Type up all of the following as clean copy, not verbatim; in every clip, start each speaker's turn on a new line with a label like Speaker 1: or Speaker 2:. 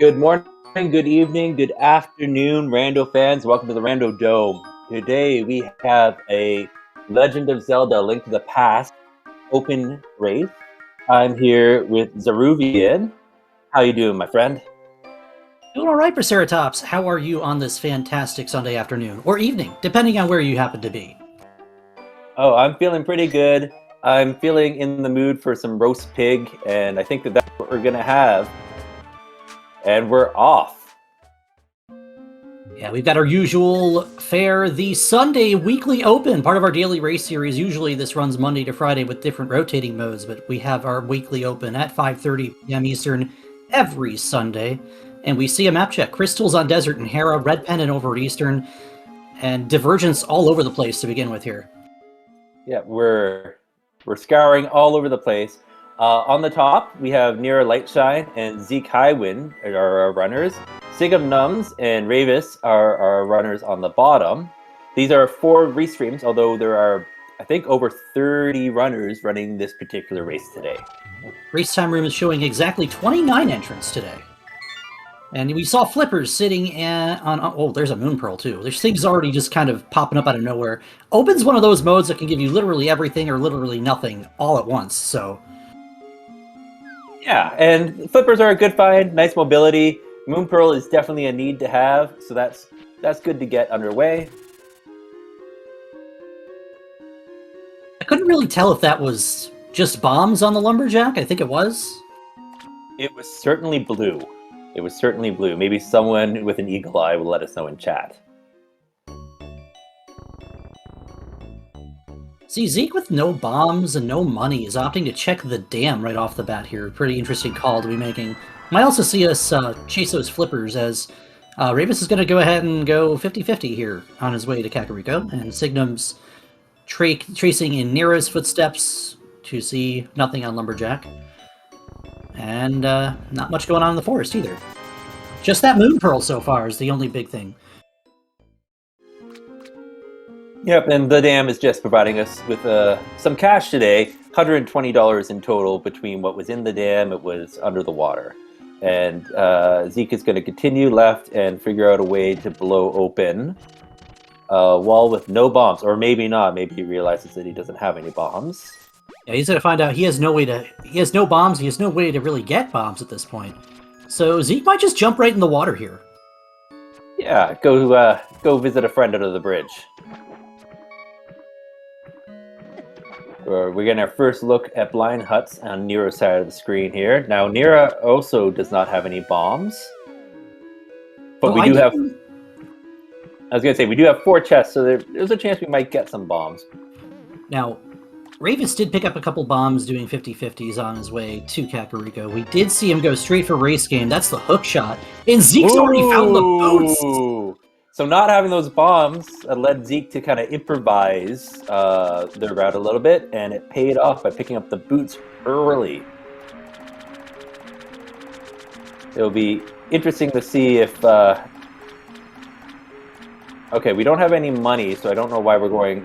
Speaker 1: Good morning, good evening, good afternoon, Rando fans. Welcome to the Rando Dome. Today we have a Legend of Zelda: Link to the Past open race. I'm here with Zeruvian. How you doing, my friend?
Speaker 2: Doing all right, Triceratops. How are you on this fantastic Sunday afternoon or evening, depending on where you happen to be?
Speaker 1: Oh, I'm feeling pretty good. I'm feeling in the mood for some roast pig, and I think that's what we're gonna have. And we're off.
Speaker 2: Yeah, we've got our usual fare, the Sunday Weekly Open, part of our daily race series. Usually this runs Monday to Friday with different rotating modes, but we have our Weekly Open at 5:30 p.m. Eastern every Sunday. And we see a map check. Crystals on Desert and Hera, Red Pennant over at Eastern, and Divergence all over the place to begin with here.
Speaker 1: Yeah, we're scouring all over the place. On the top, we have Nira Lightshine and Zeke Highwind are our runners. Sigum Nums and Ravis are our runners on the bottom. These are 4 restreams, although there are, I think, over 30 runners running this particular race today.
Speaker 2: Race Time Room is showing exactly 29 entrants today. And we saw Flippers sitting on... Oh, there's a Moon Pearl, too. There's things already just kind of popping up out of nowhere. Open's one of those modes that can give you literally everything or literally nothing all at once, so...
Speaker 1: Yeah, and Flippers are a good find, nice mobility. Moon Pearl is definitely a need to have, so that's good to get underway.
Speaker 2: I couldn't really tell if that was just bombs on the Lumberjack. I think it was.
Speaker 1: It was certainly blue. It was certainly blue. Maybe someone with an eagle eye will let us know in chat.
Speaker 2: See, Zeke with no bombs and no money is opting to check the dam right off the bat here. Pretty interesting call to be making. Might also see us chase those Flippers as Ravis is going to go ahead and go 50-50 here on his way to Kakariko, and Signum's tracing in Nira's footsteps to see nothing on Lumberjack. And not much going on in the forest either. Just that Moon Pearl so far is the only big thing.
Speaker 1: Yep, and the dam is just providing us with some cash today, $120 in total between what was in the dam, it was under the water. And Zeke is going to continue left and figure out a way to blow open a wall with no bombs, or maybe not. Maybe he realizes that he doesn't have any bombs.
Speaker 2: Yeah, he's going to find out he has no bombs, he has no way to really get bombs at this point. So Zeke might just jump right in the water here.
Speaker 1: Yeah, go visit a friend under the bridge. We're getting our first look at blind huts on Nira's side of the screen here. Now, Nira also does not have any bombs. But we do have... I was going to say, we do have 4 chests, so there's a chance we might get some bombs.
Speaker 2: Now, Ravis did pick up a couple bombs doing 50-50s on his way to Kakariko. We did see him go straight for race game. That's the hook shot. And Zeke's already found the boots!
Speaker 1: So not having those bombs led Zeke to kind of improvise their route a little bit, and it paid off by picking up the boots early. It'll be interesting to see if... Okay, we don't have any money, so I don't know why we're going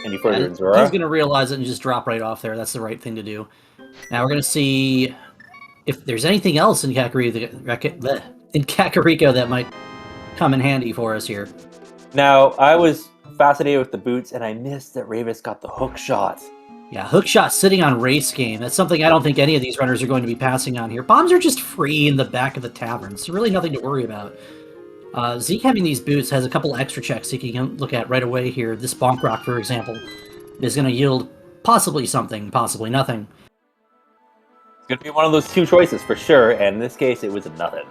Speaker 1: any further in Zora.
Speaker 2: He's going to realize it and just drop right off there. That's the right thing to do. Now we're going to see if there's anything else in Kakariko that might come in handy for us here.
Speaker 1: Now, I was fascinated with the boots, and I missed that Ravis got the hook shot.
Speaker 2: Yeah, hook shot sitting on race game. That's something I don't think any of these runners are going to be passing on here. Bombs are just free in the back of the tavern, so really nothing to worry about. Zeke having these boots has a couple extra checks he can look at right away here. This Bonk Rock, for example, is going to yield possibly something, possibly nothing.
Speaker 1: It's going to be one of those 2 choices for sure, and in this case, it was nothing.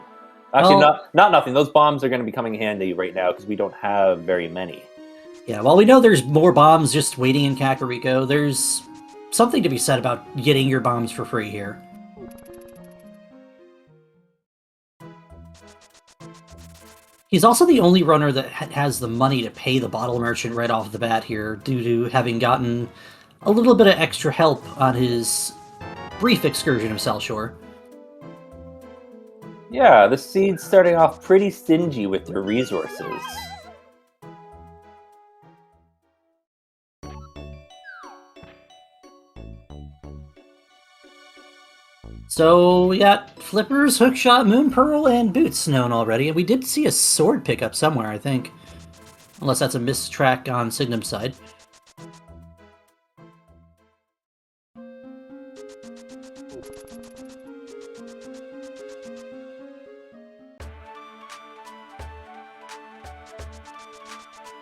Speaker 1: Actually, not nothing. Those bombs are going to be coming handy right now because we don't have very many.
Speaker 2: Yeah, while we know there's more bombs just waiting in Kakariko, there's something to be said about getting your bombs for free here. He's also the only runner that has the money to pay the bottle merchant right off the bat here, due to having gotten a little bit of extra help on his brief excursion of South Shore.
Speaker 1: Yeah, the Seed's starting off pretty stingy with their resources.
Speaker 2: So we got Flippers, Hookshot, Moon Pearl, and Boots known already. And we did see a sword pickup somewhere, I think. Unless that's a mistrack on Signum's side.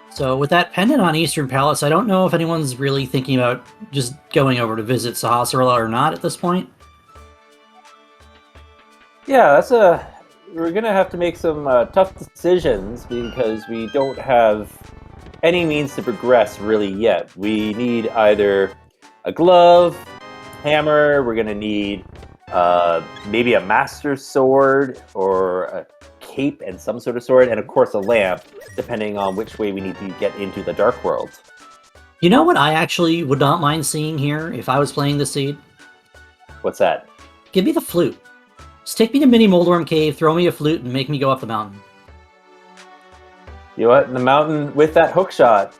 Speaker 2: So with that pendant on Eastern Palace, I don't know if anyone's really thinking about just going over to visit Sahasrara or not at this point.
Speaker 1: Yeah, we're gonna have to make some tough decisions because we don't have any means to progress really yet. We need either a glove, hammer. We're gonna need maybe a master sword or a cape and some sort of sword, and of course a lamp, depending on which way we need to get into the Dark World.
Speaker 2: You know what I actually would not mind seeing here if I was playing the seed?
Speaker 1: What's that?
Speaker 2: Give me the flute. Just take me to Mini Moldorm Cave, throw me a flute, and make me go up the mountain.
Speaker 1: You know what? In the mountain with that hook shot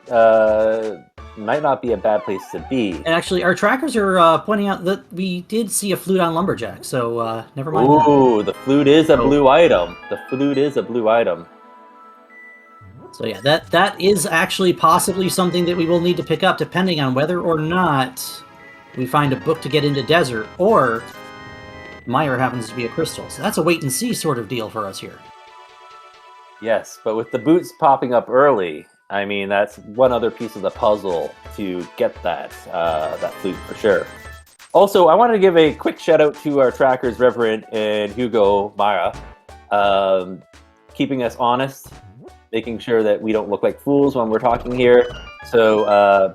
Speaker 1: might not be a bad place to be.
Speaker 2: And actually, our trackers are pointing out that we did see a flute on Lumberjack, so never mind that.
Speaker 1: Ooh, the flute is a blue item. The flute is a blue item.
Speaker 2: So yeah, that is actually possibly something that we will need to pick up, depending on whether or not we find a book to get into Desert, or Meyer happens to be a crystal. So that's a wait-and-see sort of deal for us here.
Speaker 1: Yes, but with the boots popping up early, I mean, that's one other piece of the puzzle to get that flute for sure. Also, I wanted to give a quick shout out to our trackers, Reverend and Hugo Mara, keeping us honest, making sure that we don't look like fools when we're talking here. So,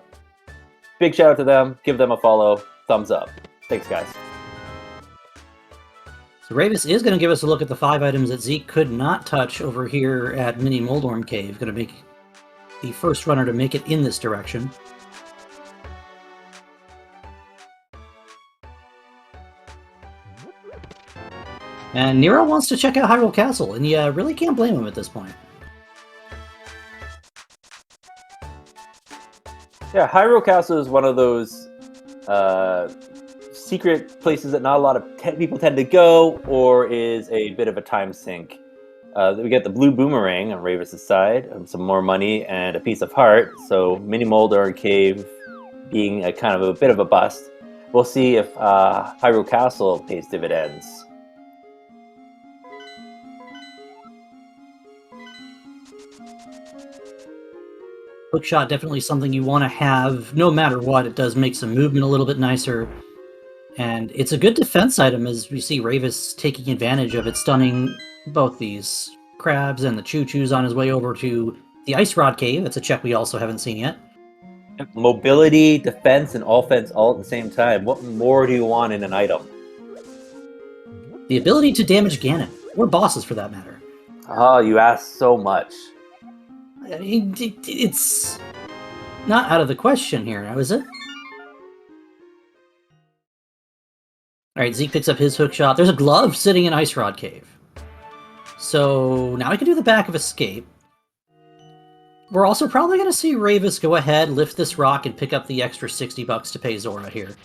Speaker 1: big shout out to them. Give them a follow. Thumbs up. Thanks, guys.
Speaker 2: So Ravis is going to give us a look at the 5 items that Zeke could not touch over here at Mini Moldorm Cave. Going to make the first runner to make it in this direction. And Nero wants to check out Hyrule Castle, and you really can't blame him at this point.
Speaker 1: Yeah, Hyrule Castle is one of those secret places that not a lot of people tend to go, or is a bit of a time sink. We get the blue boomerang on Ravis' side, some more money, and a piece of heart. So Mini Moldorm Cave being a kind of a bit of a bust. We'll see if Hyrule Castle pays dividends.
Speaker 2: Hookshot, definitely something you want to have no matter what. It does make some movement a little bit nicer. And it's a good defense item as we see Ravis taking advantage of it, stunning both these crabs and the choo-choos on his way over to the Ice Rod Cave. That's a check we also haven't seen yet.
Speaker 1: Mobility, defense, and offense all at the same time. What more do you want in an item?
Speaker 2: The ability to damage Ganon, or bosses for that matter.
Speaker 1: Oh, you ask so much.
Speaker 2: It's not out of the question here, now is it? Alright, Zeke picks up his hookshot. There's a glove sitting in Ice Rod Cave. So now we can do the back of Escape. We're also probably going to see Ravis go ahead, lift this rock, and pick up the extra $60 to pay Zora here.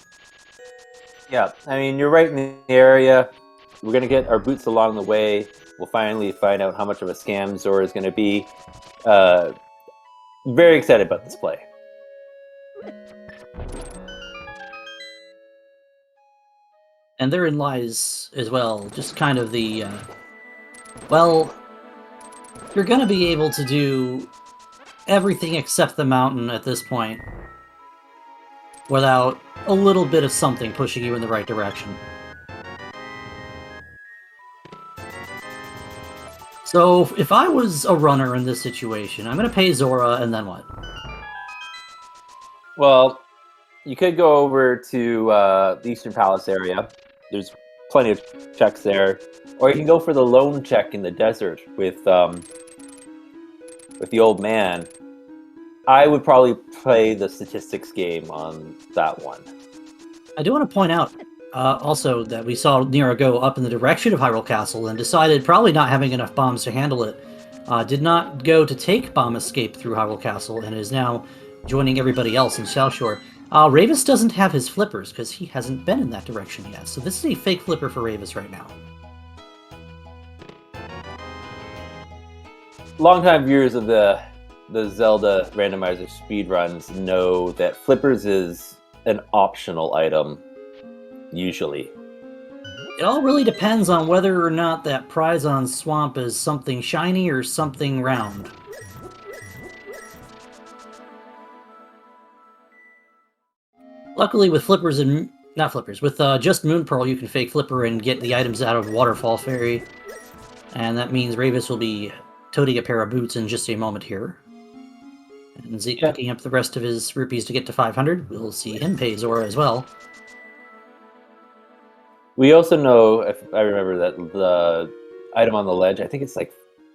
Speaker 1: Yeah, I mean, you're right in the area. We're going to get our boots along the way. We'll finally find out how much of a scam Zora is going to be. Very excited about this play.
Speaker 2: And therein lies, as well, just kind of the, well, you're going to be able to do everything except the mountain at this point without a little bit of something pushing you in the right direction. So, if I was a runner in this situation, I'm going to pay Zora, and then what?
Speaker 1: Well, you could go over to the Eastern Palace area. There's plenty of checks there. Or you can go for the lone check in the desert with the old man. I would probably play the statistics game on that one.
Speaker 2: I do want to point out also that we saw Nero go up in the direction of Hyrule Castle and decided, probably not having enough bombs to handle it, did not go to take Bomb Escape through Hyrule Castle and is now joining everybody else in South Shore. Ravis doesn't have his flippers because he hasn't been in that direction yet. So this is a fake flipper for Ravis right now.
Speaker 1: Longtime viewers of the Zelda randomizer speedruns know that flippers is an optional item, usually.
Speaker 2: It all really depends on whether or not that prize on Swamp is something shiny or something round. Luckily, with flippers and not flippers, with just Moon Pearl, you can fake flipper and get the items out of Waterfall Fairy, and that means Ravis will be toting a pair of boots in just a moment here. And Zeke picking up the rest of his rupees to get to 500. We'll see him pay Zora as well.
Speaker 1: We also know, if I remember, that the item on the ledge, I think it's like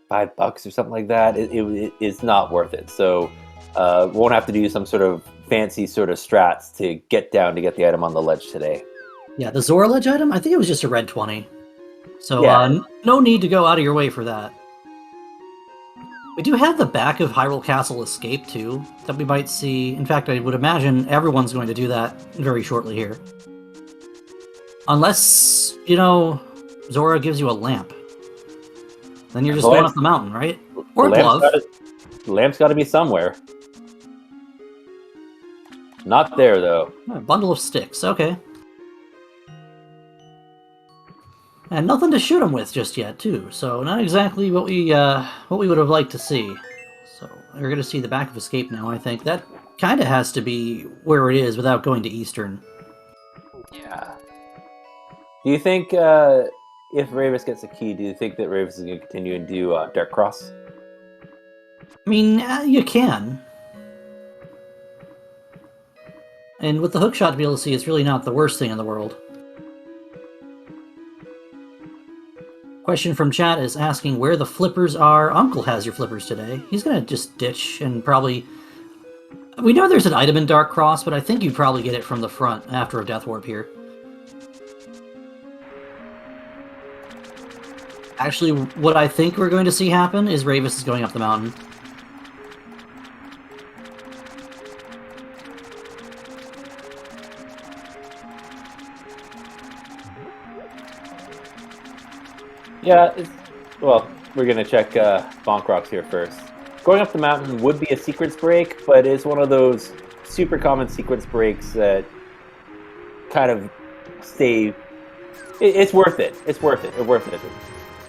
Speaker 1: $5 or something like that. It is not worth it. So won't have to do some sort of fancy sort of strats to get down to get the item on the ledge today.
Speaker 2: Yeah, the Zora ledge item, I think it was just a red 20. So
Speaker 1: Yeah.
Speaker 2: no need to go out of your way for that. We do have the back of Hyrule Castle Escape, too, that we might see. In fact, I would imagine everyone's going to do that very shortly here. Unless, you know, Zora gives you a lamp. Then you're just going up the mountain, right? Or a glove.
Speaker 1: The lamp's got to be somewhere. Not there, though.
Speaker 2: A bundle of sticks, okay. And nothing to shoot him with just yet, too. So not exactly what we would have liked to see. So we're going to see the back of Escape now, I think. That kind of has to be where it is without going to Eastern.
Speaker 1: Yeah. Do you think if Ravis gets a key, do you think that Ravis is going to continue and do Dark Cross?
Speaker 2: I mean, you can. And with the hookshot to be able to see, it's really not the worst thing in the world. Question from chat is asking where the flippers are. Uncle has your flippers today. He's going to just ditch and probably... We know there's an item in Dark Cross, but I think you'd probably get it from the front after a Death Warp here. Actually, what I think we're going to see happen is Ravis is going up the mountain.
Speaker 1: Yeah, well, we're going to check Bonk Rocks here first. Going up the mountain would be a sequence break, but it's one of those super common sequence breaks that kind of stay... It's worth it. It's worth it. It's worth it.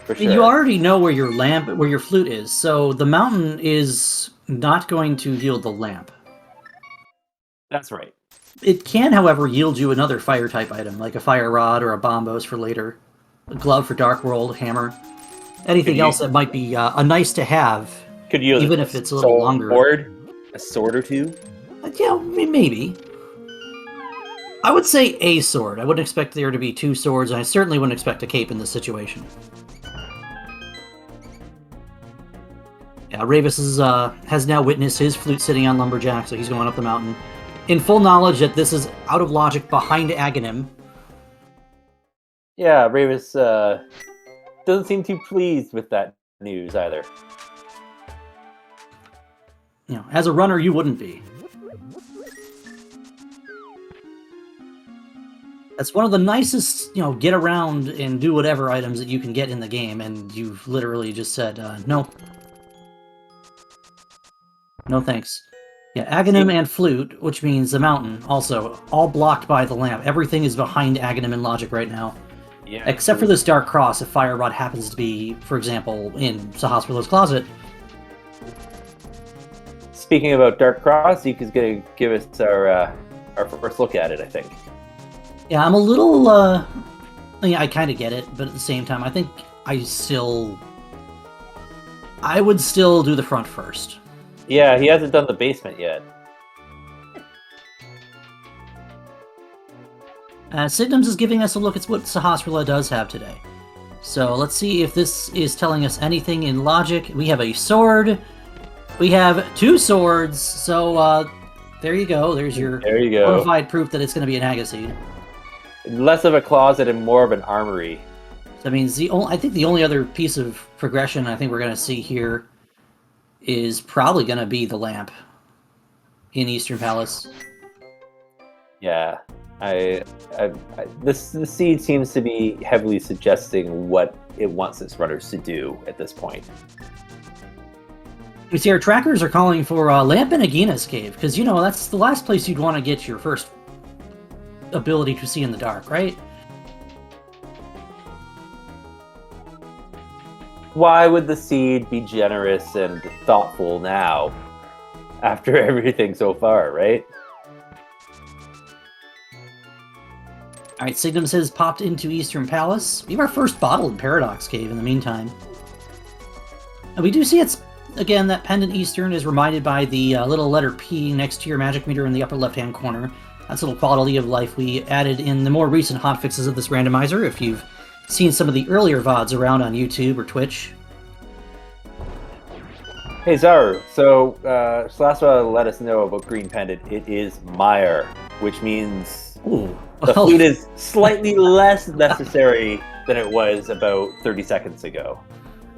Speaker 1: For sure.
Speaker 2: You already know where your flute is, so the mountain is not going to yield the lamp.
Speaker 1: That's right.
Speaker 2: It can, however, yield you another fire-type item, like a fire rod or a bombos for later, a glove for Dark World, hammer, anything else that might be a nice to have.
Speaker 1: Could you
Speaker 2: even if it's a little longer?
Speaker 1: A sword or two?
Speaker 2: Yeah, maybe. I would say a sword. I wouldn't expect there to be two swords, and I certainly wouldn't expect a cape in this situation. Yeah, Ravis has now witnessed his flute sitting on Lumberjack, so he's going up the mountain. In full knowledge that this is out of logic behind Aghanim.
Speaker 1: Yeah, Ravis doesn't seem too pleased with that news either.
Speaker 2: You know, as a runner, you wouldn't be. That's one of the nicest, you know, get around and do whatever items that you can get in the game, and you've literally just said, no. No thanks. Yeah, Aghanim and Flute, which means the mountain, also, all blocked by the lamp. Everything is behind Aghanim and Logic right now. Yeah, except for this Dark Cross, if Fire Rod happens to be, for example, in Sahasrarlo's closet.
Speaker 1: Speaking about Dark Cross, Zeke is going to give us our first look at it, I think.
Speaker 2: Yeah, I'm a little, I mean, I kind of get it, but at the same time, I think I would still do the front first.
Speaker 1: Yeah, he hasn't done the basement yet.
Speaker 2: Signims is giving us a look at what Sahasrarla does have today. So let's see if this is telling us anything in logic. We have a sword. We have two swords. So there you go. There's your bona fide proof that it's going to be an Agaseed.
Speaker 1: Less of a closet and more of an armory.
Speaker 2: So, I mean, I think the only other piece of progression I think we're going to see here is probably going to be the lamp in Eastern Palace.
Speaker 1: Yeah, this seed seems to be heavily suggesting what it wants its runners to do at this point.
Speaker 2: We see our trackers are calling for Lamp in Agina's Cave, because, you know, that's the last place you'd want to get your first ability to see in the dark, right?
Speaker 1: Why would the seed be generous and thoughtful now, after everything so far, right?
Speaker 2: Alright, Signums has popped into Eastern Palace. We have our first bottle in Paradox Cave in the meantime. And we do see it's, again, that Pendant Eastern is reminded by the little letter P next to your magic meter in the upper left-hand corner. That's a little quality of life we added in the more recent hotfixes of this randomizer, if you've seen some of the earlier VODs around on YouTube or Twitch.
Speaker 1: Hey Zaru, so Slaswa let us know about Green Pendant. It is Mire, which means the flute is slightly less necessary than it was about 30 seconds ago.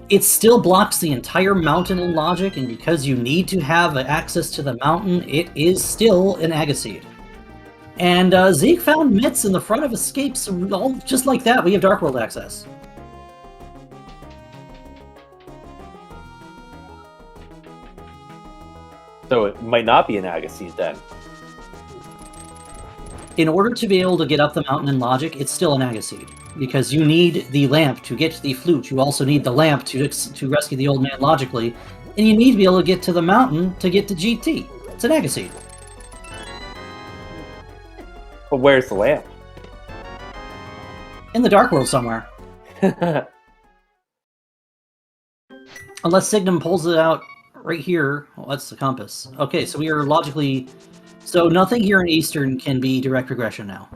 Speaker 2: It still blocks the entire mountain in logic, and because you need to have access to the mountain, it is still an Agaseed. And Zeke found Mitts in the front of Escapes, all just like that, we have Dark World access.
Speaker 1: So it might not be an Agaseed then.
Speaker 2: In order to be able to get up the mountain in logic, it's still an Agaseed. Because you need the lamp to get to the flute, you also need the lamp to rescue the old man logically, and you need to be able to get to the mountain to get to GT. It's an Agaseed.
Speaker 1: But where's the lamp?
Speaker 2: In the Dark World somewhere. Unless Signum pulls it out right here. Well, that's the compass. Okay, so we are logically... So nothing here in Eastern can be direct regression now.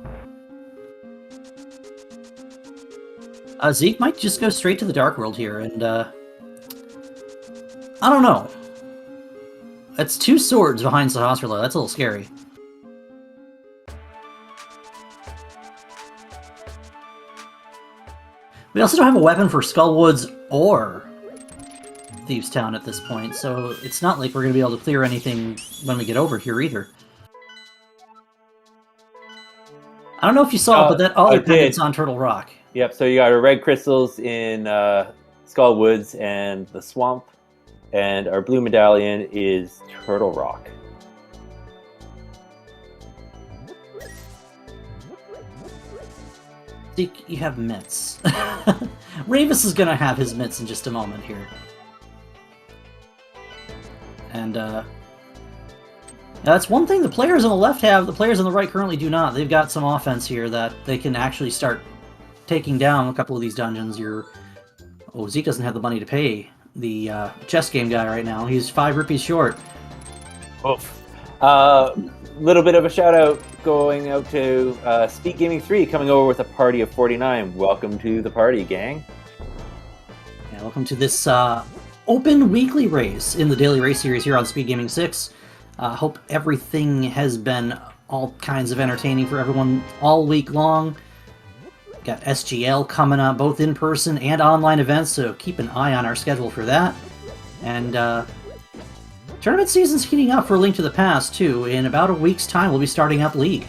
Speaker 2: Zeke might just go straight to the Dark World here, and I don't know. That's 2 swords behind Sahasrara. That's a little scary. We also don't have a weapon for Skullwoods or Thieves' Town at this point, so it's not like we're going to be able to clear anything when we get over here either. I don't know if you saw it, but that other pendant's on Turtle Rock.
Speaker 1: Yep, so you got our red crystals in Skull Woods and the Swamp, and our blue medallion is Turtle Rock.
Speaker 2: Zeke, you have mitts. Ravis is going to have his mitts in just a moment here. And that's one thing the players on the left have, the players on the right currently do not. They've got some offense here that they can actually start taking down a couple of these dungeons. Oh, Zeke doesn't have the money to pay the chess game guy right now. He's 5 rupees short.
Speaker 1: Oof. Little bit of a shout out going out to Speed Gaming 3 coming over with a party of 49. Welcome to the party, gang.
Speaker 2: Yeah, welcome to this open weekly race in the Daily Race series here on Speed Gaming 6. Hope everything has been all kinds of entertaining for everyone all week long. Got SGL coming up, both in person and online events, so keep an eye on our schedule for that. And tournament season's heating up for Link to the Past, too. In about a week's time, we'll be starting up League.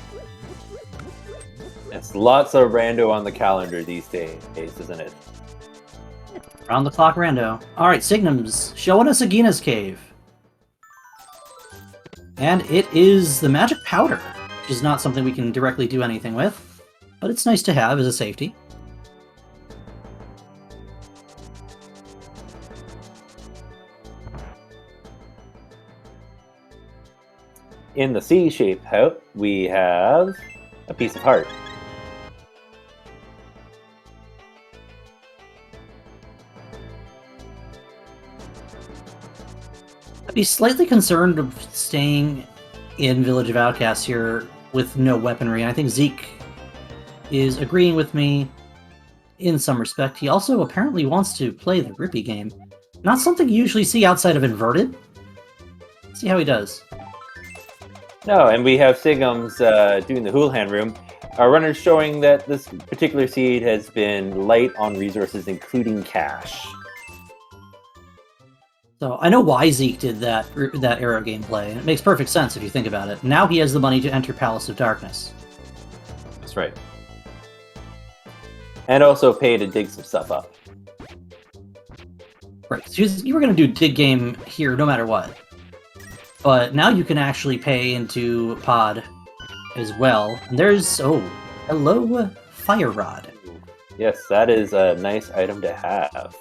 Speaker 1: It's lots of rando on the calendar these days, isn't it?
Speaker 2: Round the clock rando. Alright, Signum's showing us Agina's Cave. And it is the magic powder, which is not something we can directly do anything with, but it's nice to have as a safety.
Speaker 1: In the C-shaped house, we have a piece of heart.
Speaker 2: I'd be slightly concerned of staying in Village of Outcasts here with no weaponry, and I think Zeke is agreeing with me in some respect. He also apparently wants to play the Grippy game. Not something you usually see outside of Inverted. Let's see how he does.
Speaker 1: No, and we have Sigums doing the Houlihan room. Our runner's showing that this particular seed has been light on resources, including cash.
Speaker 2: So I know why Zeke did that era gameplay, and it makes perfect sense if you think about it. Now he has the money to enter Palace of Darkness.
Speaker 1: That's right. And also pay to dig some stuff up.
Speaker 2: Right, so you were going to do dig game here no matter what. But now you can actually pay into Pod as well. And there's, oh, hello, Fire Rod.
Speaker 1: Yes, that is a nice item to have.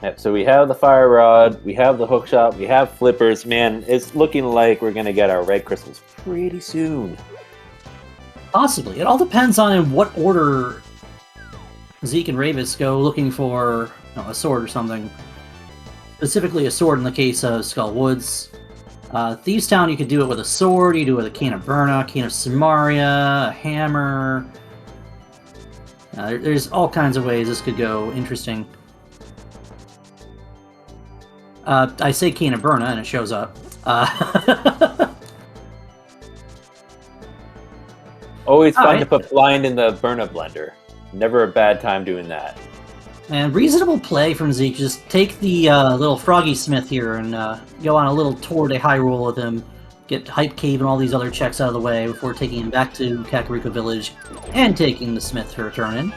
Speaker 1: Yep, so we have the Fire Rod, we have the Hookshot, we have Flippers. Man, it's looking like we're going to get our red crystals pretty soon.
Speaker 2: Possibly. It all depends on in what order Zeke and Ravis go looking for a sword or something. Specifically a sword in the case of Skull Woods. Thieves Town, you could do it with a sword, you do it with a Cane of Burna, Cane of Samaria, a hammer. There's all kinds of ways this could go interesting. I say Cane of Burna and it shows up.
Speaker 1: Always fun to put blind in the Burna blender. Never a bad time doing that.
Speaker 2: And reasonable play from Zeke. Just take the little Froggy Smith here and go on a little tour de Hyrule with him. Get Hype Cave and all these other checks out of the way before taking him back to Kakariko Village and taking the Smith to return in.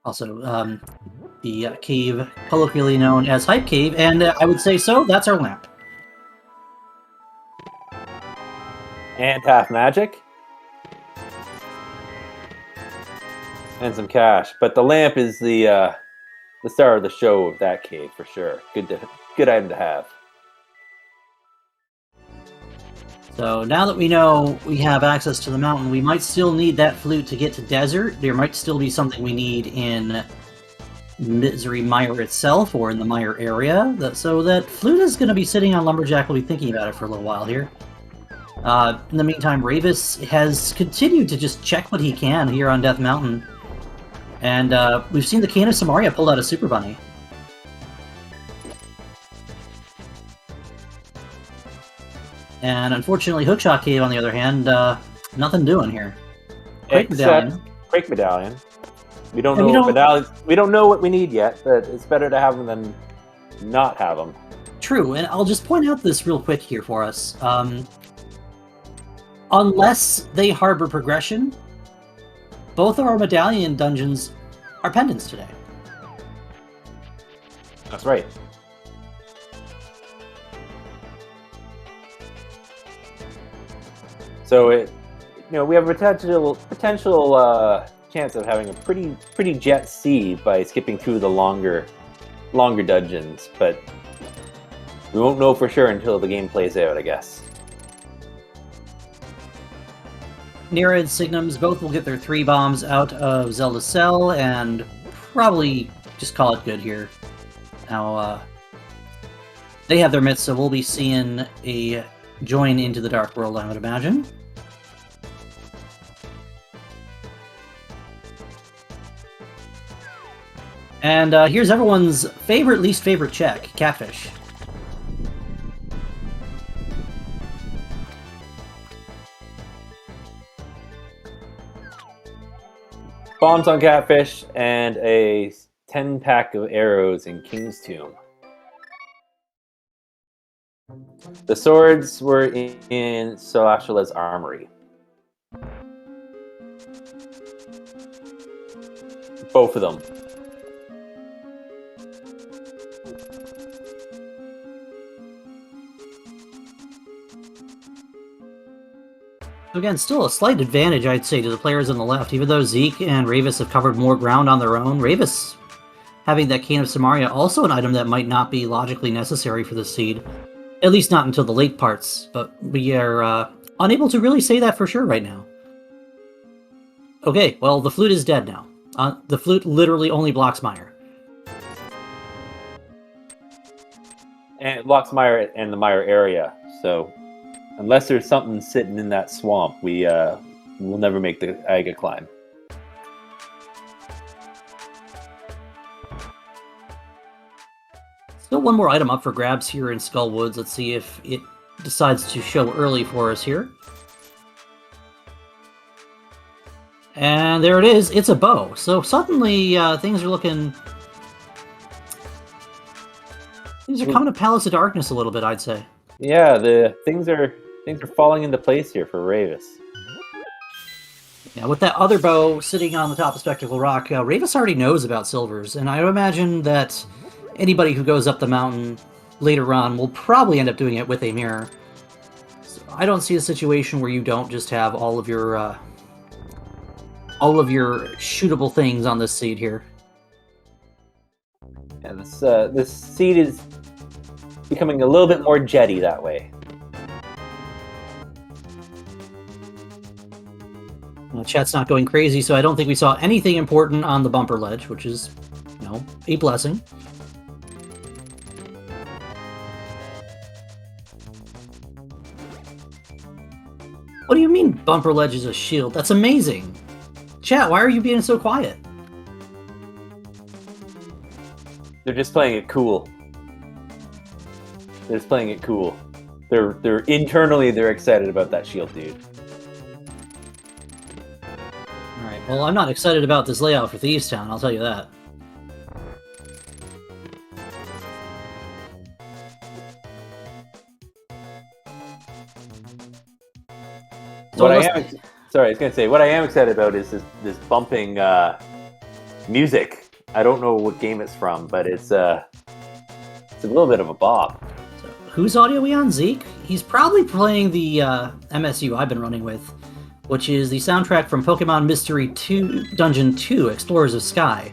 Speaker 2: Also, the cave colloquially known as Hype Cave, and I would say so, that's our lamp.
Speaker 1: And half magic. And some cash. But the lamp is the star of the show of that cave for sure. Good item to have.
Speaker 2: So now that we know we have access to the mountain, we might still need that flute to get to desert. There might still be something we need in Misery Mire itself or in the Mire area. So that flute is going to be sitting on Lumberjack. We'll be thinking about it for a little while here. In the meantime, Ravis has continued to just check what he can here on Death Mountain. And we've seen the Cane of Samaria pulled out a Super Bunny. And unfortunately, Hookshot Cave, on the other hand, nothing doing here.
Speaker 1: Quake Medallion. We don't know medallions. We don't know what we need yet, but it's better to have them than not have them.
Speaker 2: True, and I'll just point out this real quick here for us. Unless they harbor progression, both of our medallion dungeons are pendants today.
Speaker 1: That's right. So we have a potential chance of having a pretty jet C by skipping through the longer dungeons, but we won't know for sure until the game plays out, I guess.
Speaker 2: Nereid Signums both will get their 3 bombs out of Zelda Cell and probably just call it good here. Now, they have their mitts, so we'll be seeing a join into the Dark World, I would imagine. And here's everyone's least favorite check, Catfish.
Speaker 1: Bombs on Catfish and a 10-pack of arrows in King's Tomb. The swords were in Solashula's armory. Both of them.
Speaker 2: Again, still a slight advantage, I'd say, to the players on the left. Even though Zeke and Ravis have covered more ground on their own, Ravis having that Cane of Samaria, also an item that might not be logically necessary for this seed. At least not until the late parts, but we are unable to really say that for sure right now. Okay, well, the flute is dead now. The flute literally only blocks Mire.
Speaker 1: And it blocks Mire and the Mire area, so unless there's something sitting in that swamp, we'll never make the Aiga climb.
Speaker 2: Still one more item up for grabs here in Skull Woods. Let's see if it decides to show early for us here. And there it is. It's a bow. So suddenly things are looking... Things are coming to Palace of Darkness a little bit, I'd say.
Speaker 1: Yeah, the things are falling into place here for Ravis.
Speaker 2: Yeah, with that other bow sitting on the top of Spectacle Rock, Ravis already knows about silvers, and I imagine that anybody who goes up the mountain later on will probably end up doing it with a mirror. So I don't see a situation where you don't just have all of your shootable things on this seed here.
Speaker 1: Yeah, this seed is becoming a little bit more jetty that way.
Speaker 2: Well, chat's not going crazy, so I don't think we saw anything important on the bumper ledge, which is, you know, a blessing. What do you mean bumper ledge is a shield? That's amazing! Chat, why are you being so quiet?
Speaker 1: They're just playing it cool. They're just playing it cool. They're internally they're excited about that shield, dude.
Speaker 2: Alright, well, I'm not excited about this layout for Thieves Town, I'll tell you that. So
Speaker 1: What I was gonna say, what I am excited about is this bumping music. I don't know what game it's from, but it's a little bit of a bop.
Speaker 2: So, whose audio are we on? Zeke? He's probably playing the MSU I've been running with, which is the soundtrack from Pokemon Mystery 2 Dungeon 2, Explorers of Sky.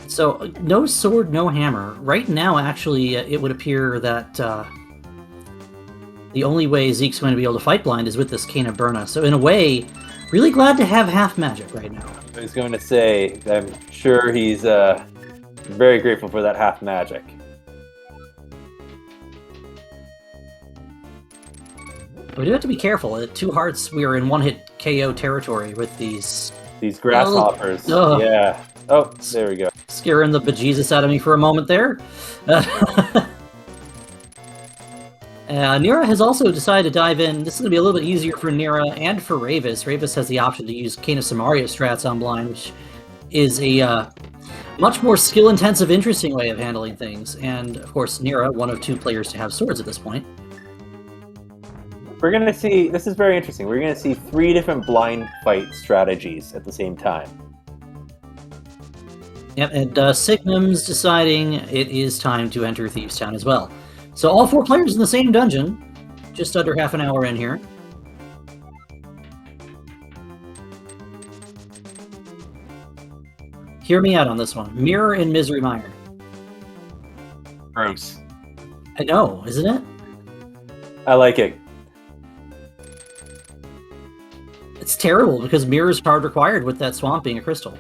Speaker 2: So, no sword, no hammer. Right now, actually, it would appear that the only way Zeke's going to be able to fight blind is with this Cane of Burna. So, in a way, really glad to have half magic right now.
Speaker 1: I was going to say, I'm sure he's very grateful for that half magic.
Speaker 2: We do have to be careful. At 2 hearts, we are in one-hit KO territory with these
Speaker 1: grasshoppers.
Speaker 2: Oh.
Speaker 1: Yeah. Oh, there we go.
Speaker 2: Scaring the bejesus out of me for a moment there. Nira has also decided to dive in. This is going to be a little bit easier for Nira and for Ravis. Ravis has the option to use Cane of Samaria strats on blind, which is a much more skill-intensive, interesting way of handling things. And, of course, Nira, one of 2 players to have swords at this point.
Speaker 1: We're going to see, this is very interesting, we're going to see 3 different blind fight strategies at the same time.
Speaker 2: Yep, and Signum's deciding it is time to enter Thieves Town as well. So all 4 players in the same dungeon, just under half an hour in here. Hear me out on this one. Mirror and Misery Mire.
Speaker 1: Gross.
Speaker 2: I know, isn't it?
Speaker 1: I like it.
Speaker 2: It's terrible because Mirror's card required with that swamp being a crystal.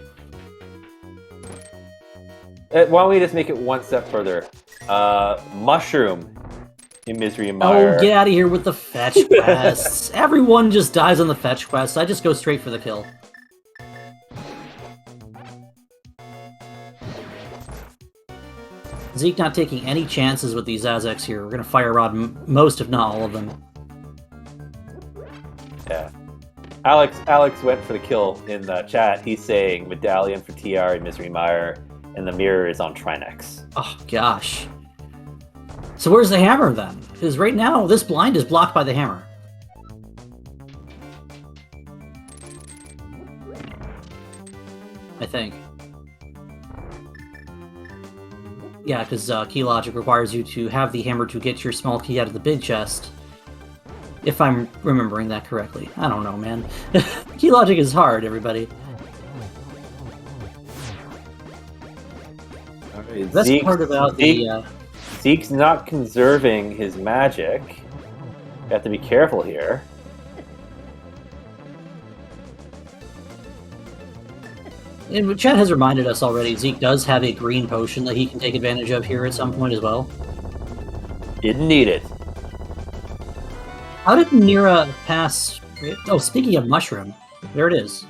Speaker 1: Why don't we just make it one step further? Mushroom in Misery and Mire.
Speaker 2: Oh, get out of here with the fetch quests. Everyone just dies on the fetch quests. I just go straight for the kill. Zeke not taking any chances with these Azex here. We're going to Fire Rod most, if not all of them.
Speaker 1: Yeah. Alex went for the kill in the chat. He's saying Medallion for TR and Misery Mire, and the mirror is on Trinex.
Speaker 2: Oh, gosh. So where's the hammer, then? Because right now, this blind is blocked by the hammer. I think. Yeah, because key logic requires you to have the hammer to get your small key out of the big chest. If I'm remembering that correctly. I don't know, man. Key logic is hard, everybody.
Speaker 1: Right,
Speaker 2: That's part about the...
Speaker 1: Zeke's not conserving his magic. You have to be careful here.
Speaker 2: And Chad has reminded us already, Zeke does have a green potion that he can take advantage of here at some point as well.
Speaker 1: Didn't need it.
Speaker 2: How did Nira pass... Oh, speaking of mushroom, there it is.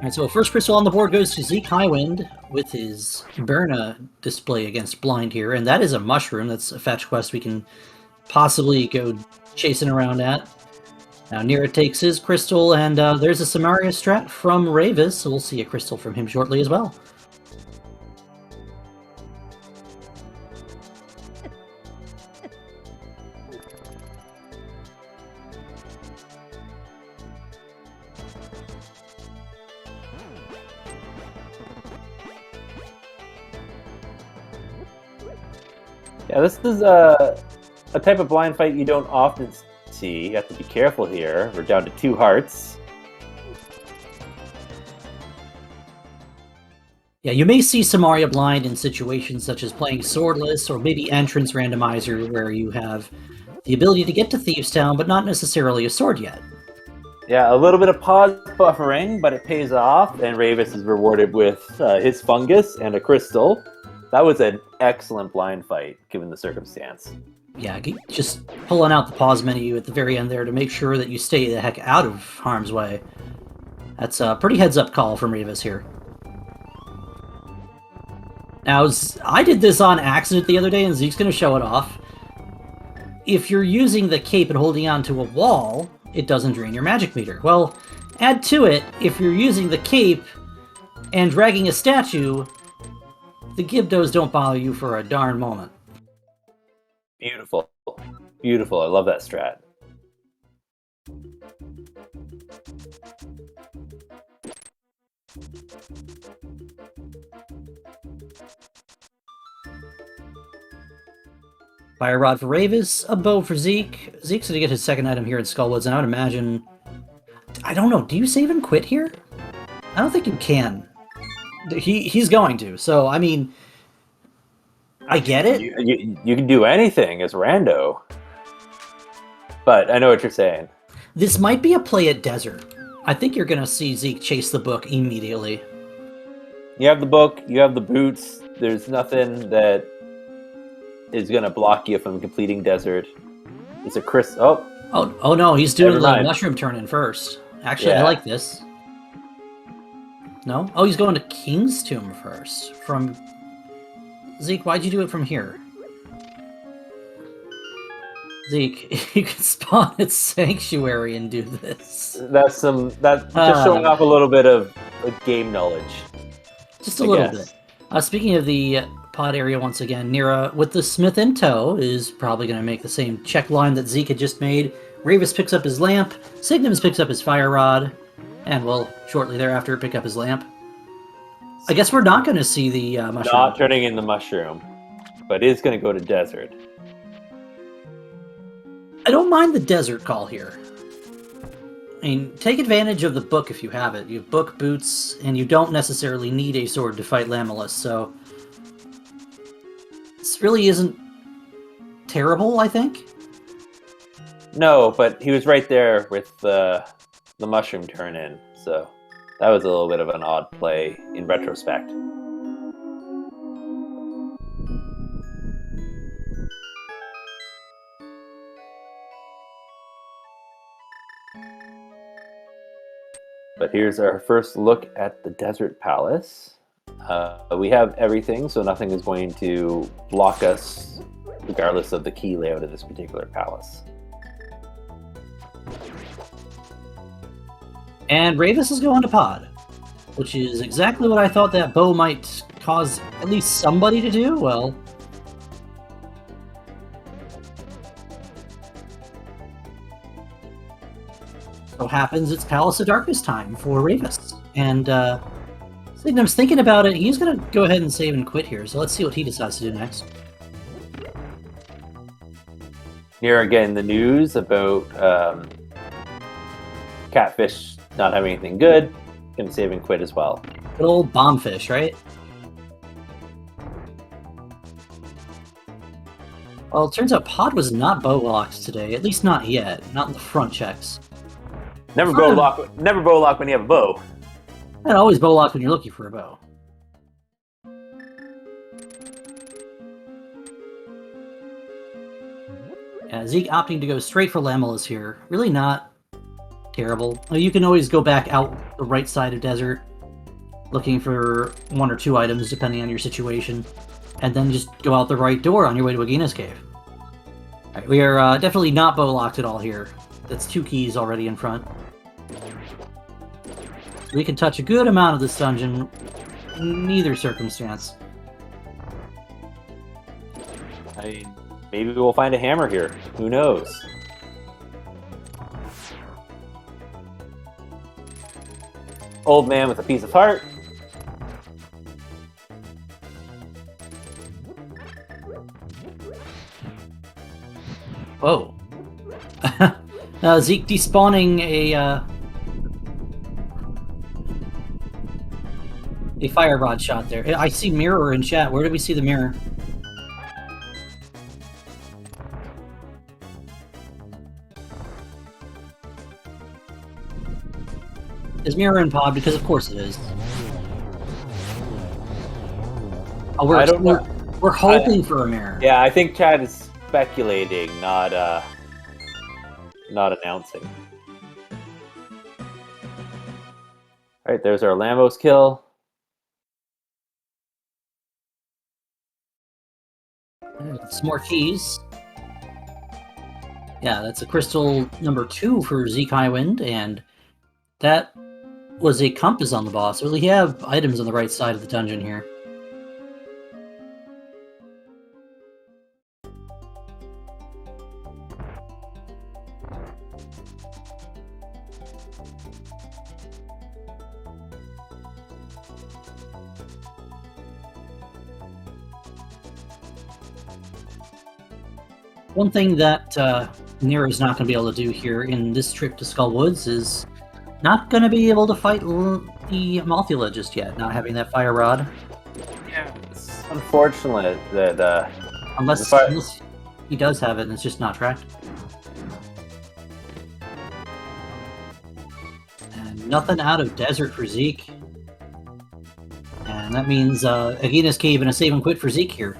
Speaker 2: Alright, so first crystal on the board goes to Zeke Highwind with his Berna display against Blind here, and that is a mushroom. That's a fetch quest we can possibly go chasing around at. Now Nira takes his crystal, and there's a Samaria strat from Ravis, so we'll see a crystal from him shortly as well.
Speaker 1: Yeah, this is a type of blind fight you don't often see. You have to be careful here. We're down to 2 hearts.
Speaker 2: Yeah, you may see Samaria blind in situations such as playing Swordless or maybe Entrance Randomizer, where you have the ability to get to Thieves Town, but not necessarily a sword yet.
Speaker 1: Yeah, a little bit of pause buffering, but it pays off, and Ravis is rewarded with his fungus and a crystal. That was an excellent blind fight, given the circumstance.
Speaker 2: Yeah, just pulling out the pause menu at the very end there to make sure that you stay the heck out of harm's way. That's a pretty heads-up call from Ravis here. Now, I did this on accident the other day, and Zeke's going to show it off. If you're using the cape and holding onto a wall, it doesn't drain your magic meter. Well, add to it, if you're using the cape and dragging a statue, the Gibdos don't bother you for a darn moment.
Speaker 1: Beautiful. Beautiful. I love that strat.
Speaker 2: Fire Rod for Ravis, a bow for Zeke. Zeke's going to get his second item here in Skullwoods, and I would imagine... I don't know, do you save and quit here? I don't think you can. He's going to, so, I mean... I get it.
Speaker 1: You can do anything as rando. But I know what you're saying.
Speaker 2: This might be a play at Desert. I think you're going to see Zeke chase the book immediately.
Speaker 1: You have the book, you have the boots. There's nothing that is going to block you from completing Desert. It's a Chris...
Speaker 2: Oh no, he's doing the mushroom turn-in first. Actually, yeah. I like this. No? Oh, he's going to King's Tomb first. From... Zeke, why'd you do it from here? Zeke, you can spawn at Sanctuary and do this. That's
Speaker 1: just showing off a little bit of game knowledge.
Speaker 2: Just a little bit. Speaking of the pod area once again, Nira with the Smith in tow is probably going to make the same check line that Zeke had just made. Ravis picks up his lamp, Signums picks up his fire rod, and will shortly thereafter pick up his lamp. I guess we're not going to see the mushroom.
Speaker 1: Not turning in the mushroom, but is going to go to Desert.
Speaker 2: I don't mind the Desert call here. I mean, take advantage of the book if you have it. You have book, boots, and you don't necessarily need a sword to fight Lamellus, so... This really isn't terrible, I think.
Speaker 1: No, but he was right there with the mushroom turn-in, so... That was a little bit of an odd play in retrospect. But here's our first look at the Desert Palace. We have everything, so nothing is going to block us regardless of the key layout of this particular palace.
Speaker 2: And Ravis is going to pod, which is exactly what I thought that bow might cause at least somebody to do. Well, so happens it's Palace of Darkness time for Ravis. And Signum's thinking about it. He's going to go ahead and save and quit here, so let's see what he decides to do next.
Speaker 1: Here again, the news about Catfish not having anything good, gonna save and quit as well.
Speaker 2: Good old bombfish, right? Well, it turns out Pod was not bow locked today, at least not yet, not in the front checks.
Speaker 1: Never bow lock when you have a bow.
Speaker 2: And always bow lock when you're looking for a bow. Zeke opting to go straight for Lamellus here. Really not terrible. You can always go back out the right side of Desert. looking for 1 or 2 items depending on your situation, and then just go out the right door on your way to Agina's cave. Alright, we are definitely not bow locked at all here. That's 2 keys already in front. We can touch a good amount of this dungeon in either circumstance.
Speaker 1: I mean, maybe we'll find a hammer here. Who knows? Old man with a piece of heart.
Speaker 2: Whoa. Zeke despawning a fire rod shot there. I see mirror in chat. Where did we see the mirror? Is mirror in pod? Because of course it is. Oh, we're hoping for a mirror.
Speaker 1: Yeah, I think Chad is speculating, not announcing. All right, there's our Lambos kill.
Speaker 2: Some more keys. Yeah, that's a crystal number 2 for Zeke Highwind, and that was a compass on the boss. We have items on the right side of the dungeon here. One thing that Nero's not going to be able to do here in this trip to Skull Woods is not going to be able to fight the Malthula just yet, not having that fire rod.
Speaker 1: Yeah, it's unfortunate that
Speaker 2: unless he does have it and it's just not tracked. And nothing out of desert for Zeke. And that means Agina's cave and a save and quit for Zeke here.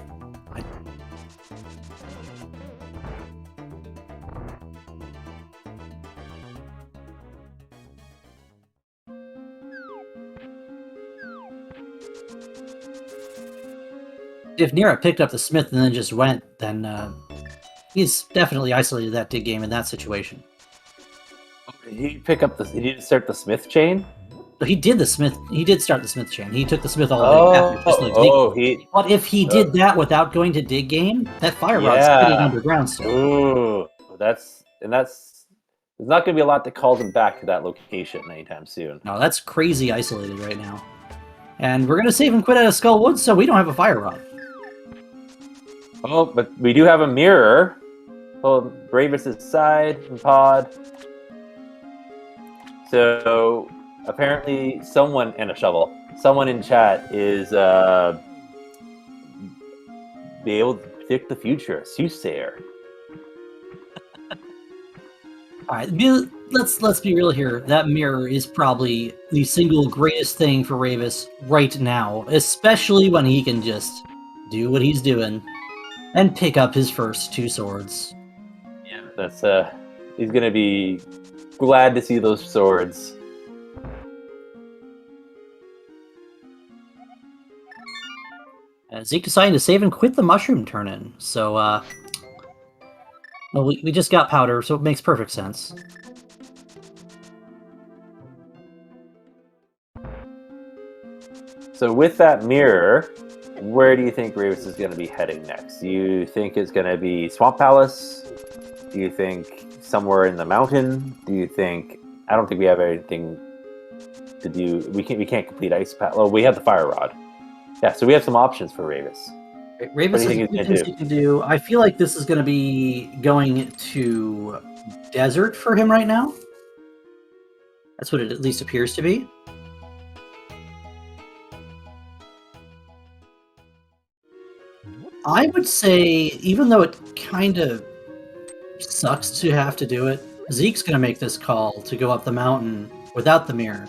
Speaker 2: If Nero picked up the Smith and then just went, then he's definitely isolated that dig game in that situation.
Speaker 1: Did he pick up the? He didn't start the Smith chain.
Speaker 2: But he did the Smith. He did start the Smith chain. He took the Smith all the way after, just like Zeke. But if he did that without going to dig game, that fire rod's sitting underground still.
Speaker 1: Ooh, there's not going to be a lot that calls him back to that location anytime soon.
Speaker 2: No, that's crazy isolated right now. And we're going to save and quit out of Skull Woods, so we don't have a fire rod.
Speaker 1: Oh, but we do have a mirror. Oh, Bravis' side and pod. So apparently someone, and a shovel, someone in chat is be able to predict the future. Soothsayer.
Speaker 2: All right, let's be real here. That mirror is probably the single greatest thing for Ravis right now, especially when he can just do what he's doing and pick up his first 2 swords.
Speaker 1: Yeah, that's he's gonna be glad to see those swords.
Speaker 2: Zeke decided to save and quit the mushroom turn-in, so well, we just got powder, so it makes perfect sense.
Speaker 1: So with that mirror, where do you think Ravis is going to be heading next? Do you think it's going to be Swamp Palace? Do you think somewhere in the mountain? Do you think... I don't think we have anything to do. We can't complete Ice Palace. Well, we have the Fire Rod. Yeah, so we have some options for Ravis.
Speaker 2: Ravis has he can do. I feel like this is going to be going to desert for him right now. That's what it at least appears to be. I would say, even though it kind of sucks to have to do it, Zeke's going to make this call to go up the mountain without the mirror.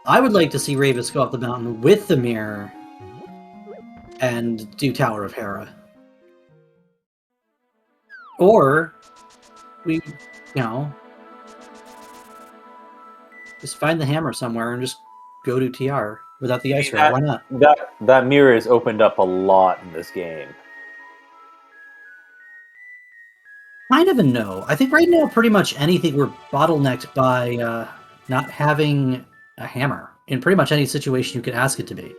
Speaker 2: I would like to see Ravis go up the mountain with the mirror and do Tower of Hera. Or we, just find the hammer somewhere and just go to TR. without the
Speaker 1: I
Speaker 2: ice
Speaker 1: mean,
Speaker 2: ray. Why not?
Speaker 1: that mirror has opened up a lot in this game.
Speaker 2: Kind of a no. I think right now, pretty much anything we're bottlenecked by not having a hammer in pretty much any situation you could ask it to be.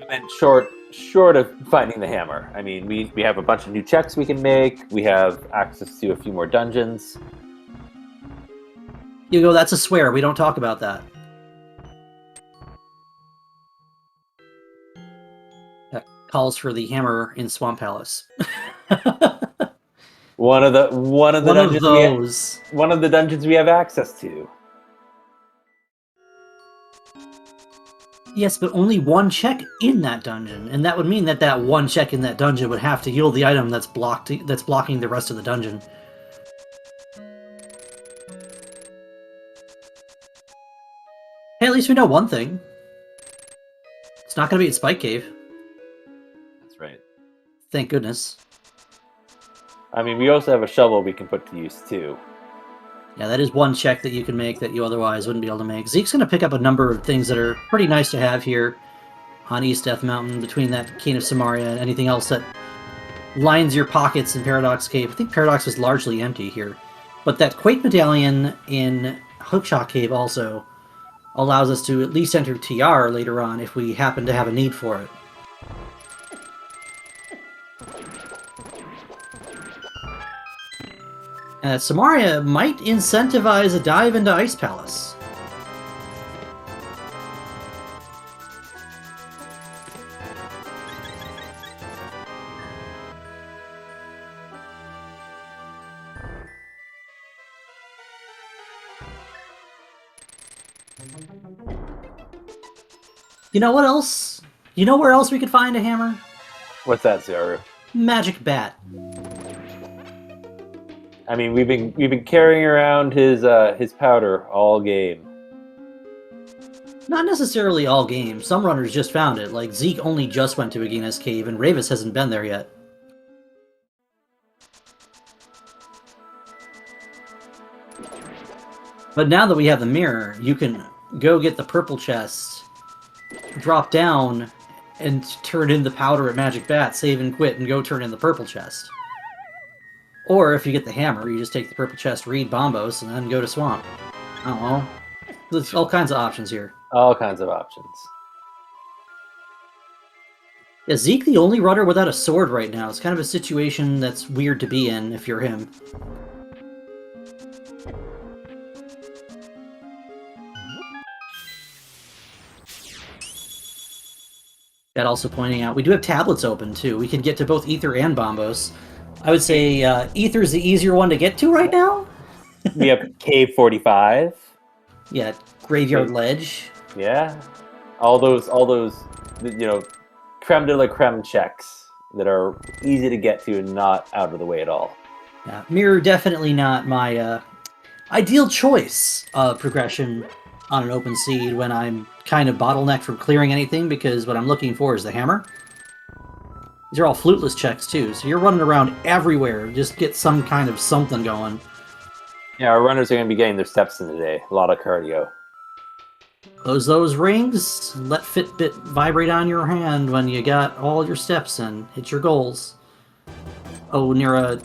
Speaker 1: And short of finding the hammer. I mean, we have a bunch of new checks we can make. We have access to a few more dungeons.
Speaker 2: You go, that's a swear. We don't talk about that. That calls for the hammer in Swamp Palace.
Speaker 1: One of the
Speaker 2: One of
Speaker 1: dungeons
Speaker 2: those.
Speaker 1: one of the dungeons we have access to.
Speaker 2: Yes, but only one check in that dungeon, and that would mean that that one check in that dungeon would have to yield the item that's blocking the rest of the dungeon. Hey, at least we know one thing. It's not going to be at Spike Cave.
Speaker 1: That's right.
Speaker 2: Thank goodness.
Speaker 1: I mean, we also have a shovel we can put to use too.
Speaker 2: Yeah, that is one check that you can make that you otherwise wouldn't be able to make. Zeke's going to pick up a number of things that are pretty nice to have here on East Death Mountain, between that Cane of Samaria and anything else that lines your pockets in Paradox Cave. I think Paradox was largely empty here. But that Quake Medallion in Hookshot Cave also allows us to at least enter TR later on if we happen to have a need for it. Samaria might incentivize a dive into Ice Palace. You know what else? You know where else we could find a hammer?
Speaker 1: What's that, Zero?
Speaker 2: Magic Bat.
Speaker 1: I mean, we've been carrying around his powder all game.
Speaker 2: Not necessarily all game. Some runners just found it, like Zeke only just went to Agina's cave, and Ravis hasn't been there yet. But now that we have the mirror, you can go get the purple chest, drop down, and turn in the powder at Magic Bat, save and quit, and go turn in the purple chest. Or if you get the hammer, you just take the purple chest, read Bombos, and then go to Swamp. I don't know. There's all kinds of options here.
Speaker 1: All kinds of options.
Speaker 2: Is Zeke the only runner without a sword right now? It's kind of a situation that's weird to be in if you're him. That also pointing out, we do have tablets open too. We can get to both Ether and Bombos. I would say Ether's the easier one to get to right now.
Speaker 1: We have Cave 45.
Speaker 2: Yeah, Graveyard Ledge.
Speaker 1: Yeah, all those, creme de la creme checks that are easy to get to and not out of the way at all.
Speaker 2: Yeah, Mirror definitely not my ideal choice of progression on an open seed when I'm kind of bottlenecked from clearing anything, because what I'm looking for is the hammer. These are all fluteless checks too, so you're running around everywhere. Just get some kind of something going.
Speaker 1: Yeah, our runners are going to be getting their steps in today. A lot of cardio.
Speaker 2: Close those rings. Let Fitbit vibrate on your hand when you got all your steps in. Hit your goals. Oh, and you're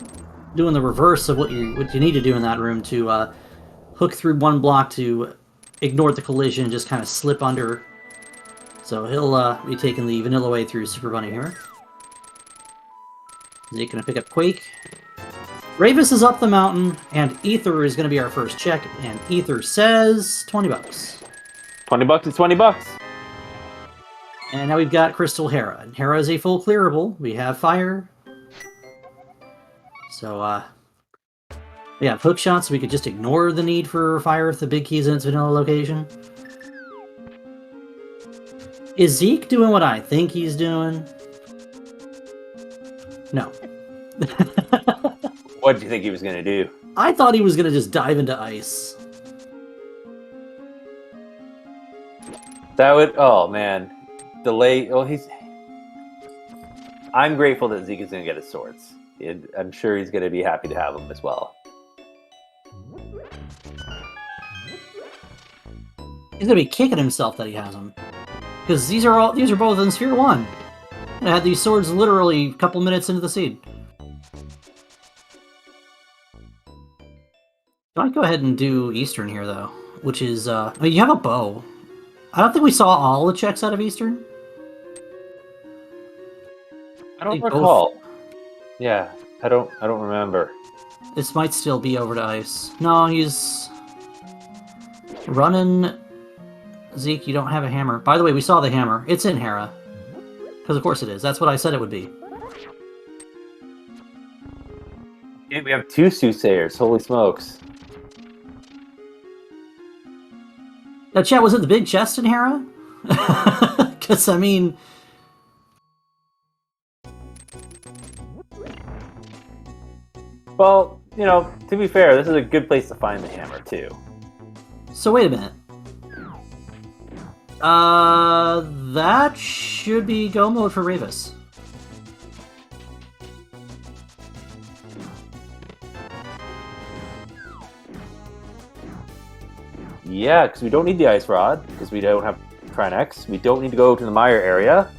Speaker 2: doing the reverse of what you need to do in that room to hook through one block to ignore the collision and just kind of slip under. So he'll be taking the vanilla way through Super Bunny here. Zeke gonna pick up Quake. Ravis is up the mountain, and Ether is gonna be our first check, and Ether says 20 bucks.
Speaker 1: 20 bucks is 20 bucks.
Speaker 2: And now we've got Crystal Hera. And Hera is a full clearable. We have fire. So, we have hook shots, so we could just ignore the need for fire if the big key's in its vanilla location. Is Zeke doing what I think he's doing? No.
Speaker 1: What did you think he was going to do?
Speaker 2: I thought he was going to just dive into ice.
Speaker 1: That would... Oh, man. Delay... Oh, I'm grateful that Zeke is going to get his swords. I'm sure he's going to be happy to have them as well.
Speaker 2: He's gonna be kicking himself that he has them. Because these are both in Sphere 1. I had these swords literally a couple minutes into the seed. I might go ahead and do Eastern here, though, which is, I mean, you have a bow. I don't think we saw all the checks out of Eastern.
Speaker 1: I don't recall. Yeah, I don't remember.
Speaker 2: This might still be over to ice. No, he's running. Zeke, you don't have a hammer. By the way, we saw the hammer. It's in Hera. Because of course it is. That's what I said it would be.
Speaker 1: Yeah, we have 2 soothsayers. Holy smokes.
Speaker 2: Now, chat, was it the big chest in Hera? Because, I mean...
Speaker 1: Well, you know, to be fair, this is a good place to find the hammer, too.
Speaker 2: So, wait a minute. That should be go mode for Ravis.
Speaker 1: Yeah, because we don't need the ice rod, because we don't have Trine X. We don't need to go to the Mire area,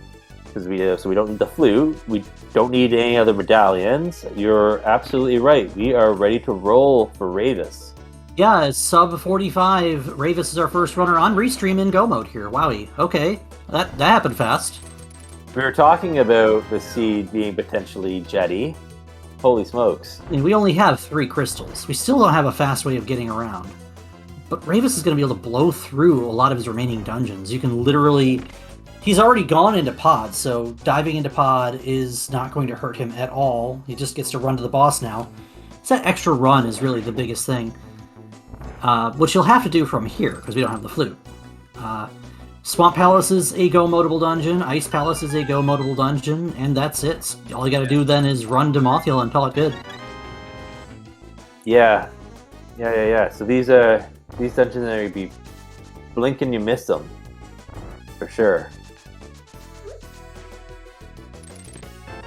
Speaker 1: because so we don't need the flute. We don't need any other medallions. You're absolutely right. We are ready to roll for Ravis.
Speaker 2: Yeah, it's sub 45. Ravis is our first runner on Restream in go mode here. Wowie. Okay, that happened fast.
Speaker 1: We were talking about the seed being potentially jetty. Holy smokes.
Speaker 2: And we only have 3 crystals. We still don't have a fast way of getting around. But Ravis is going to be able to blow through a lot of his remaining dungeons. You can literally... He's already gone into pod, so diving into pod is not going to hurt him at all. He just gets to run to the boss now. So that extra run is really the biggest thing. Which you'll have to do from here, because we don't have the flute. Swamp Palace is a go-modable dungeon, Ice Palace is a go-modable dungeon, and that's it. All you gotta do then is run to Mothiel and call it good.
Speaker 1: Yeah. So these dungeons are going to be blink and you miss them. For sure.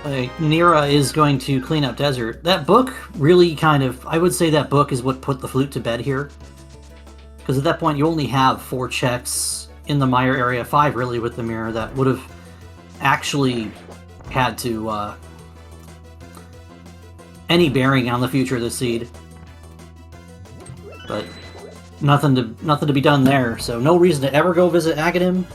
Speaker 2: Nira is going to clean up Desert. That book really kind of... I would say that book is what put the flute to bed here. Because at that point you only have 4 checks in the Mire area, 5 really with the mirror, that would have actually had to... any bearing on the future of the seed. But nothing to be done there, so no reason to ever go visit Agadim.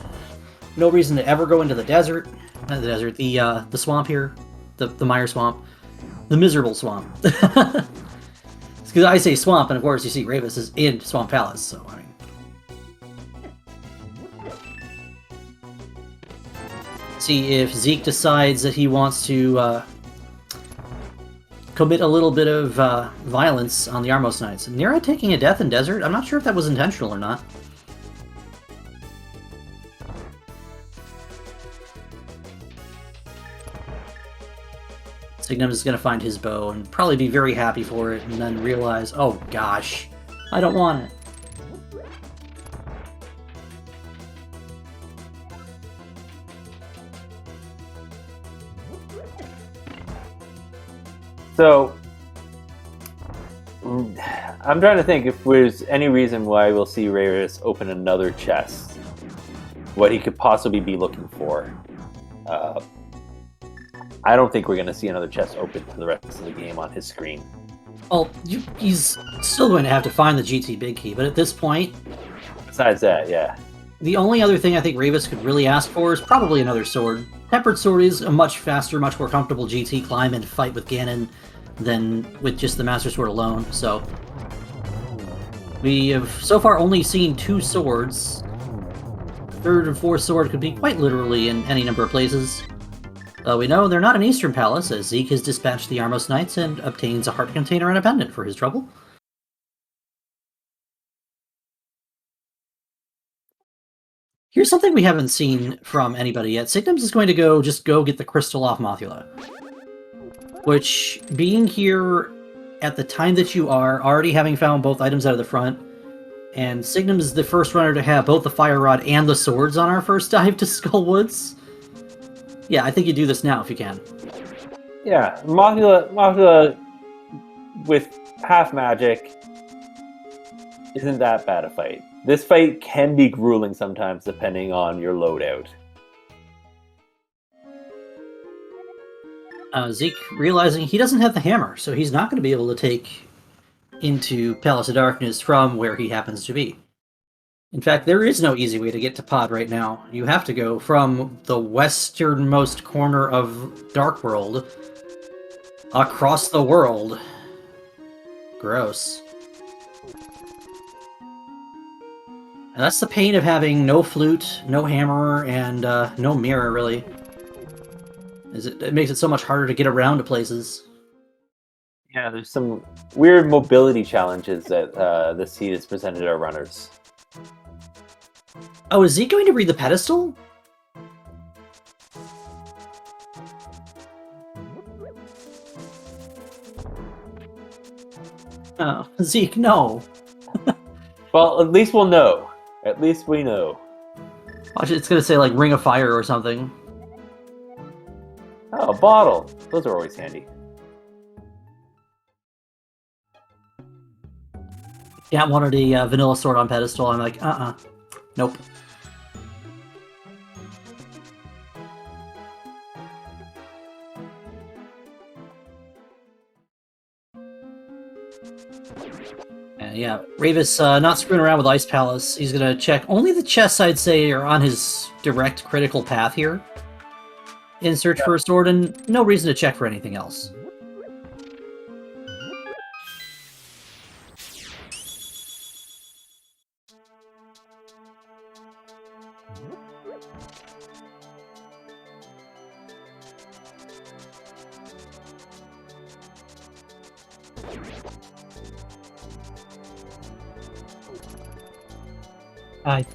Speaker 2: No reason to ever go into the desert. Not the desert, the swamp here. The Mire swamp. The miserable swamp. Because I say swamp, and of course you see Ravis is in Swamp Palace, so I mean... See if Zeke decides that he wants to commit a little bit of violence on the Armos Knights. Nira taking a death in Desert? I'm not sure if that was intentional or not. Signum is going to find his bow and probably be very happy for it, and then realize, oh gosh, I don't want it.
Speaker 1: So, I'm trying to think if there's any reason why we'll see Ravis open another chest. What he could possibly be looking for. I don't think we're going to see another chest open for the rest of the game on his screen.
Speaker 2: Well, he's still going to have to find the GT Big Key, but at this point...
Speaker 1: Besides that, yeah.
Speaker 2: The only other thing I think Ravis could really ask for is probably another sword. Tempered Sword is a much faster, much more comfortable GT climb and fight with Ganon than with just the Master Sword alone, so... We have so far only seen 2 swords. Third and fourth sword could be quite literally in any number of places. We know they're not in Eastern Palace, as Zeke has dispatched the Armos Knights and obtains a heart container and a pendant for his trouble. Here's something we haven't seen from anybody yet. Signums is going to go get the crystal off Mothula. Which, being here at the time that you are, already having found both items out of the front, and Signum is the first runner to have both the Fire Rod and the swords on our first dive to Skullwoods. Yeah, I think you do this now if you can.
Speaker 1: Yeah, Mothula with half magic isn't that bad a fight. This fight can be grueling sometimes, depending on your loadout.
Speaker 2: Zeke realizing he doesn't have the hammer, so he's not going to be able to take into Palace of Darkness from where he happens to be. In fact, there is no easy way to get to Pod right now. You have to go from the westernmost corner of Dark World across the world. Gross. And that's the pain of having no flute, no hammer, and no mirror, really. It makes it so much harder to get around to places.
Speaker 1: Yeah, there's some weird mobility challenges that this seed has presented our runners.
Speaker 2: Oh, is Zeke going to read the pedestal? Oh, Zeke, no.
Speaker 1: Well, at least we'll know. At least we know.
Speaker 2: Watch it, it's going to say, like, Ring of Fire or something.
Speaker 1: Oh, a bottle. Those are always handy.
Speaker 2: Yeah, wanted a vanilla sword on pedestal. I'm like, nope. Yeah, Ravis not screwing around with Ice Palace. He's gonna check only the chests, I'd say, are on his direct critical path here in search for a sword, and no reason to check for anything else.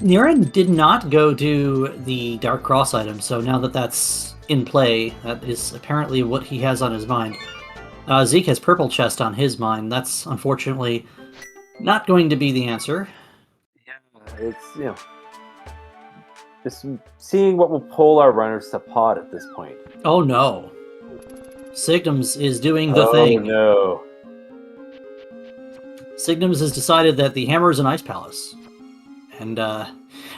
Speaker 2: Niren did not go do the Dark Cross item, so now that that's in play, that is apparently what he has on his mind. Zeke has Purple Chest on his mind. That's unfortunately not going to be the answer.
Speaker 1: Yeah, it's, just seeing what will pull our runners to Pod at this point.
Speaker 2: Oh no. Signums is doing the thing.
Speaker 1: Oh no.
Speaker 2: Signums has decided that the hammer is an Ice Palace. And,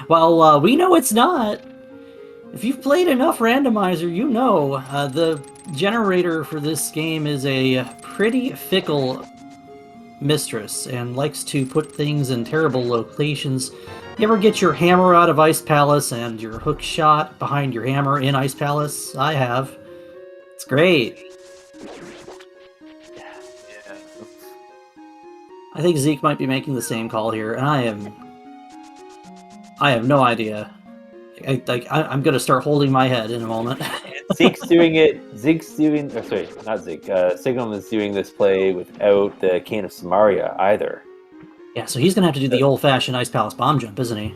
Speaker 2: while we know it's not, if you've played enough Randomizer, you know the generator for this game is a pretty fickle mistress and likes to put things in terrible locations. You ever get your hammer out of Ice Palace and your hook shot behind your hammer in Ice Palace? I have. It's great.
Speaker 1: Yeah.
Speaker 2: I think Zeke might be making the same call here, and I have no idea. I'm gonna start holding my head in a moment.
Speaker 1: Zeke's doing it. Sorry, not Zeke. Signum is doing this play without the Cane of Samaria either.
Speaker 2: Yeah, so he's gonna have to do the old-fashioned Ice Palace bomb jump, isn't he?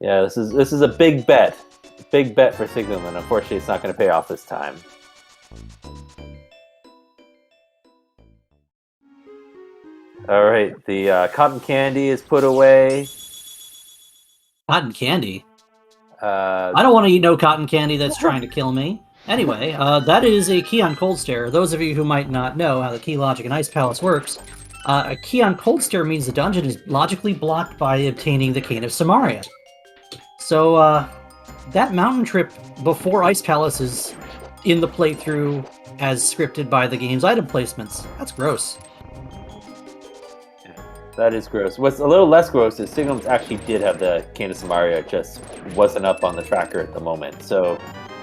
Speaker 1: Yeah, this is a big bet. Big bet for Signum, and unfortunately it's not going to pay off this time. Alright, the cotton candy is put away.
Speaker 2: Cotton candy?
Speaker 1: I
Speaker 2: I don't want to eat no cotton candy that's trying to kill me. Anyway, that is a key on Cold Stare. Those of you who might not know how the key logic in Ice Palace works, a key on Cold Stare means the dungeon is logically blocked by obtaining the Cane of Samaria. So, that mountain trip before Ice Palace is in the playthrough as scripted by the game's item placements. That's gross.
Speaker 1: That is gross. What's a little less gross is Signum actually did have the Cane of Samaria, it just wasn't up on the tracker at the moment. So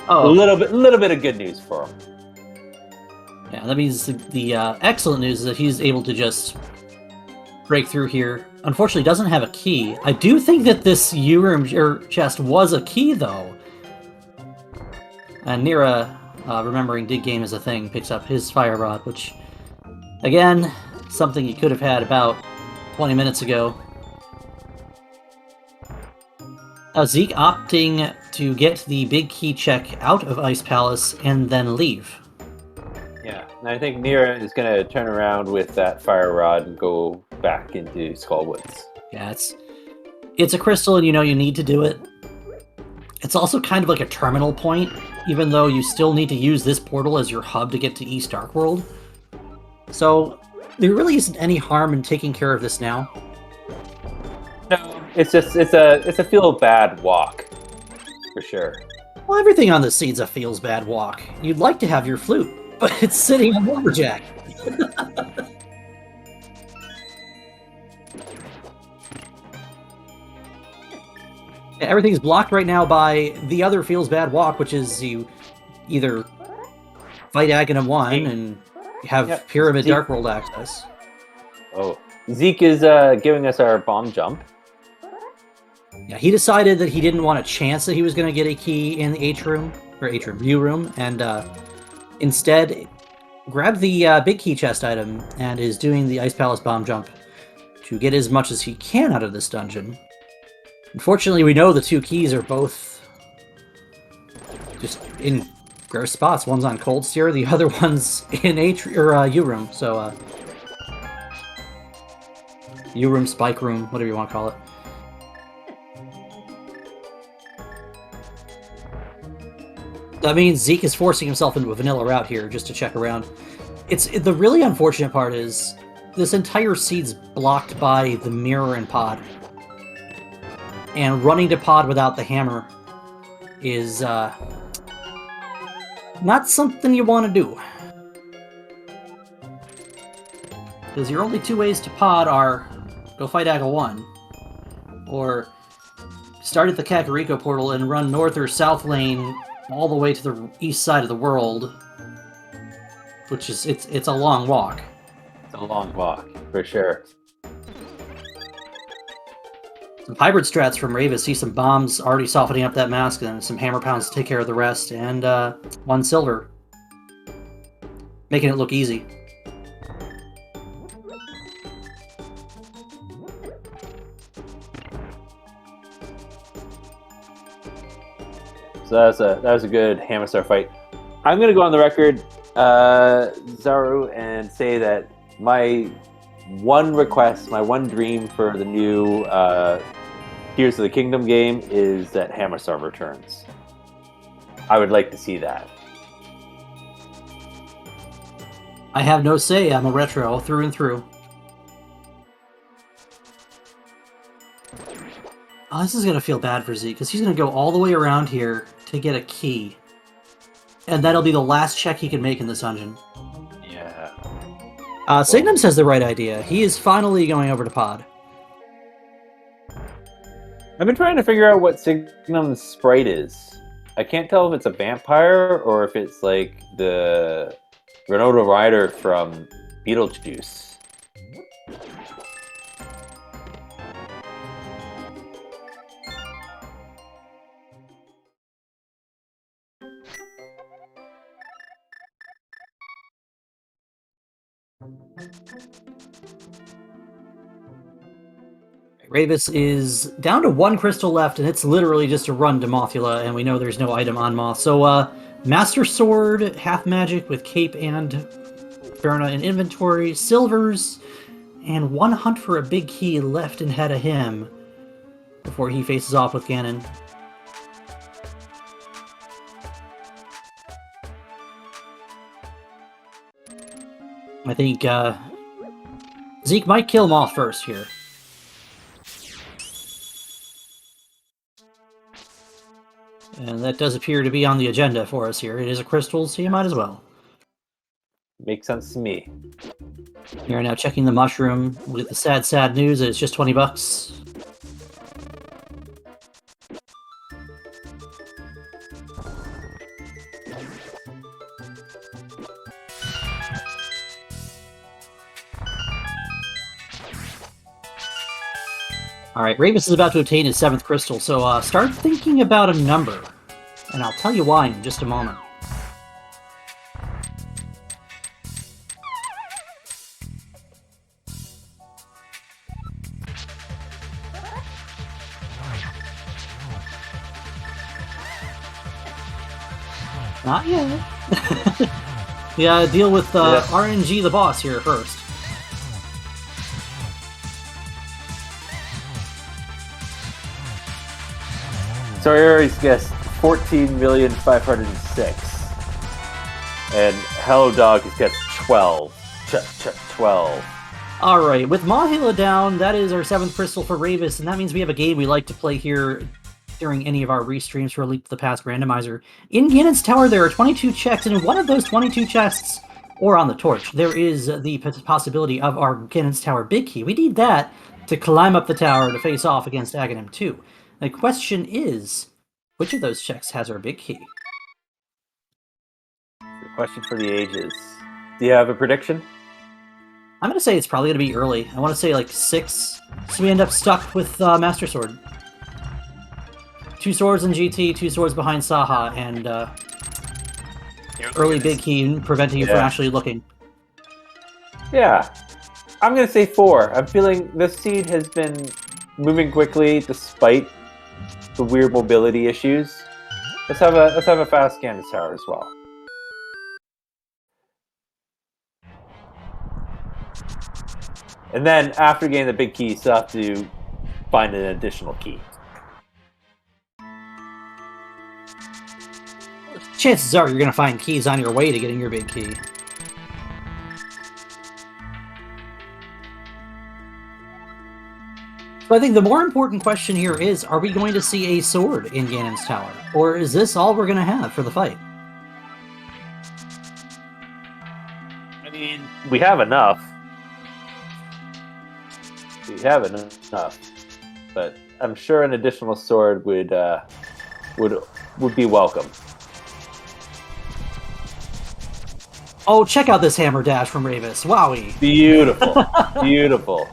Speaker 1: a little bit of good news for him.
Speaker 2: Yeah, that means the excellent news is that he's able to just break through here. Unfortunately, doesn't have a key. I do think that this U-room chest was a key, though. And Nira, remembering Dig Game is a thing, picks up his Fire Rod, which, again, something he could have had about 20 minutes ago. Zeke opting to get the big key check out of Ice Palace and then leave.
Speaker 1: Yeah, and I think Nira is going to turn around with that Fire Rod and go back into Skullwoods.
Speaker 2: Yeah, it's a crystal and you know you need to do it. It's also kind of like a terminal point, even though you still need to use this portal as your hub to get to East Dark World. So there really isn't any harm in taking care of this now.
Speaker 1: No, it's a feel bad walk, for sure.
Speaker 2: Well, everything on this seed's a feels bad walk. You'd like to have your flute, but it's sitting on Lumberjack. Everything's blocked right now by the other feels bad walk, which is you either fight Aghanim 1 and have Pyramid
Speaker 1: Zeke.
Speaker 2: Dark World access.
Speaker 1: Oh, Zeke is giving us our bomb jump.
Speaker 2: Yeah, he decided that he didn't want a chance that he was going to get a key in the view room, and instead grabbed the big key chest item and is doing the Ice Palace bomb jump to get as much as he can out of this dungeon. Unfortunately, we know the two keys are both just in gross spots. One's on Cold Steer, the other one's in U room. So U room, Spike room, whatever you want to call it. That means Zeke is forcing himself into a vanilla route here just to check around. The really unfortunate part is this entire seed's blocked by the mirror and pod. And running to pod without the hammer is not something you want to do. Because your only two ways to pod are go fight Agha 1, or start at the Kakariko portal and run north or south lane all the way to the east side of the world, which is it's a long walk.
Speaker 1: It's a long walk, for sure.
Speaker 2: Some hybrid strats from Ravis. See some bombs already softening up that mask, and some hammer pounds to take care of the rest, and 1 silver. Making it look easy.
Speaker 1: So that was a good Hammer Star fight. I'm gonna go on the record, Zaru, and say that my one request, my one dream for the new Tears of the Kingdom game is that Hammer Star returns. I would like to see that.
Speaker 2: I have no say. I'm a retro through and through. Oh, this is going to feel bad for Zeke, because he's going to go all the way around here to get a key. And that'll be the last check he can make in this dungeon.
Speaker 1: Yeah.
Speaker 2: Signum says the right idea. He is finally going over to pod.
Speaker 1: I've been trying to figure out what Signum's sprite is. I can't tell if it's a vampire or if it's like the Renato Rider from Beetlejuice.
Speaker 2: Ravis is down to 1 crystal left, and it's literally just a run to Mothula, and we know there's no item on Moth. So, Master Sword, half magic with cape and Verna in inventory, silvers, and 1 hunt for a big key left and ahead of him before he faces off with Ganon. I think Zeke might kill Moth first here. And that does appear to be on the agenda for us here. It is a crystal, so you might as well.
Speaker 1: Makes sense to me.
Speaker 2: We are now checking the mushroom with the sad news that it's just 20 bucks. Alright, Ravis is about to obtain his 7th crystal, so start thinking about a number. And I'll tell you why in just a moment. Not yet. Yeah, deal with RNG the boss here first.
Speaker 1: So I already guessed 14,506,000. And Hello Dog has guessed 12. 12.
Speaker 2: Alright, with Mahila down, that is our 7th crystal for Ravis, and that means we have a game we like to play here during any of our restreams for Leap to the Past Randomizer. In Ganon's Tower, there are 22 chests, and in one of those 22 chests, or on the torch, there is the possibility of our Ganon's Tower Big Key. We need that to climb up the tower to face off against Aghanim 2. The question is, which of those chests has our Big Key?
Speaker 1: The question for the ages. Do you have a prediction?
Speaker 2: I'm going to say it's probably going to be early. I want to say like 6, so we end up stuck with Master Sword. 2 swords in GT, 2 swords behind Saha, and early Big Key preventing you from actually looking.
Speaker 1: Yeah. I'm going to say 4. I'm feeling this seed has been moving quickly despite the weird mobility issues. Let's have a fast Ganon's Tower as well. And then after getting the big key, you still have to find an additional key.
Speaker 2: Chances are you're going to find keys on your way to getting your big key. So I think the more important question here is, are we going to see a sword in Ganon's Tower? Or is this all we're going to have for the fight?
Speaker 1: I mean, we have enough. We have enough. But I'm sure an additional sword would be welcome.
Speaker 2: Oh, check out this hammer dash from Ravis. Wowie.
Speaker 1: Beautiful. Beautiful.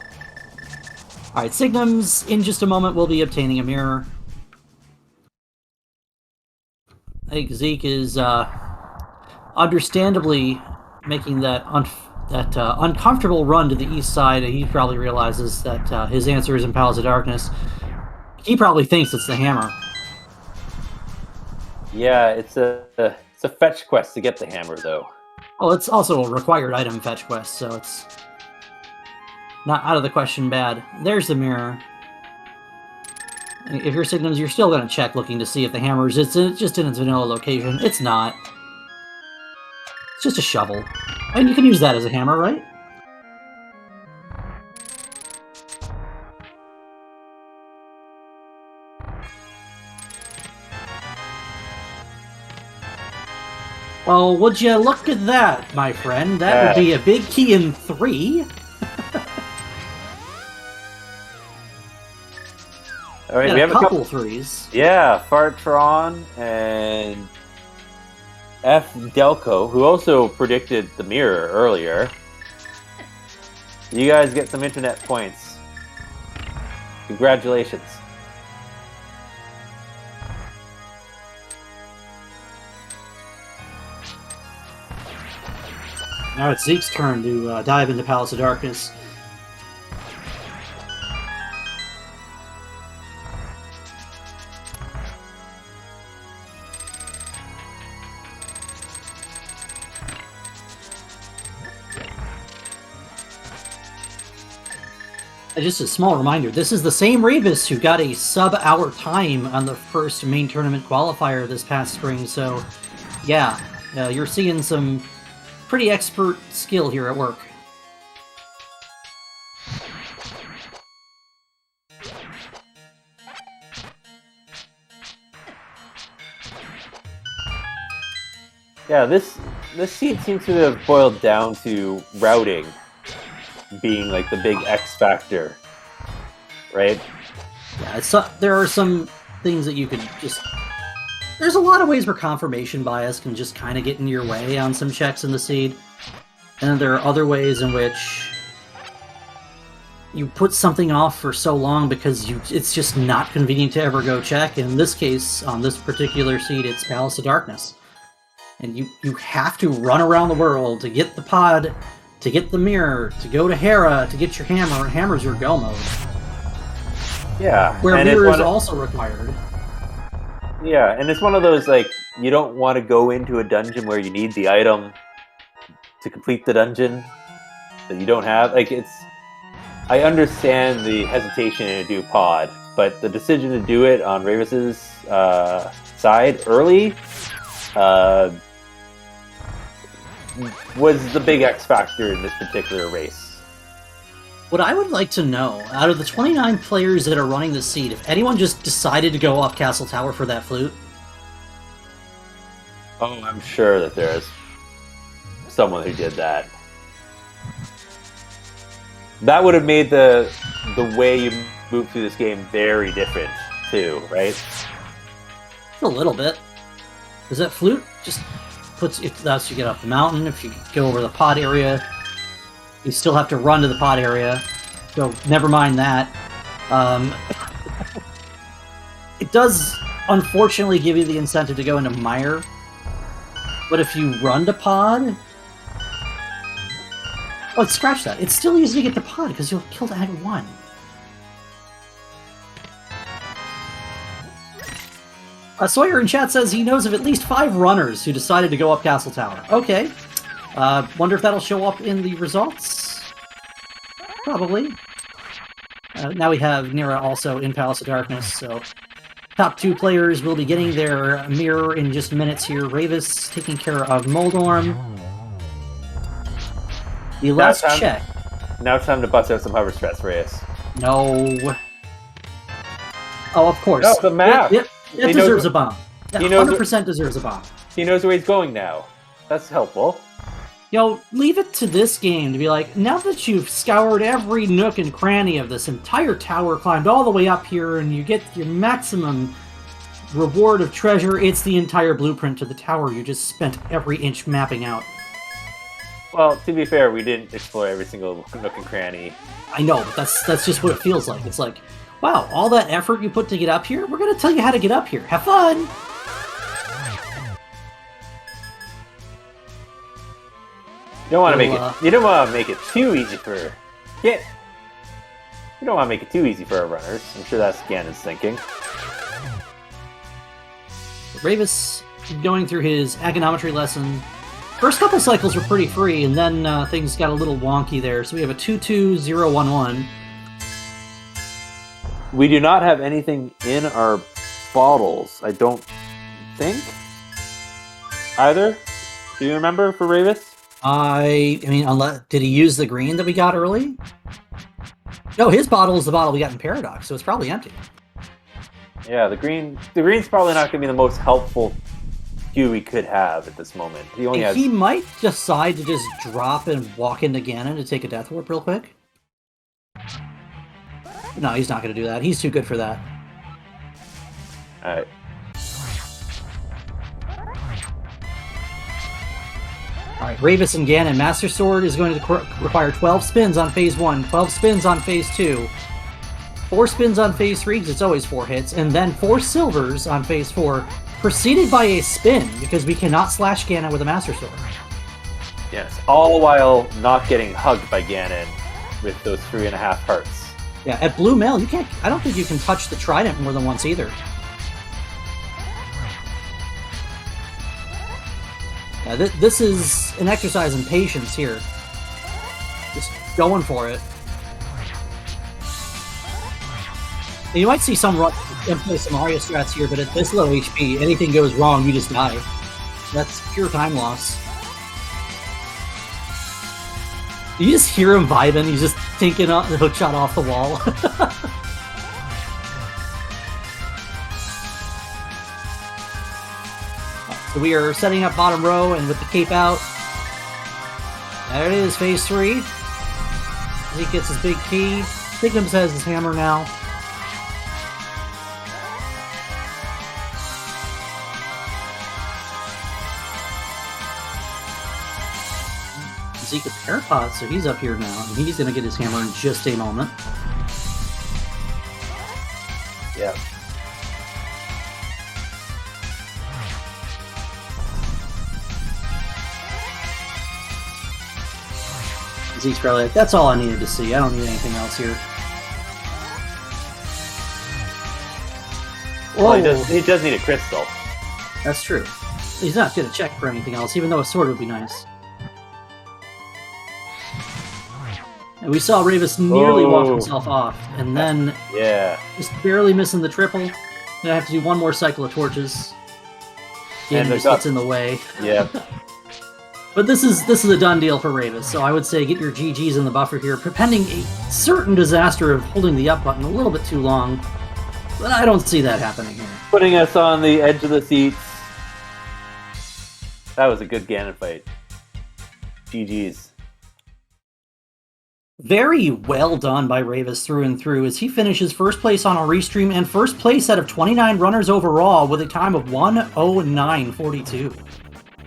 Speaker 2: Alright, Signums, in just a moment, will be obtaining a mirror. I think Zeke is understandably making that uncomfortable run to the east side. He probably realizes that his answer is in Palace of Darkness. He probably thinks it's the hammer.
Speaker 1: Yeah, it's a fetch quest to get the hammer, though.
Speaker 2: Well, it's also a required item fetch quest, so it's not out of the question bad. There's the mirror. If you're Signums, you're still going to check looking to see if the hammer is just in its vanilla location. It's not. It's just a shovel. And you can use that as a hammer, right? Well, would you look at that, my friend? That would be a big key in 3.
Speaker 1: All right, we have a couple
Speaker 2: 3s.
Speaker 1: Yeah, Fartron and F. Delco, who also predicted the mirror earlier. You guys get some internet points. Congratulations.
Speaker 2: Now it's Zeke's turn to dive into Palace of Darkness. Just a small reminder, this is the same Ravis who got a sub-hour time on the first main tournament qualifier this past spring, so yeah, you're seeing some pretty expert skill here at work.
Speaker 1: Yeah, this seed seems to have boiled down to routing being like the big X factor, right?
Speaker 2: Yeah, there are some things that you could just... There's a lot of ways where confirmation bias can just kind of get in your way on some checks in the seed. And then there are other ways in which you put something off for so long because it's just not convenient to ever go check. In this case, on this particular seed, it's Palace of Darkness. And you have to run around the world to get the pod, to get the mirror, to go to Hera, to get your hammer. Hammer's your go mode.
Speaker 1: Yeah.
Speaker 2: Where mirror is also required.
Speaker 1: Yeah, and it's one of those, like, you don't want to go into a dungeon where you need the item to complete the dungeon that you don't have. Like, I understand the hesitation to do pod, but the decision to do it on Ravis's side early was the big X factor in this particular race.
Speaker 2: What I would like to know, out of the 29 players that are running the seed, if anyone just decided to go off Castle Tower for that flute.
Speaker 1: Oh, I'm sure that there's someone who did that. That would have made the way you move through this game very different too, right?
Speaker 2: A little bit. Because that flute just puts it lets you get up the mountain. If you go over the pod area, you still have to run to the pod area. So never mind that. It does unfortunately give you the incentive to go into Mire. But if you run to pod... Oh, scratch that. It's still easy to get to pod because you'll kill Ag 1. Sawyer in chat says he knows of at least 5 runners who decided to go up Castle Tower. Okay. Wonder if that'll show up in the results? Probably. Now we have Nira also in Palace of Darkness, so... Top 2 players will be getting their mirror in just minutes here. Ravis taking care of Moldorm. The last check.
Speaker 1: Now it's time to bust out some hover stress, Reyes.
Speaker 2: No. Oh, of course.
Speaker 1: No, the map!
Speaker 2: It deserves a bomb. That 100% deserves a bomb.
Speaker 1: He knows where he's going now. That's helpful.
Speaker 2: Leave it to this game to be like, now that you've scoured every nook and cranny of this entire tower, climbed all the way up here, and you get your maximum reward of treasure, it's the entire blueprint to the tower you just spent every inch mapping out.
Speaker 1: Well, to be fair, we didn't explore every single nook and cranny.
Speaker 2: I know, but that's just what it feels like. It's like, wow, all that effort you put to get up here, we're going to tell you how to get up here. Have fun!
Speaker 1: You don't want to make it. You don't want to make it too easy for. You don't want to make it too easy for our runners. I'm sure that's Ganon's thinking.
Speaker 2: Ravis going through his agonometry lesson. First couple cycles were pretty free, and then things got a little wonky there. So we have a 2-2-0-1-1.
Speaker 1: We do not have anything in our bottles. I don't think. Either. Do you remember for Ravis?
Speaker 2: I mean, did he use the green that we got early? No, his bottle is the bottle we got in Paradox, so it's probably empty.
Speaker 1: Yeah, the green's probably not going to be the most helpful cue we could have at this moment.
Speaker 2: He might decide to just drop and walk into Ganon to take a Death Warp real quick. No, he's not going to do that. He's too good for that.
Speaker 1: Alright.
Speaker 2: Alright, Ravis and Ganon. Master Sword is going to require 12 spins on Phase 1, 12 spins on Phase 2, 4 spins on Phase 3, because it's always 4 hits, and then 4 silvers on Phase 4, preceded by a spin, because we cannot slash Ganon with a Master Sword.
Speaker 1: Yes, all while not getting hugged by Ganon with those 3.5 hearts.
Speaker 2: Yeah, at Blue Mail, you can't. I don't think you can touch the Trident more than once either. Yeah, this is an exercise in patience here. Just going for it. And you might see some play some Arya strats here, but at this low HP, anything goes wrong, you just die. That's pure time loss. You just hear him vibing, he's just thinking the hook shot off the wall. So we are setting up bottom row, and with the cape out, there it is, Phase 3. Zeke gets his big key. Thicknums has his hammer now. Zeke with Parapod, so he's up here now, and he's going to get his hammer in just a moment.
Speaker 1: Yeah.
Speaker 2: Zeke's probably like, that's all I needed to see. I don't need anything else here.
Speaker 1: Well, he does need a crystal.
Speaker 2: That's true. He's not going to check for anything else, even though a sword would be nice. And we saw Ravis nearly walk himself off, and then just barely missing the triple. Gonna have to do one more cycle of torches. Ganon just gets in the way.
Speaker 1: Yeah.
Speaker 2: But this is a done deal for Ravis, so I would say get your GGs in the buffer here, pending a certain disaster of holding the up button a little bit too long. But I don't see that happening here.
Speaker 1: Putting us on the edge of the seats. That was a good Ganon fight. GG's.
Speaker 2: Very well done by Ravis through and through as he finishes first place on a restream and first place out of 29 runners overall with a time of 1:09.42.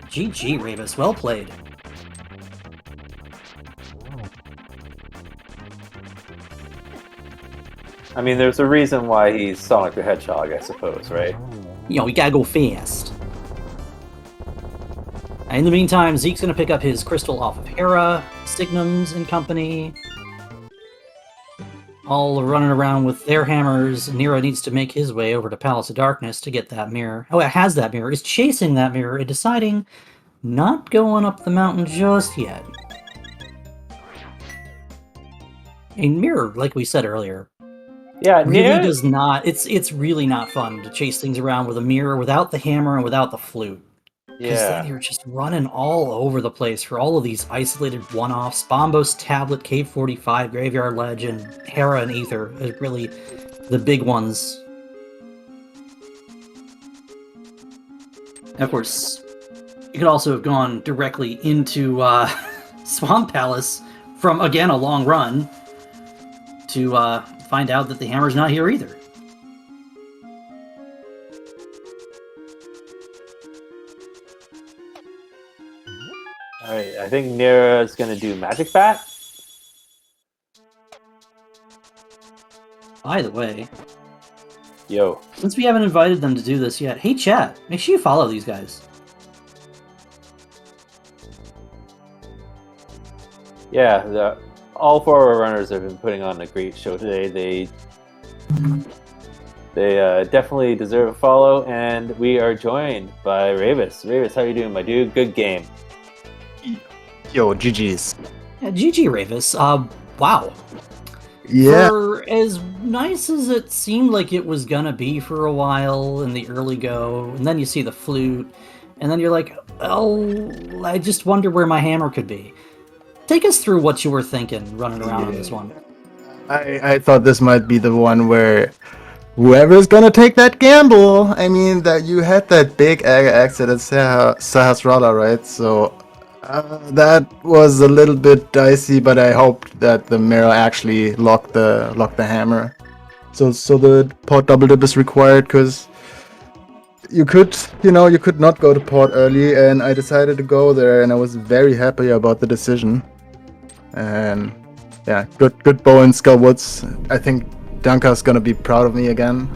Speaker 2: GG, Ravis. Well played.
Speaker 1: I mean, there's a reason why he's Sonic the Hedgehog, I suppose, right?
Speaker 2: You know, we gotta go fast. In the meantime, Zeke's gonna pick up his crystal off of Hera, Signums and company. All running around with their hammers. Nero needs to make his way over to Palace of Darkness to get that mirror. Oh, it has that mirror. Is chasing that mirror and deciding not going up the mountain just yet. A mirror, like we said earlier,
Speaker 1: Yeah,
Speaker 2: really does not. It's really not fun to chase things around with a mirror without the hammer and without the flute. Because then you're just running all over the place for all of these isolated one-offs. Bombos, Tablet, Cave 45, Graveyard Legend, Hera, and Aether are really the big ones. And of course, you could also have gone directly into Swamp Palace from, again, a long run to find out that the hammer's not here either.
Speaker 1: Alright, I think Nera's gonna do Magic Bat.
Speaker 2: By the way,
Speaker 1: Yo.
Speaker 2: since we haven't invited them to do this yet, hey chat, make sure you follow these guys.
Speaker 1: Yeah, all four of our runners have been putting on a great show today. They definitely deserve a follow, and we are joined by Ravis. Ravis, how you doing, my dude? Good game.
Speaker 3: Yo, GG's.
Speaker 2: Yeah, GG Ravis. Wow.
Speaker 3: Yeah.
Speaker 2: For as nice as it seemed like it was gonna be for a while in the early go, and then you see the flute, and then you're like, oh, I just wonder where my hammer could be. Take us through what you were thinking running around on this one.
Speaker 3: I thought this might be the one where whoever's gonna take that gamble. I mean, that you had that big exit at Sahasrara, right? So that was a little bit dicey, but I hoped that the mirror actually locked the hammer. So the port double dip is required because you could not go to port early, and I decided to go there, and I was very happy about the decision. And yeah, good bow in Skullwoods. I think Dunka's gonna be proud of me again,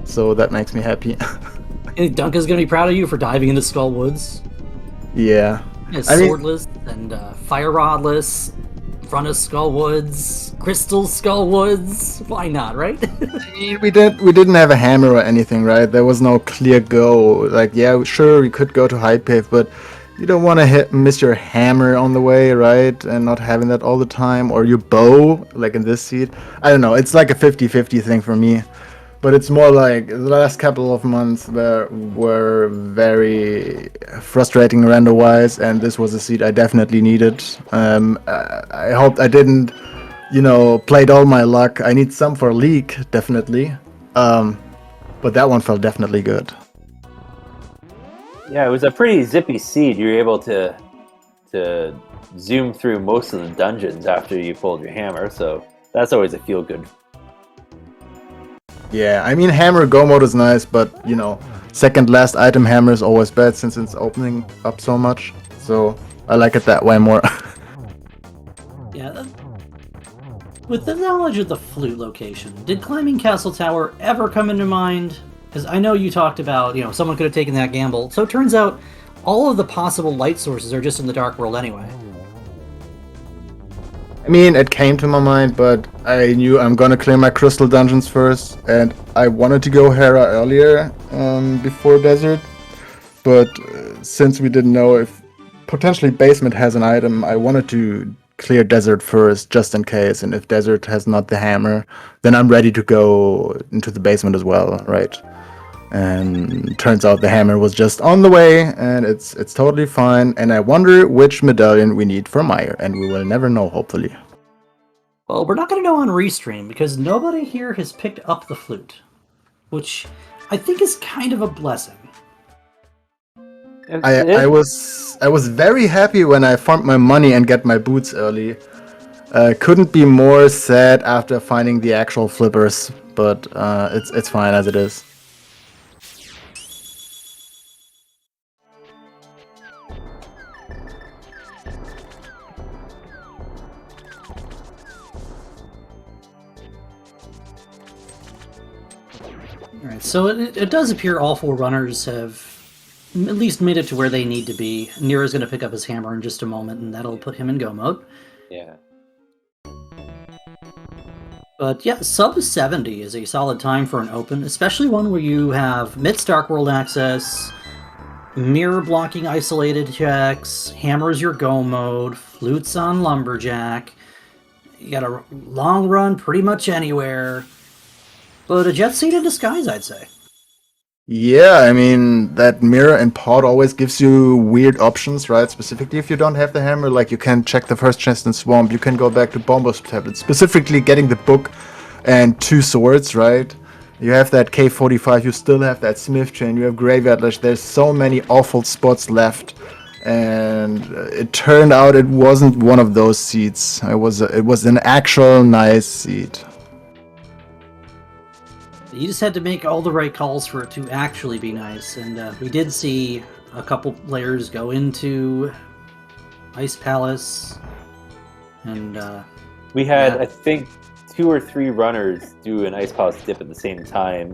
Speaker 3: so that makes me happy.
Speaker 2: I think Dunka's gonna be proud of you for diving into Skullwoods.
Speaker 3: Yeah.
Speaker 2: Swordless and fire rodless, front of Skullwoods, crystal Skullwoods. Why not, right?
Speaker 3: I mean, we didn't have a hammer or anything, right? There was no clear go. Like, yeah, sure, we could go to high pave, but you don't want to miss your hammer on the way, right? And not having that all the time, or your bow, like in this seat. I don't know. It's like a 50-50 thing for me. But it's more like the last couple of months were very frustrating render-wise, and this was a seat I definitely needed. I hope I didn't, played all my luck. I need some for leak, definitely. But that one felt definitely good.
Speaker 1: Yeah, it was a pretty zippy seed. You were able to zoom through most of the dungeons after you pulled your hammer, so that's always a feel-good.
Speaker 3: Yeah, I mean, hammer go mode is nice, but, second last item hammer is always bad since it's opening up so much. So I like it that way more.
Speaker 2: Yeah. With the knowledge of the flute location, did climbing Castle Tower ever come into mind? Because I know you talked about, someone could have taken that gamble. So it turns out all of the possible light sources are just in the Dark World anyway.
Speaker 3: I mean, it came to my mind, but I knew I'm gonna clear my crystal dungeons first, and I wanted to go Hera earlier, before Desert. But since we didn't know if potentially Basement has an item, I wanted to clear Desert first, just in case. And if Desert has not the hammer, then I'm ready to go into the Basement as well, right? And turns out the hammer was just on the way, and it's totally fine. And I wonder which medallion we need for Meyer, and we will never know, hopefully.
Speaker 2: Well, we're not going to know on Restream because nobody here has picked up the flute, which I think is kind of a blessing.
Speaker 3: I was very happy when I farmed my money and get my boots early. Couldn't be more sad after finding the actual flippers, but it's fine as it is.
Speaker 2: Alright, so it does appear all 4 runners have at least made it to where they need to be. Nira's going to pick up his hammer in just a moment, and that'll put him in go mode.
Speaker 1: Yeah.
Speaker 2: But yeah, sub 70 is a solid time for an open, especially one where you have Myth's Dark World access, mirror blocking isolated checks, hammers your go mode, flutes on Lumberjack. You got a long run pretty much anywhere. But a jet seat in disguise, I'd say.
Speaker 3: Yeah, I mean, that mirror and pod always gives you weird options, right? Specifically, if you don't have the hammer, like you can check the first chest in Swamp, you can go back to Bombo's tablet, specifically getting the book and 2 swords, right? You have that K45, you still have that Smith chain, you have Graveyard Lash, there's so many awful spots left. And it turned out it wasn't one of those seats. It was an actual nice seat.
Speaker 2: You just had to make all the right calls for it to actually be nice, and we did see a couple players go into Ice Palace, and
Speaker 1: we had,
Speaker 2: yeah.
Speaker 1: I think, 2 or 3 runners do an Ice Palace dip at the same time.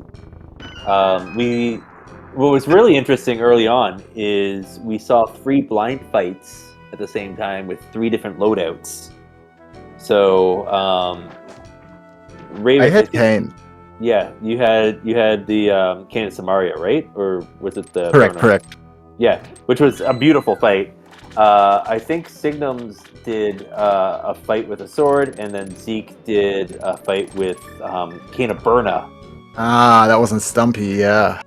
Speaker 1: What was really interesting early on is we saw 3 blind fights at the same time with 3 different loadouts. So, Ray,
Speaker 3: I had Kane.
Speaker 1: Yeah, you had the Kane of Samaria, right? Or was it the
Speaker 3: Correct.
Speaker 1: Yeah, which was a beautiful fight. I think Signums did a fight with a sword, and then Zeke did a fight with Kane of Burna.
Speaker 3: Ah, that wasn't Stumpy, yeah.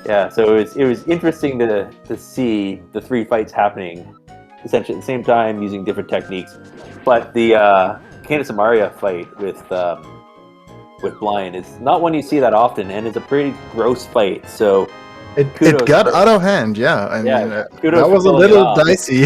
Speaker 1: Yeah, so it was interesting to see the 3 fights happening essentially at the same time using different techniques. But the Kane of Samaria fight with Blind is not one you see that often, and it's a pretty gross fight. So
Speaker 3: it got out of hand, yeah. I mean, that was a little dicey,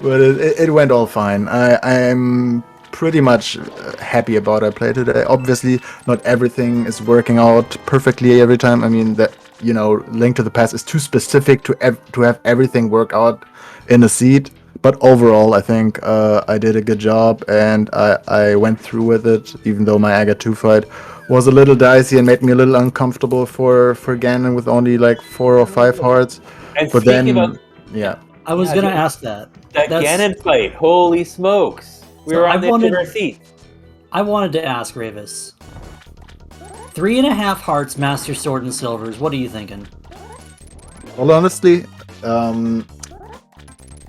Speaker 3: but it went all fine. I'm pretty much happy about our play today. Obviously, not everything is working out perfectly every time. I mean, that Link to the Past is too specific to have everything work out in a seat. But overall, I think I did a good job, and I went through with it, even though my Aga 2 fight was a little dicey and made me a little uncomfortable for Ganon with only like 4 or 5 hearts.
Speaker 1: And
Speaker 3: but then, yeah.
Speaker 2: I was going to ask that.
Speaker 1: That Ganon fight, holy smokes. We were on the edge of our seat.
Speaker 2: I wanted to ask Ravis. 3.5 hearts, Master Sword and Silvers. What are you thinking?
Speaker 3: Well, honestly,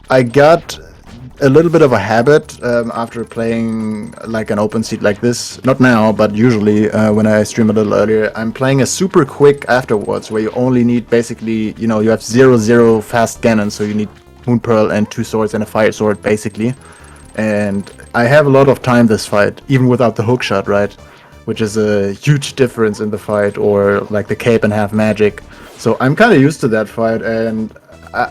Speaker 3: I got a little bit of a habit after playing like an open seat like this. Not now, but usually when I stream a little earlier, I'm playing a super quick afterwards where you only need basically, you have 0-0 fast Ganon, so you need Moon Pearl and 2 swords and a fire sword basically. And I have a lot of time this fight, even without the hook shot, right? Which is a huge difference in the fight, or like the cape and half magic. So I'm kind of used to that fight, and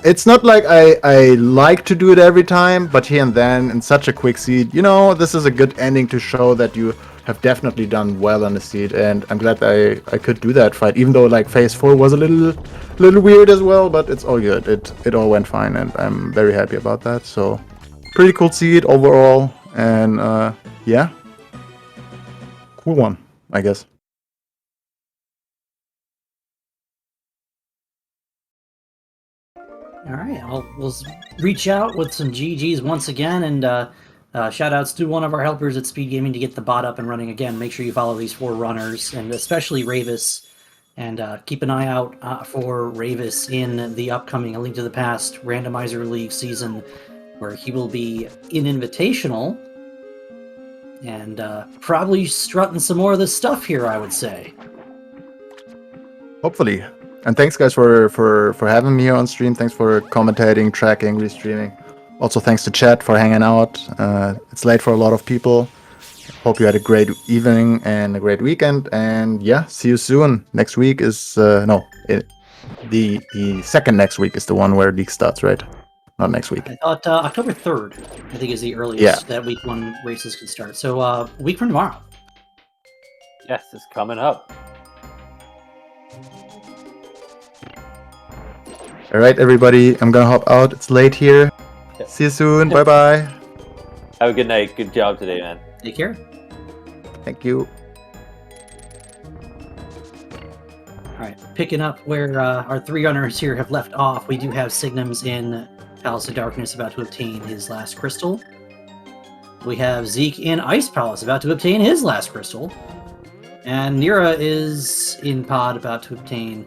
Speaker 3: it's not like I like to do it every time, but here and then in such a quick seed, this is a good ending to show that you have definitely done well on the seed, and I'm glad I could do that fight, even though like phase 4 was a little weird as well, but it's all good. It all went fine, and I'm very happy about that. So pretty cool seed overall, and yeah, cool one, I guess.
Speaker 2: All right, we'll reach out with some GGs once again, and shout outs to one of our helpers at Speed Gaming to get the bot up and running again. Make sure you follow these 4 runners, and especially Ravis, and keep an eye out for Ravis in the upcoming A Link to the Past Randomizer League season, where he will be in Invitational, and probably strutting some more of this stuff here, I would say.
Speaker 3: Hopefully. And thanks guys for having me here on stream. Thanks for commentating, tracking, restreaming. Also thanks to chat for hanging out. It's late for a lot of people. Hope you had a great evening and a great weekend. And yeah, see you soon. Next week is the second next week is the one where league starts, right? Not next week.
Speaker 2: I thought October 3rd, I think, is the earliest that week 1 races can start. So a week from tomorrow.
Speaker 1: Yes, it's coming up.
Speaker 3: All right, everybody. I'm gonna hop out. It's late here.
Speaker 1: Yep.
Speaker 3: See you soon. Bye bye.
Speaker 1: Have a good night. Good job today, man.
Speaker 2: Take care.
Speaker 3: Thank you.
Speaker 2: All right, picking up where our 3 runners here have left off, we do have Signums in Palace of Darkness about to obtain his last crystal. We have Zeke in Ice Palace about to obtain his last crystal. And Nira is in Pod about to obtain...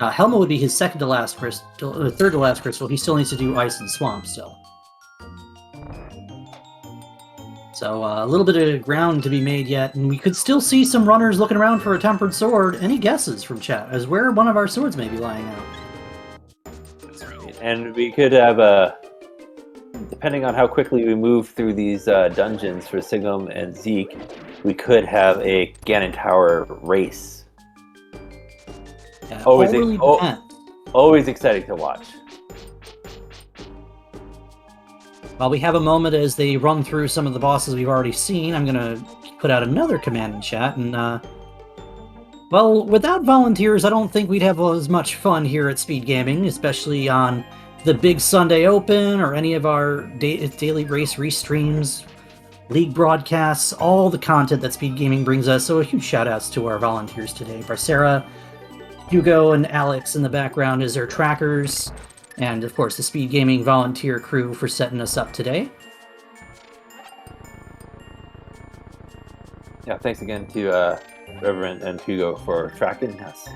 Speaker 2: Helma would be his second to last crystal, third to last crystal. He still needs to do Ice and Swamp still. So a little bit of ground to be made yet, and we could still see some runners looking around for a Tempered Sword. Any guesses from chat as where one of our swords may be lying out?
Speaker 1: That's right. And we could have a... Depending on how quickly we move through these dungeons for Signum and Zeke, we could have a Ganon Tower race.
Speaker 2: Yeah,
Speaker 1: Always exciting to watch.
Speaker 2: While we have a moment as they run through some of the bosses we've already seen, I'm going to put out another command in chat. And, well, without volunteers, I don't think we'd have as much fun here at Speed Gaming, especially on the big Sunday Open or any of our daily race restreams, league broadcasts, all the content that Speed Gaming brings us. So a huge shout-outs to our volunteers today. Barcera, Hugo, and Alex in the background as their trackers. And, of course, the Speed Gaming volunteer crew for setting us up today.
Speaker 1: Yeah, thanks again to Reverend and Hugo for tracking us.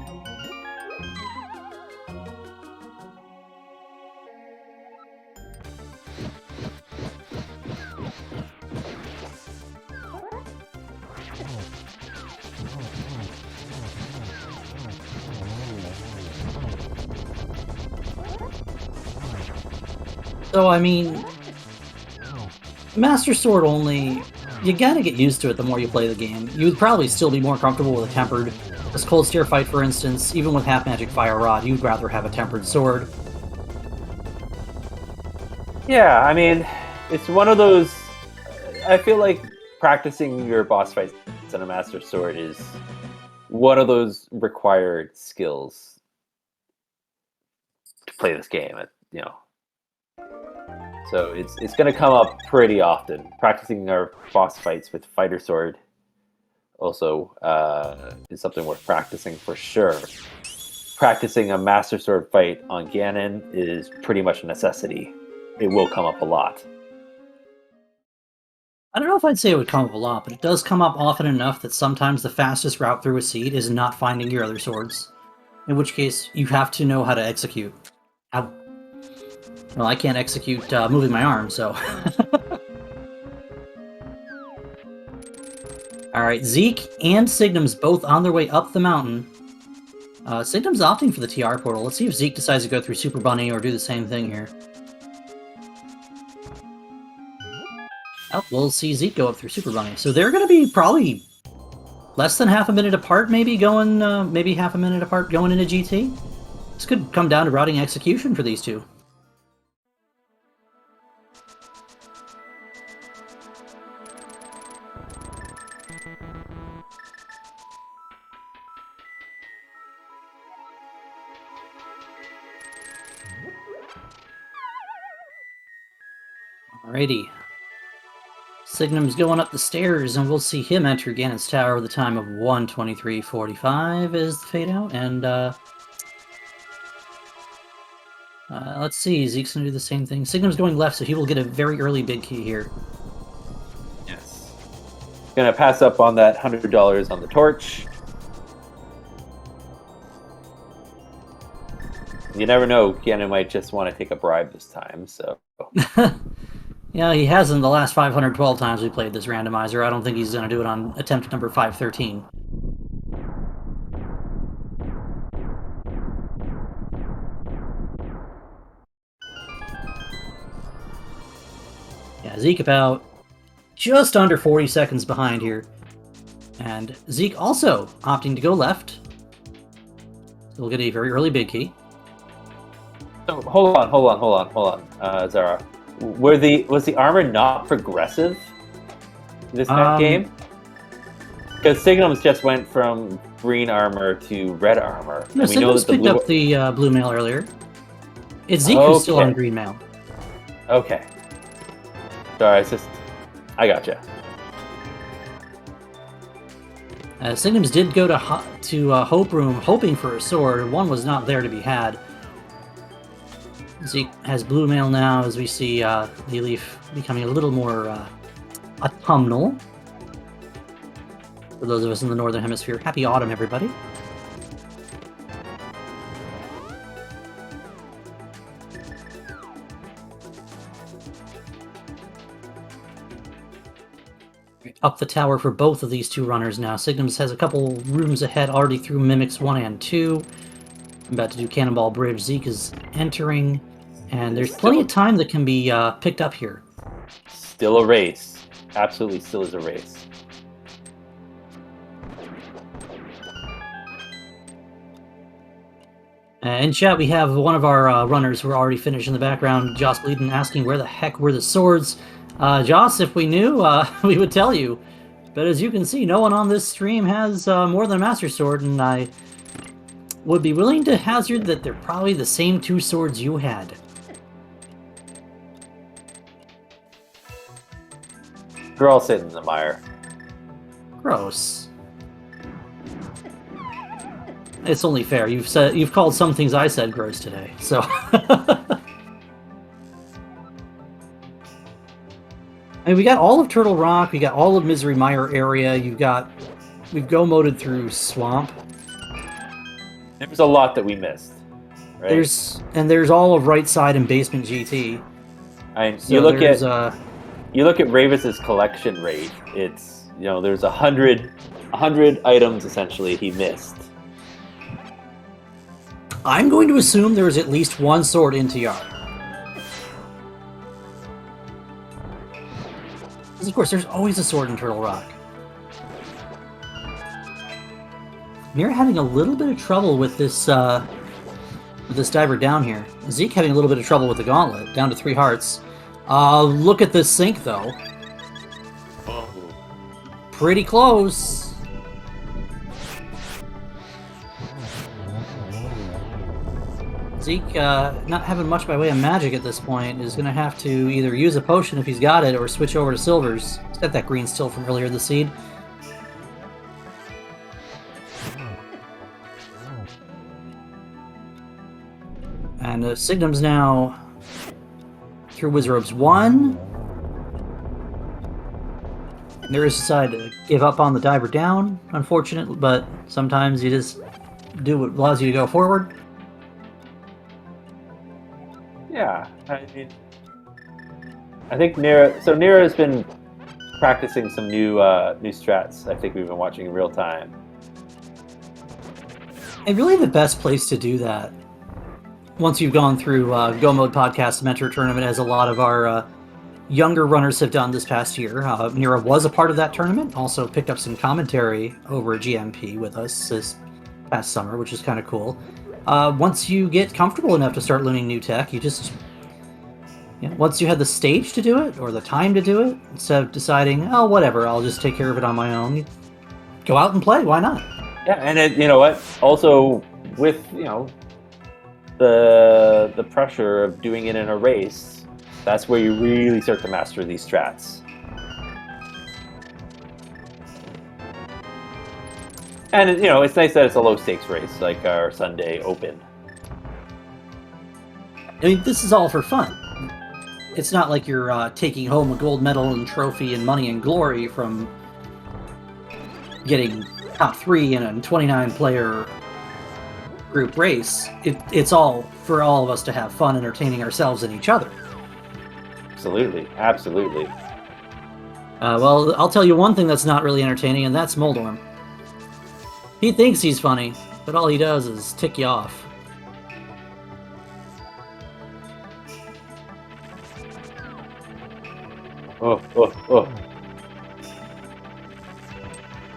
Speaker 2: So, I mean, Master Sword only, you gotta get used to it the more you play the game. You would probably still be more comfortable with a tempered. This Cold Stare fight, for instance, even with Half Magic Fire Rod, you'd rather have a tempered sword.
Speaker 1: Yeah, I mean, it's one of those... I feel like practicing your boss fights on a Master Sword is one of those required skills to play this game, you know. So it's going to come up pretty often. Practicing our boss fights with Fighter Sword also is something worth practicing for sure. Practicing a Master Sword fight on Ganon is pretty much a necessity. It will come up a lot.
Speaker 2: I don't know if I'd say it would come up a lot, but it does come up often enough that sometimes the fastest route through a seed is not finding your other swords. In which case, you have to know how to execute. Well, I can't execute moving my arm, so... Alright, Zeke and Signum's both on their way up the mountain. Signum's opting for the TR portal. Let's see if Zeke decides to go through Super Bunny or do the same thing here. Oh, we'll see Zeke go up through Super Bunny. So they're going to be probably less than half a minute apart, maybe going, maybe half a minute apart going into GT. This could come down to routing execution for these two. Alrighty. Signum's going up the stairs, and we'll see him enter Ganon's Tower with a time of 1:23:45 is the fade out, and let's see, Zeke's gonna do the same thing. Signum's going left, so he will get a very early big key here.
Speaker 1: Yes. Gonna pass up on that $100 on the torch. You never know, Ganon might just want to take a bribe this time, so...
Speaker 2: Yeah, he hasn't the last 512 times we played this randomizer. I don't think he's going to do it on attempt number 513. Yeah, Zeke about just under 40 seconds behind here. And Zeke also opting to go left. So we'll get a very early big key.
Speaker 1: So hold on, Zara. Was the armor not progressive this game? Because Signums just went from green armor to red armor.
Speaker 2: No, Signums picked up the blue mail earlier. It's Zeke who's still on green mail.
Speaker 1: Okay. Sorry, I gotcha.
Speaker 2: Signums did go to Hope Room hoping for a sword. One was not there to be had. Zeke has blue mail now as we see the Leaf becoming a little more autumnal. For those of us in the Northern Hemisphere, happy autumn, everybody. Up the tower for both of these two runners now. Signums has a couple rooms ahead already through Mimics 1 and 2. I'm about to do Cannonball Bridge. Zeke is entering, and there's plenty of time that can be picked up here.
Speaker 1: Still a race. Absolutely still is a race.
Speaker 2: In chat, we have one of our runners who are already finished in the background, Joss Bleeden, asking where the heck were the swords. Joss, if we knew, we would tell you. But as you can see, no one on this stream has more than a Master Sword, and I would be willing to hazard that they're probably the same two swords you had.
Speaker 1: They're all sitting in the mire.
Speaker 2: Gross. It's only fair. You've called some things I said gross today, so. I mean, we got all of Turtle Rock, we got all of Misery Mire area, we've go-moded through Swamp.
Speaker 1: There's a lot that we missed, right?
Speaker 2: There's all of Right Side and Basement GT.
Speaker 1: So you look at Ravis's collection rate, it's, there's 100 items essentially he missed.
Speaker 2: I'm going to assume there's at least one sword in TR. Because of course, there's always a sword in Turtle Rock. You're having a little bit of trouble with this diver down here. Zeke having a little bit of trouble with the gauntlet, down to 3 hearts. Look at this sink, though.
Speaker 1: Oh.
Speaker 2: Pretty close. Zeke, not having much by way of magic at this point, is going to have to either use a potion if he's got it, or switch over to silvers. He's got that green still from earlier this seed. And Signum's now through Wizrobes 1. There is decided to give up on the diver down, unfortunately, but sometimes you just do what allows you to go forward.
Speaker 1: Yeah, I think Nira has been practicing some new strats. I think we've been watching in real time.
Speaker 2: And really the best place to do that, once you've gone through Go Mode Podcast Mentor Tournament, as a lot of our younger runners have done this past year. Nira was a part of that tournament, also picked up some commentary over at GMP with us this past summer, which is kind of cool. Once you get comfortable enough to start learning new tech, you just, once you had the stage to do it, or the time to do it, instead of deciding, oh, whatever, I'll just take care of it on my own, you go out and play, why not?
Speaker 1: Yeah, and you know what? Also, with, the pressure of doing it in a race, that's where you really start to master these strats. And, it's nice that it's a low-stakes race, like our Sunday Open.
Speaker 2: I mean, this is all for fun. It's not like you're taking home a gold medal and trophy and money and glory from getting top 3 in a 29-player group race. It's all for all of us to have fun entertaining ourselves and each other.
Speaker 1: Absolutely, absolutely.
Speaker 2: Well, I'll tell you one thing that's not really entertaining, and that's Moldorm. He thinks he's funny, but all he does is tick you off.
Speaker 1: Oh, oh, oh.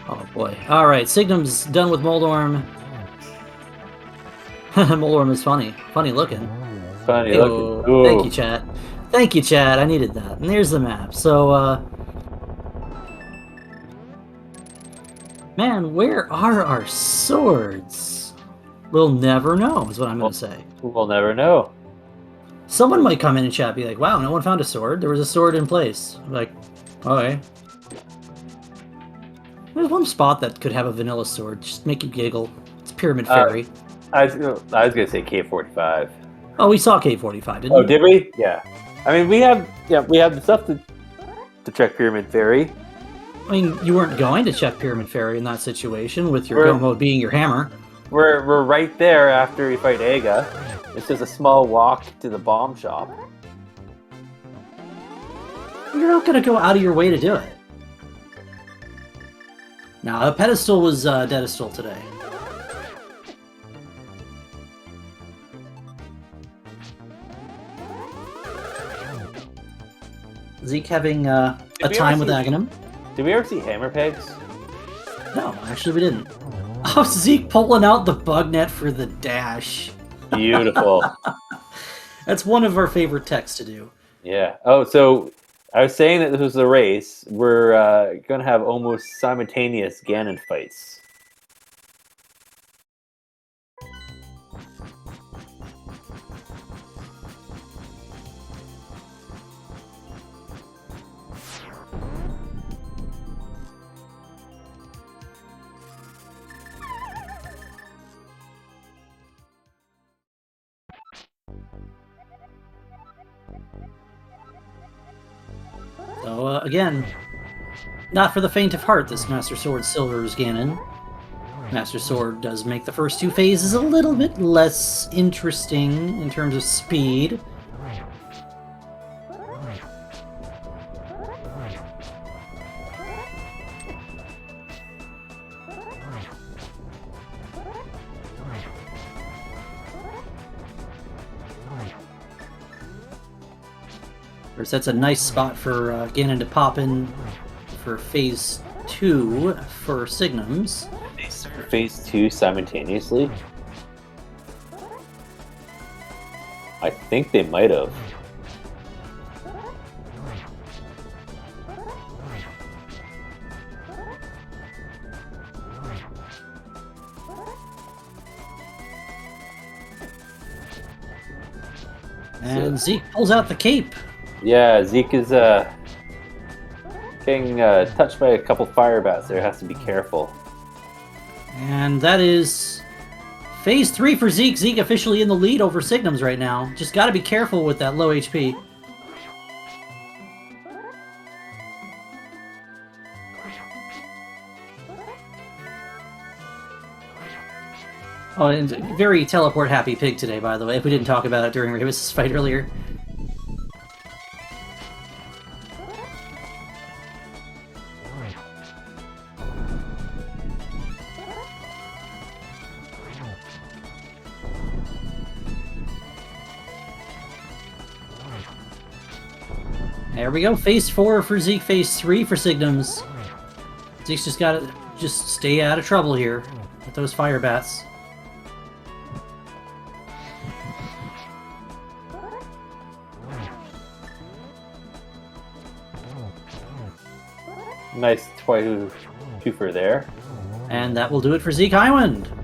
Speaker 2: Oh boy. All right, Signum's done with Moldorm. Moldorm is funny looking.
Speaker 1: Funny
Speaker 2: Ew.
Speaker 1: looking. Ooh.
Speaker 2: Thank you, chat. Thank you, chat. I needed that. And there's the map. So, man, where are our swords? We'll never know, is what I'm going to say.
Speaker 1: We'll never know.
Speaker 2: Someone might come in and chat, be like, wow, no one found a sword. There was a sword in place. I'm like, okay. There's one spot that could have a vanilla sword. Just make you giggle. It's Pyramid Fairy.
Speaker 1: I was going to say K45.
Speaker 2: Oh, we saw K45, didn't we?
Speaker 1: Oh, did we? Yeah. I mean, we have the stuff to check Pyramid Fairy.
Speaker 2: I mean, you weren't going to check Pyramid Fairy in that situation with your go mode being your hammer.
Speaker 1: We're right there after we fight Aga. It's just a small walk to the bomb shop.
Speaker 2: You're not going to go out of your way to do it. Now, a pedestal was Dedestal today. Zeke having a time with Aghanim.
Speaker 1: Did we ever see hammer pegs?
Speaker 2: No, actually we didn't. Oh, Zeke pulling out the bug net for the dash.
Speaker 1: Beautiful.
Speaker 2: That's one of our favorite techs to do.
Speaker 1: Yeah. Oh, so I was saying that this was a race. We're going to have almost simultaneous Ganon fights.
Speaker 2: So, again, not for the faint of heart, this Master Sword Silver's Ganon. Master Sword does make the first two phases a little bit less interesting in terms of speed. That's a nice spot for Ganon to pop in for Phase 2 for Signums.
Speaker 1: They start Phase 2 simultaneously? I think they might have.
Speaker 2: And Zeke pulls out the cape.
Speaker 1: Yeah, Zeke is getting touched by a couple fire bats there. Has to be careful.
Speaker 2: And that is Phase 3 for Zeke. Zeke officially in the lead over Signums right now. Just got to be careful with that low HP. Oh, and very teleport-happy pig today, by the way, if we didn't talk about it during Ravis's fight earlier. There we go. Phase 4 for Zeke, Phase 3 for Signums. Zeke's just got to stay out of trouble here with those fire bats.
Speaker 1: Nice twofer there.
Speaker 2: And that will do it for Zeke Highwind.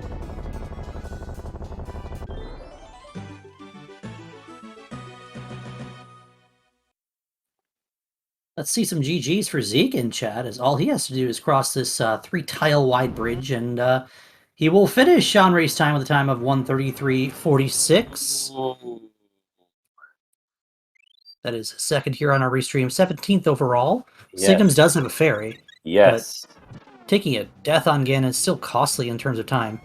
Speaker 2: Let's see some GGs for Zeke in chat, as all he has to do is cross this 3-tile-wide bridge, and he will finish on race time with a time of 1:33.46. That is second here on our restream, 17th overall.
Speaker 1: Yes.
Speaker 2: Signums does have a fairy.
Speaker 1: Yes.
Speaker 2: But taking a death on Ganon is still costly in terms of time.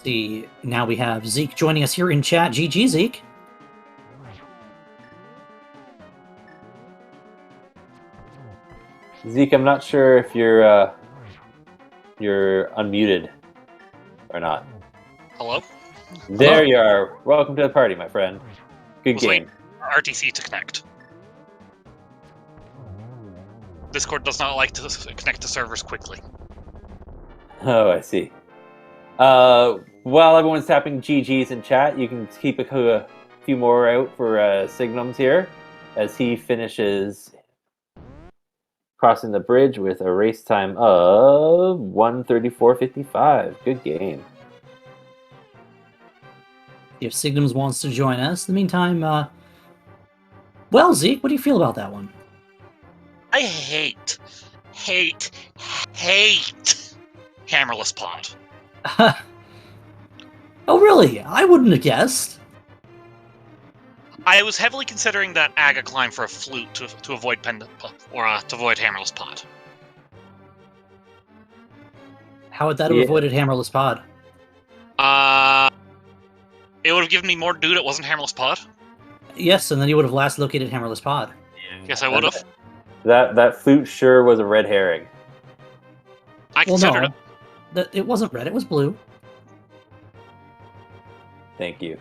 Speaker 2: See, now we have Zeke joining us here in chat. GG, Zeke.
Speaker 1: Zeke, I'm not sure if you're unmuted or not.
Speaker 4: Hello?
Speaker 1: There you are. Welcome to the party, my friend. Good
Speaker 4: Was
Speaker 1: game.
Speaker 4: waiting for RTC to connect. Discord does not like to connect to servers quickly.
Speaker 1: Oh, I see. While everyone's tapping GG's in chat, you can keep a few more out for Signums here as he finishes crossing the bridge with a race time of 1:34.55. Good game.
Speaker 2: If Signums wants to join us, in the meantime, well, Zeke, what do you feel about that one?
Speaker 4: I hate hammerless pod.
Speaker 2: Oh, really? I wouldn't have guessed.
Speaker 4: I was heavily considering that Aga climb for a flute to avoid pendant or to avoid hammerless pod.
Speaker 2: How would that have avoided hammerless pod?
Speaker 4: It would have given me more dude. It wasn't hammerless pod.
Speaker 2: Yes, and then you would have last located hammerless pod.
Speaker 4: Yes, I would have.
Speaker 1: That flute sure was a red herring.
Speaker 4: I considered it.
Speaker 2: It wasn't red, it was blue.
Speaker 1: Thank you.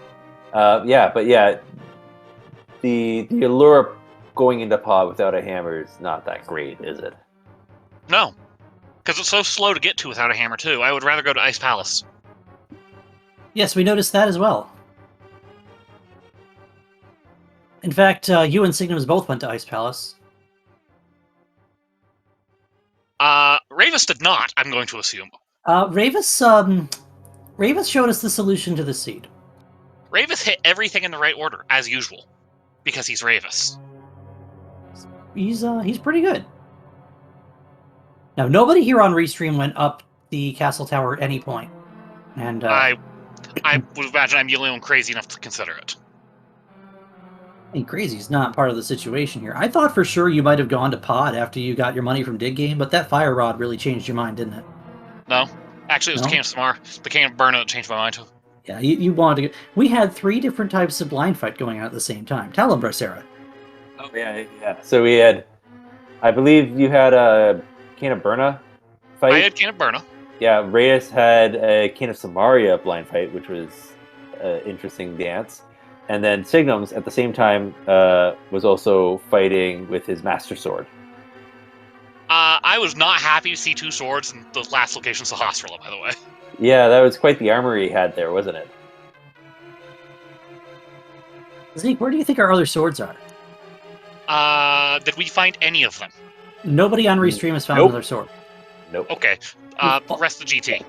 Speaker 1: The allure of going into pod without a hammer is not that great, is it?
Speaker 4: No, because it's so slow to get to without a hammer too. I would rather go to Ice Palace.
Speaker 2: Yes, we noticed that as well. In fact, you and Signums both went to Ice Palace.
Speaker 4: Ravis did not, I'm going to assume.
Speaker 2: Ravis showed us the solution to the seed.
Speaker 4: Ravis hit everything in the right order, as usual, because he's Ravis.
Speaker 2: He's pretty good. Now, nobody here on Restream went up the castle tower at any point. And
Speaker 4: I would imagine I'm the only one crazy enough to consider it.
Speaker 2: And crazy's not part of the situation here. I thought for sure you might have gone to pod after you got your money from Dig Game, but that fire rod really changed your mind, didn't it?
Speaker 4: No. Actually, it was the Cane of Samar. The Cane of Burna that changed my mind.
Speaker 2: Yeah, you wanted to go. We had 3 different types of blind fight going on at the same time. Tell them, Bracera.
Speaker 1: Oh, yeah. So we had, I believe you had a Cane of Burna fight?
Speaker 4: I had Cane of Burna.
Speaker 1: Yeah, Reyes had a Cane of Samaria blind fight, which was an interesting dance. And then Signums, at the same time, was also fighting with his Master Sword.
Speaker 4: I was not happy to see 2 swords in the last location, Sahasrara, by the way.
Speaker 1: Yeah, that was quite the armory he had there, wasn't it?
Speaker 2: Zeke, where do you think our other swords are?
Speaker 4: Did we find any of them?
Speaker 2: Nobody on Restream has found another sword.
Speaker 1: Nope.
Speaker 4: Okay. Rest of GT.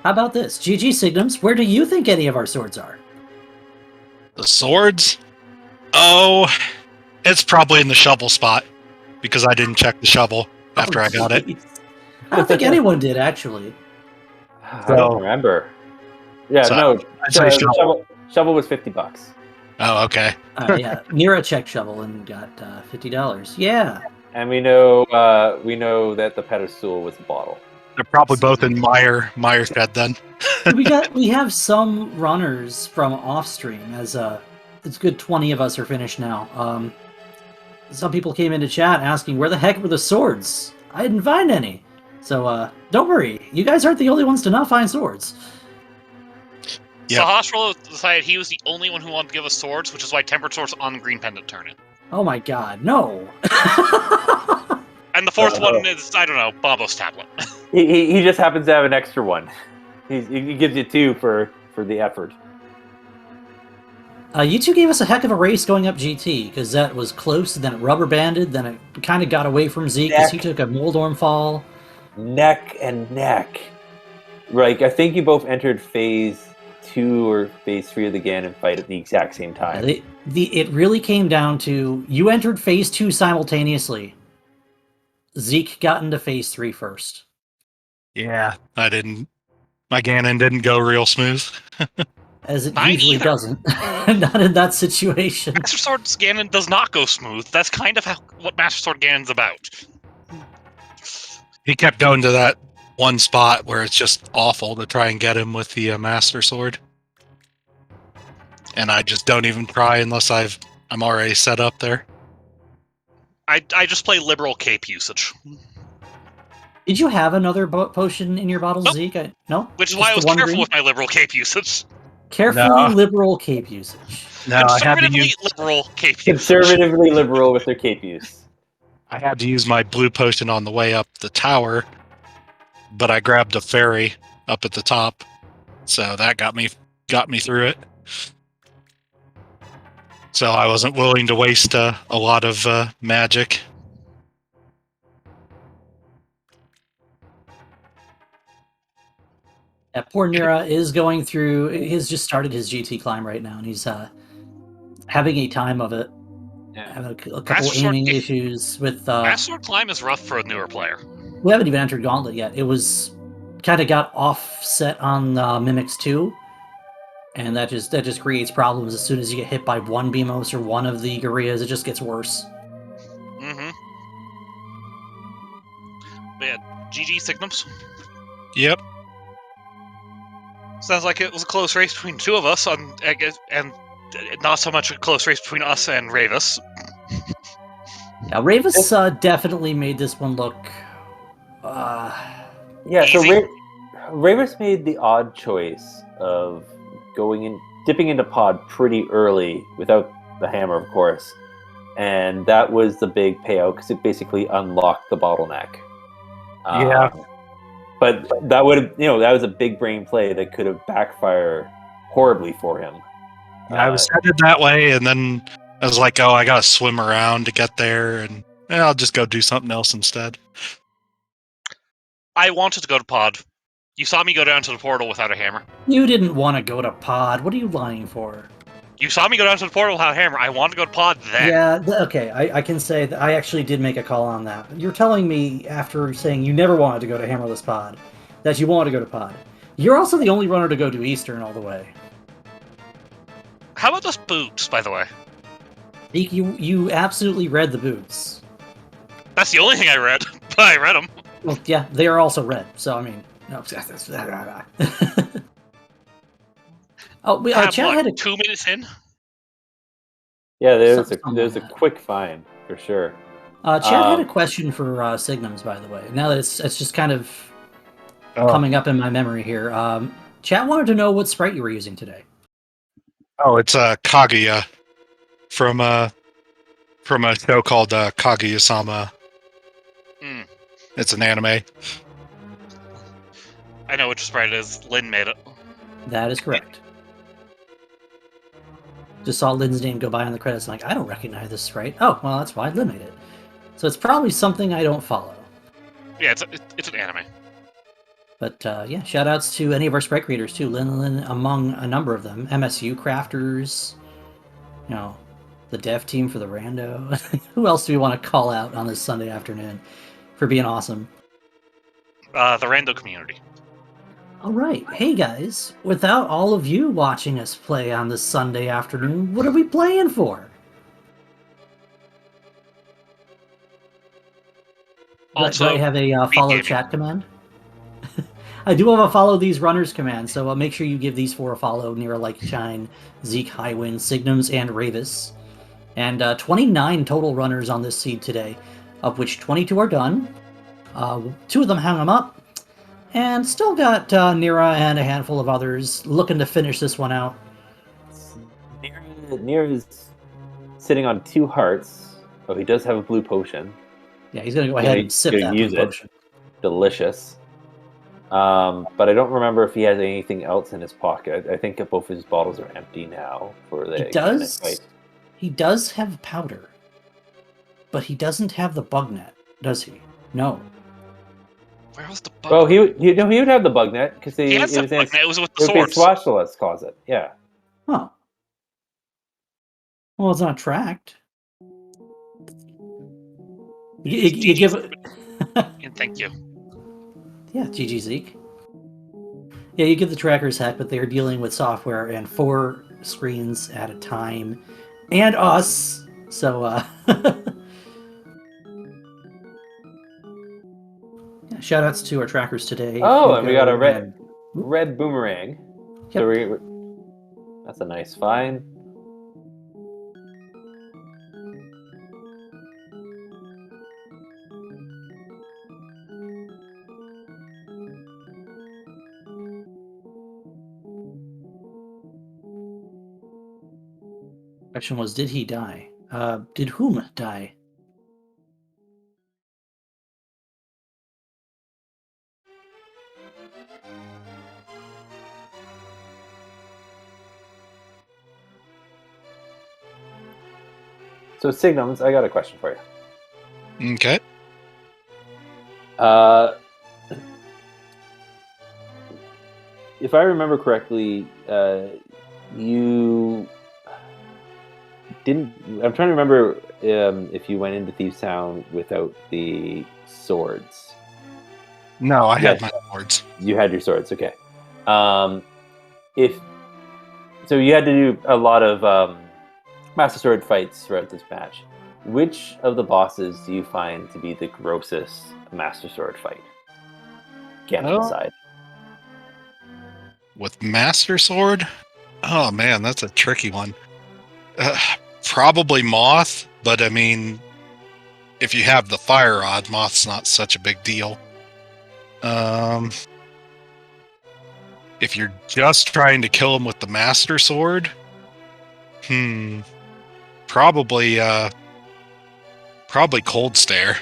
Speaker 2: How about this? GG Signums, where do you think any of our swords are?
Speaker 5: The swords? Oh, it's probably in the shovel spot, because I didn't check the shovel after I got it.
Speaker 2: I don't think anyone did, actually.
Speaker 1: I don't remember. Yeah,
Speaker 5: So,
Speaker 1: no.
Speaker 5: I'd say
Speaker 1: Shovel was $50.
Speaker 5: Oh, okay.
Speaker 2: Yeah, Mira checked shovel and got $50. Yeah.
Speaker 1: And we know that the pedestal was a bottle.
Speaker 5: They're probably both in Meyer's bed then.
Speaker 2: we have some runners from off stream, as it's good 20 of us are finished now. Some people came into chat asking where the heck were the swords. I didn't find any. So don't worry, you guys aren't the only ones to not find swords.
Speaker 5: Yep.
Speaker 4: Sahasrara decided he was the only one who wanted to give us swords, which is why Tempered Swords on the green pendant turn in.
Speaker 2: Oh my god, no.
Speaker 4: And the fourth one is, I don't know, Bobo's tablet.
Speaker 1: He just happens to have an extra one. He gives you 2 for the effort.
Speaker 2: You two gave us a heck of a race going up GT, because that was close, then it rubber banded, then it kind of got away from Zeke because he took a Moldorm fall.
Speaker 1: Neck and neck. Like, I think you both entered phase 2 or phase 3 of the Ganon fight at the exact same time.
Speaker 2: It really came down to, you entered phase 2 simultaneously. Zeke got into phase 3 first.
Speaker 5: Yeah, I didn't. My Ganon didn't go real smooth.
Speaker 2: As it
Speaker 4: Mine
Speaker 2: usually
Speaker 4: either.
Speaker 2: doesn't. Not in that situation.
Speaker 4: Master Sword Ganon does not go smooth. That's kind of what Master Sword Ganon's about.
Speaker 5: He kept going to that one spot where it's just awful to try and get him with the Master Sword. And I just don't even try unless I'm already set up there.
Speaker 4: I just play liberal cape usage,
Speaker 2: Did you have another potion in your bottle,
Speaker 4: Nope.
Speaker 2: Zeke? No?
Speaker 4: which is
Speaker 2: Just
Speaker 4: why I
Speaker 2: the
Speaker 4: was
Speaker 2: one
Speaker 4: careful
Speaker 2: green?
Speaker 4: with my liberal cape usage.
Speaker 2: Carefully
Speaker 5: No.
Speaker 2: liberal cape usage.
Speaker 5: No, I had to
Speaker 4: Conservatively
Speaker 5: use
Speaker 4: liberal cape usage.
Speaker 1: Conservatively liberal with their cape use.
Speaker 5: my blue potion on the way up the tower, but I grabbed a fairy up at the top, so that got me through it. So I wasn't willing to waste a lot of magic.
Speaker 2: Yeah, poor Nira is going through. He's just started his GT climb right now, and he's having a time of it.
Speaker 1: Yeah.
Speaker 2: Having a couple
Speaker 4: Master Sword
Speaker 2: aiming
Speaker 4: game-
Speaker 2: issues with.
Speaker 4: Master Sword climb is rough for a newer player.
Speaker 2: We haven't even entered Gauntlet yet. It was kind of got offset on Mimics 2, and that just creates problems as soon as you get hit by one Beamos or one of the Gorillas. It just gets worse.
Speaker 4: Mm-hmm. But yeah, GG Signums.
Speaker 5: Yep.
Speaker 4: Sounds like it was a close race between two of us, and not so much a close race between us and Ravis.
Speaker 2: Yeah, Ravis definitely made this one look.
Speaker 1: Yeah, so
Speaker 4: Easy.
Speaker 1: Ravers made the odd choice of dipping into pod pretty early without the hammer, of course, and that was the big payout because it basically unlocked the bottleneck.
Speaker 5: Yeah.
Speaker 1: But that that was a big brain play that could have backfired horribly for him.
Speaker 5: I was headed that way, and then I was like, "Oh, I gotta swim around to get there, and I'll just go do something else instead."
Speaker 4: I wanted to go to pod. You saw me go down to the portal without a hammer.
Speaker 2: You didn't want to go to pod. What are you lying for?
Speaker 4: You saw me go down to the portal without a hammer. I wanted to go to pod then.
Speaker 2: Yeah, okay, I can say that I actually did make a call on that. You're telling me after saying you never wanted to go to Hammerless Pod that you wanted to go to pod. You're also the only runner to go to Eastern all the way.
Speaker 4: How about those boots, by the way?
Speaker 2: You absolutely read the boots.
Speaker 4: That's the only thing I read, but I read them.
Speaker 2: Well, yeah, they are also red. So I mean, no.
Speaker 4: I'm,
Speaker 2: Chad had a
Speaker 4: 2 minutes in.
Speaker 1: Yeah, there's
Speaker 2: something
Speaker 1: a
Speaker 2: like
Speaker 1: quick find for sure.
Speaker 2: Chad had a question for Signums, by the way. Now that it's just kind of coming up in my memory here. Chad wanted to know what sprite you were using today.
Speaker 5: Oh, it's Kaguya from a show called Kaguya-sama.
Speaker 4: Mm.
Speaker 5: It's an anime.
Speaker 4: I know which sprite it is. Lynn made it.
Speaker 2: That is correct. Just saw Lynn's name go by on the credits. And like, I don't recognize this sprite. Oh, well, that's why Lynn made it. So it's probably something I don't follow.
Speaker 4: Yeah, it's an anime.
Speaker 2: But yeah, shout outs to any of our sprite creators too. Lynn among a number of them. MSU crafters, the dev team for the rando. Who else do we want to call out on this Sunday afternoon for being awesome?
Speaker 4: The rando community.
Speaker 2: All right. Hey guys, without all of you watching us play on this Sunday afternoon, what are we playing for?
Speaker 4: Also,
Speaker 2: do I have a follow
Speaker 4: gaming.
Speaker 2: chat command? I do have a follow these runners command, so make sure you give these four a follow. Nira, Like Shine, Zeke, Highwind, Signums, and Ravis. And 29 total runners on this seed today, of which 22 are done. 2 of them hung them up. And still got Nira and a handful of others looking to finish this one out.
Speaker 1: Nir is sitting on 2 hearts. Oh, he does have a blue potion.
Speaker 2: Yeah, he's going to go ahead and sip that blue potion.
Speaker 1: Delicious. But I don't remember if he has anything else in his pocket. I think both of his bottles are empty now.
Speaker 2: He does have powder. But he doesn't have the bug net, does he? No.
Speaker 4: Where was the bug?
Speaker 1: Well, he would have the bug net because
Speaker 4: he has the bug net. It was with the swords.
Speaker 1: Swashula's closet. Yeah.
Speaker 2: Huh. Well, it's not tracked. You give it.
Speaker 4: Thank you.
Speaker 2: Yeah, GG Zeke. Yeah, you give the trackers heck, but they're dealing with software and 4 screens at a time, and us. So, yeah, shout outs to our trackers today.
Speaker 1: Oh, and we got a red boomerang.
Speaker 2: Yep.
Speaker 1: So that's a nice find.
Speaker 2: Question was, did he die? Did whom die?
Speaker 1: So Signums, I got a question for you.
Speaker 5: Okay.
Speaker 1: If I remember correctly, you didn't. I'm trying to remember if you went into Thieves Town without the swords.
Speaker 5: No, I had
Speaker 1: Yes.
Speaker 5: my swords.
Speaker 1: You had your swords, okay. If so, you had to do a lot of Master Sword fights throughout this match. Which of the bosses do you find to be the grossest Master Sword fight? Ganon
Speaker 5: Oh.
Speaker 1: side.
Speaker 5: With Master Sword? Oh man, that's a tricky one. Probably Moth, but I mean, if you have the fire rod, Moth's not such a big deal. If you're just trying to kill him with the Master Sword, probably Cold Stare.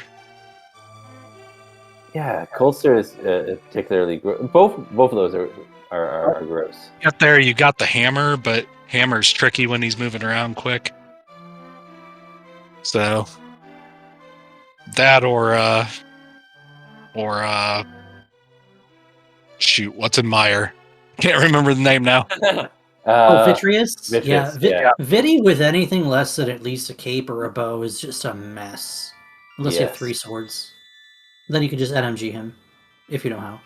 Speaker 1: Yeah, Cold Stare is particularly both of those are gross.
Speaker 5: Up there, you got the hammer, but hammer's tricky when he's moving around quick. So that or shoot, what's in Meyer? Can't remember the name now.
Speaker 2: Vitreous?
Speaker 1: Vitreous,
Speaker 2: Yeah,
Speaker 1: yeah.
Speaker 2: Vidi with anything less than at least a cape or a bow is just a mess. Unless you have
Speaker 1: Yes.
Speaker 2: 3 swords. Then you can just NMG him, if you know how.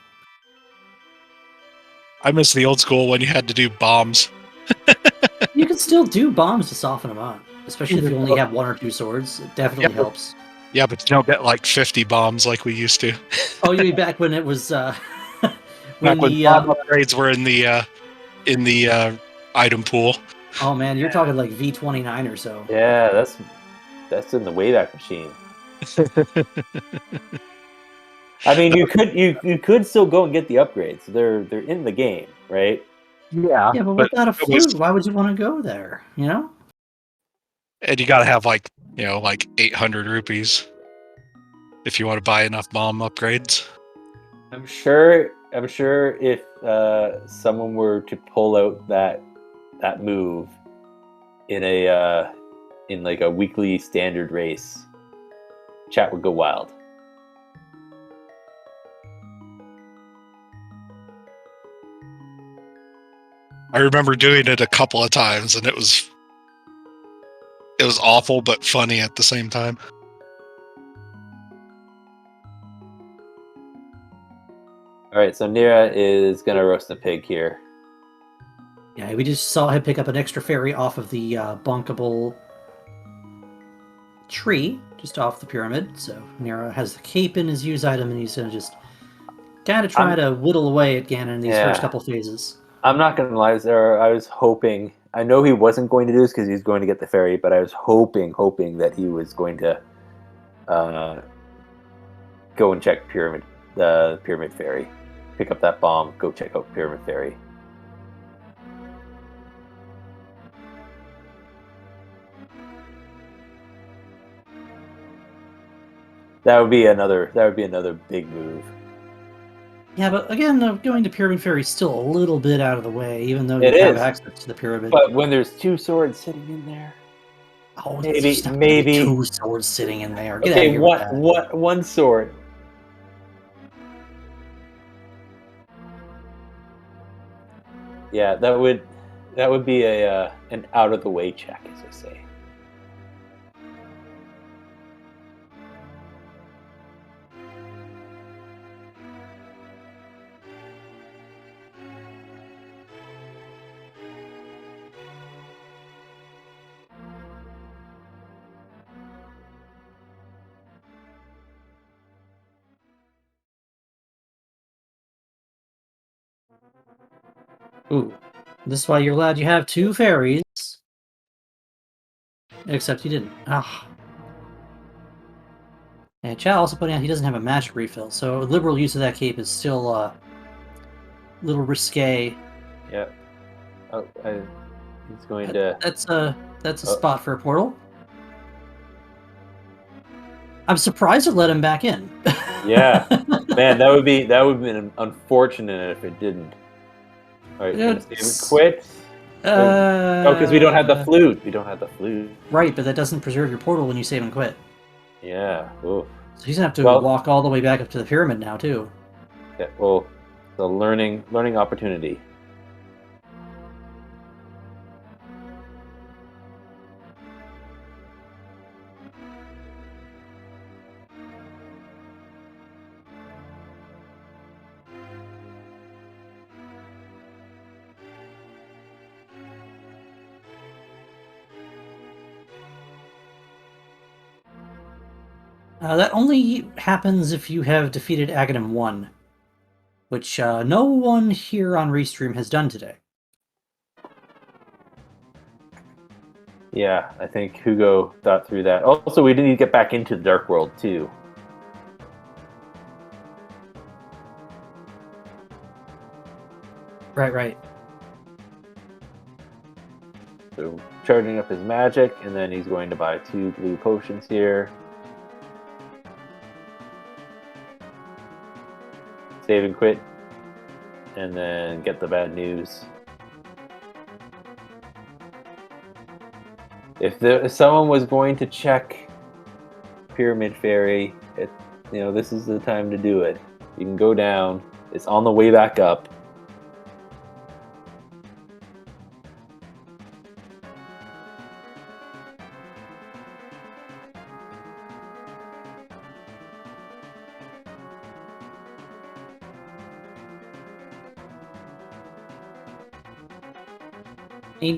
Speaker 5: I miss the old school when you had to do bombs.
Speaker 2: You can still do bombs to soften them up. Especially if you only have 1 or 2 swords. It definitely helps.
Speaker 5: Yeah, but you don't get like 50 bombs like we used to.
Speaker 2: Oh, you mean back when it was
Speaker 5: Back when bomb upgrades were in the item pool.
Speaker 2: Oh man, you're talking like V29 or so.
Speaker 1: Yeah, that's in the Wayback Machine. I mean, you could still go and get the upgrades. They're in the game, right?
Speaker 5: Yeah,
Speaker 2: Yeah, but without a flute, why would you want to go there? You know?
Speaker 5: And you got to have like 800 rupees if you want to buy enough bomb upgrades.
Speaker 1: I'm sure if someone were to pull out that move in like a weekly standard race, chat would go wild.
Speaker 5: I remember doing it a couple of times, and it was awful but funny at the same time.
Speaker 1: All right, so Nira is gonna roast a pig here.
Speaker 2: Yeah, we just saw him pick up an extra fairy off of the bonkable tree, just off the pyramid. So Nira has the cape in his use item, and he's gonna just kind of try to whittle away at Ganon in these first couple phases.
Speaker 1: I'm not gonna lie, there. I was hoping. I know he wasn't going to do this because he's going to get the fairy, but I was hoping that he was going to go and check the pyramid fairy, pick up that bomb, go check out pyramid fairy. That would be another big move.
Speaker 2: Yeah, but again, going to Pyramid Fairy is still a little bit out of the way, even though
Speaker 1: It
Speaker 2: you have
Speaker 1: is.
Speaker 2: access to the pyramid.
Speaker 1: But when there's 2 swords sitting in there, maybe
Speaker 2: 2 swords sitting in there. Get out of
Speaker 1: okay,
Speaker 2: here with that.
Speaker 1: one sword. Yeah, that would be an out of the way check, as I say.
Speaker 2: Ooh, this is why you're glad you have 2 fairies. Except he didn't. Ah. And Chad also pointing out he doesn't have a magic refill, so liberal use of that cape is still a little risque.
Speaker 1: Yeah. Oh, he's going to.
Speaker 2: That's That's a spot for a portal. I'm surprised it let him back in.
Speaker 1: Yeah, man, that would have been unfortunate if it didn't. All right, gonna save and quit. Oh, because we don't have the flute. We don't have the flute.
Speaker 2: Right, but that doesn't preserve your portal when you save and quit.
Speaker 1: Yeah. Ooh.
Speaker 2: So he's gonna have to walk all the way back up to the pyramid now too.
Speaker 1: Yeah. Well, the learning opportunity.
Speaker 2: That only happens if you have defeated Aghanim 1, which no one here on Restream has done today.
Speaker 1: Yeah, I think Hugo thought through that. Also, we need to get back into the Dark World too.
Speaker 2: Right.
Speaker 1: So charging up his magic, and then he's going to buy 2 blue potions here. Save and quit, and then get the bad news. If someone was going to check Pyramid Fairy, this is the time to do it. You can go down. It's on the way back up.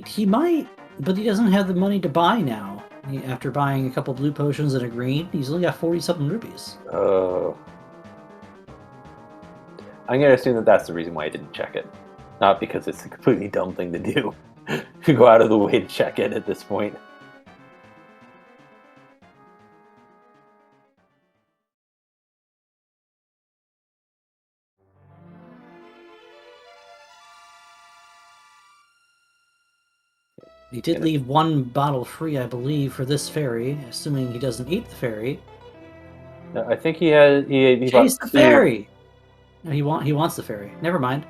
Speaker 2: He might, but he doesn't have the money to buy now. After buying a couple blue potions and a green, he's only got 40-something rupees.
Speaker 1: Oh. I'm going to assume that that's the reason why I didn't check it. Not because it's a completely dumb thing to do. To go out of the way to check it at this point.
Speaker 2: He did leave 1 bottle free, I believe, for this fairy, assuming he doesn't eat the fairy.
Speaker 1: No, I think he has. He
Speaker 2: Chase
Speaker 1: bought
Speaker 2: the fairy. No, he wants the fairy. Never mind.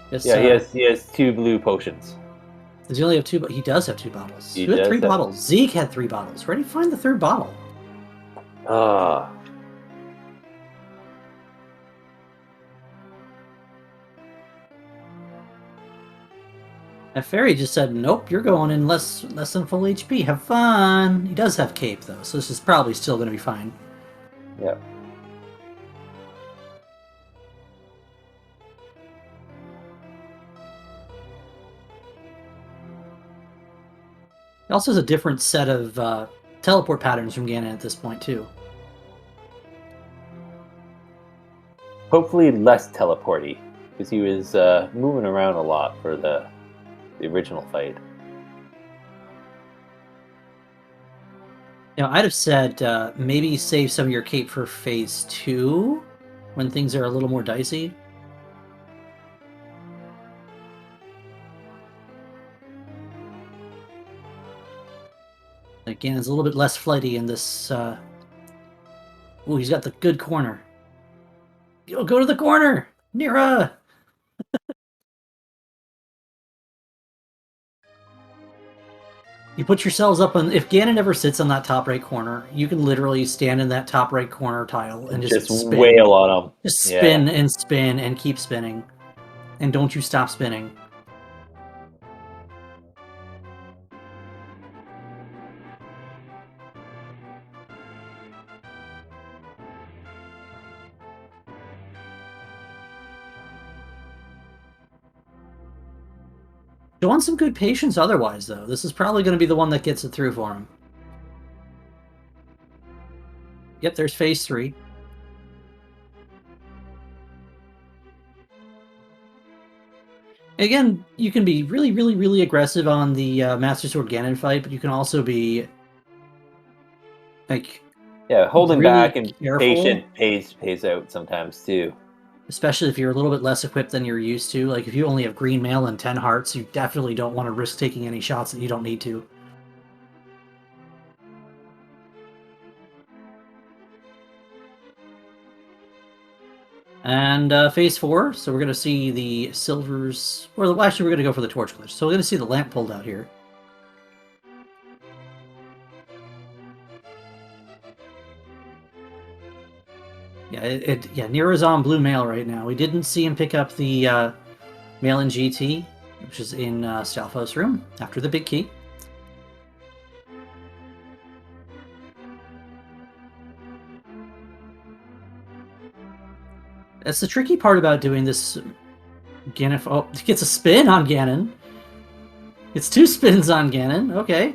Speaker 1: He has 2 blue potions.
Speaker 2: Does he only have 2? But he does have 2 bottles.
Speaker 1: He
Speaker 2: Who had
Speaker 1: does
Speaker 2: 3
Speaker 1: have-
Speaker 2: bottles? Zeke had 3 bottles. Where did he find the 3rd bottle?
Speaker 1: Ah.
Speaker 2: That fairy just said, "Nope, you're going in less than full HP. Have fun." He does have cape though, so this is probably still going to be fine.
Speaker 1: Yeah.
Speaker 2: He also has a different set of teleport patterns from Ganon at this point too.
Speaker 1: Hopefully less teleporty, because he was moving around a lot for the original fight.
Speaker 2: I'd have said maybe save some of your cape for phase 2, when things are a little more dicey. Again, it's a little bit less flighty in this. Ooh, he's got the good corner. Yo, go to the corner, Nira. You put yourselves up on. If Ganon ever sits on that top right corner, you can literally stand in that top right corner tile and just spin.
Speaker 1: Wail on him.
Speaker 2: Just spin and spin and keep spinning, and don't you stop spinning. Show on some good patience otherwise, though. This is probably going to be the one that gets it through for him. Yep, there's phase 3. Again, you can be really, really, really aggressive on the Master Sword Ganon fight, but you can also be like
Speaker 1: holding
Speaker 2: really
Speaker 1: back and
Speaker 2: careful.
Speaker 1: patient pays out sometimes too.
Speaker 2: Especially if you're a little bit less equipped than you're used to. Like if you only have green mail and 10 hearts, you definitely don't want to risk taking any shots that you don't need to. And phase 4, so we're going to see the silvers, or actually we're going to go for the torch glitch. So we're going to see the lamp pulled out here. Yeah, Nero's on blue mail right now. We didn't see him pick up the mail in GT, which is in Stalfos' room after the big key. That's the tricky part about doing this. Ganon, oh, gets a spin on Ganon. It's 2 spins on Ganon. Okay.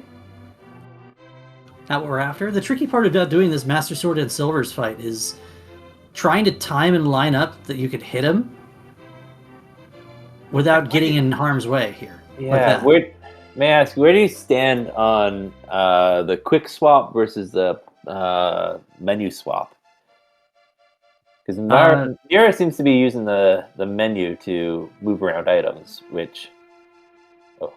Speaker 2: Not what we're after. The tricky part about doing this Master Sword and Silvers fight is trying to time and line up that you could hit him without getting in harm's way here.
Speaker 1: Yeah, may I ask, where do you stand on the quick swap versus the menu swap? Because Nira seems to be using the menu to move around items, which... Oh.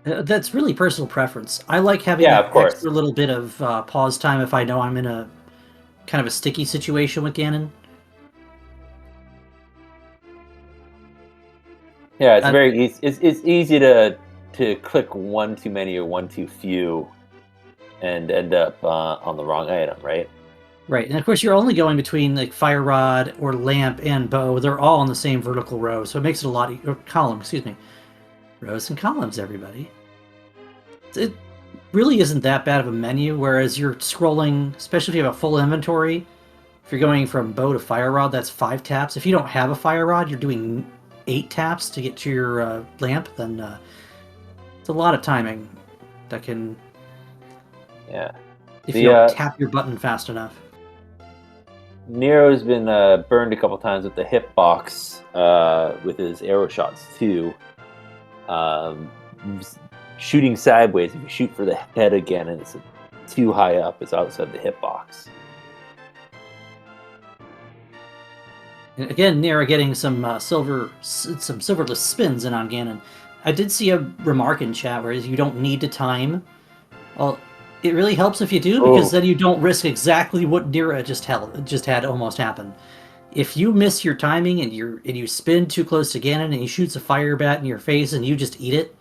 Speaker 2: That's really personal preference. I like having that extra little bit of pause time if I know I'm in a kind of a sticky situation with Ganon.
Speaker 1: Yeah, it's very easy. It's easy to click one too many or one too few, and end up on the wrong item, right?
Speaker 2: Right, and of course you're only going between like Fire Rod or Lamp and Bow. They're all on the same vertical row, so it makes it a lot column. Excuse me, rows and columns. Everybody, it really isn't that bad of a menu. Whereas you're scrolling, especially if you have a full inventory. If you're going from Bow to Fire Rod, that's 5 taps. If you don't have a Fire Rod, you're doing 8 taps to get to your lamp. Then it's a lot of timing that can.
Speaker 1: Yeah.
Speaker 2: If you don't tap your button fast enough.
Speaker 1: Nero's been burned a couple times with the hitbox with his arrow shots too. Shooting sideways, if you shoot for the head again and it's too high up, it's outside the hitbox.
Speaker 2: And again, Nero getting some silverless spins in on Ganon. I did see a remark in chat where you don't need to time. Well, it really helps if you do, because then you don't risk exactly what Nero just had almost happen. If you miss your timing and you spin too close to Ganon and he shoots a fire bat in your face and you just eat it,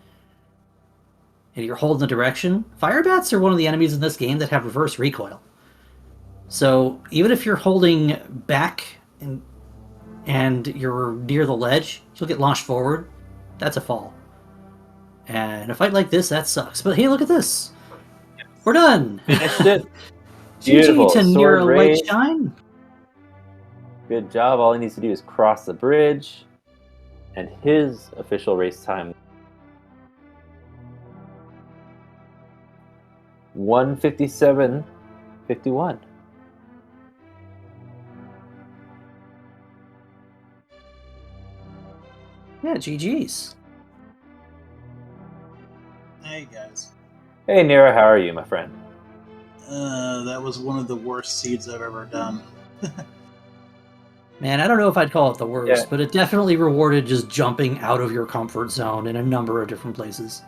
Speaker 2: and you're holding the direction, fire bats are one of the enemies in this game that have reverse recoil. So even if you're holding back and you're near the ledge, you'll get launched forward. That's a fall. And in a fight like this, that sucks. But hey, look at this. We're done.
Speaker 1: Finished it. Beautiful.
Speaker 2: GG to Nero Light Shine.
Speaker 1: Good job. All he needs to do is cross the bridge. And his official race time 1:57:51.
Speaker 2: Yeah, GG's.
Speaker 6: Hey guys.
Speaker 1: Hey Nero, how are you, my friend?
Speaker 6: That was one of the worst seeds I've ever done.
Speaker 2: Man, I don't know if I'd call it the worst, but it definitely rewarded just jumping out of your comfort zone in a number of different places.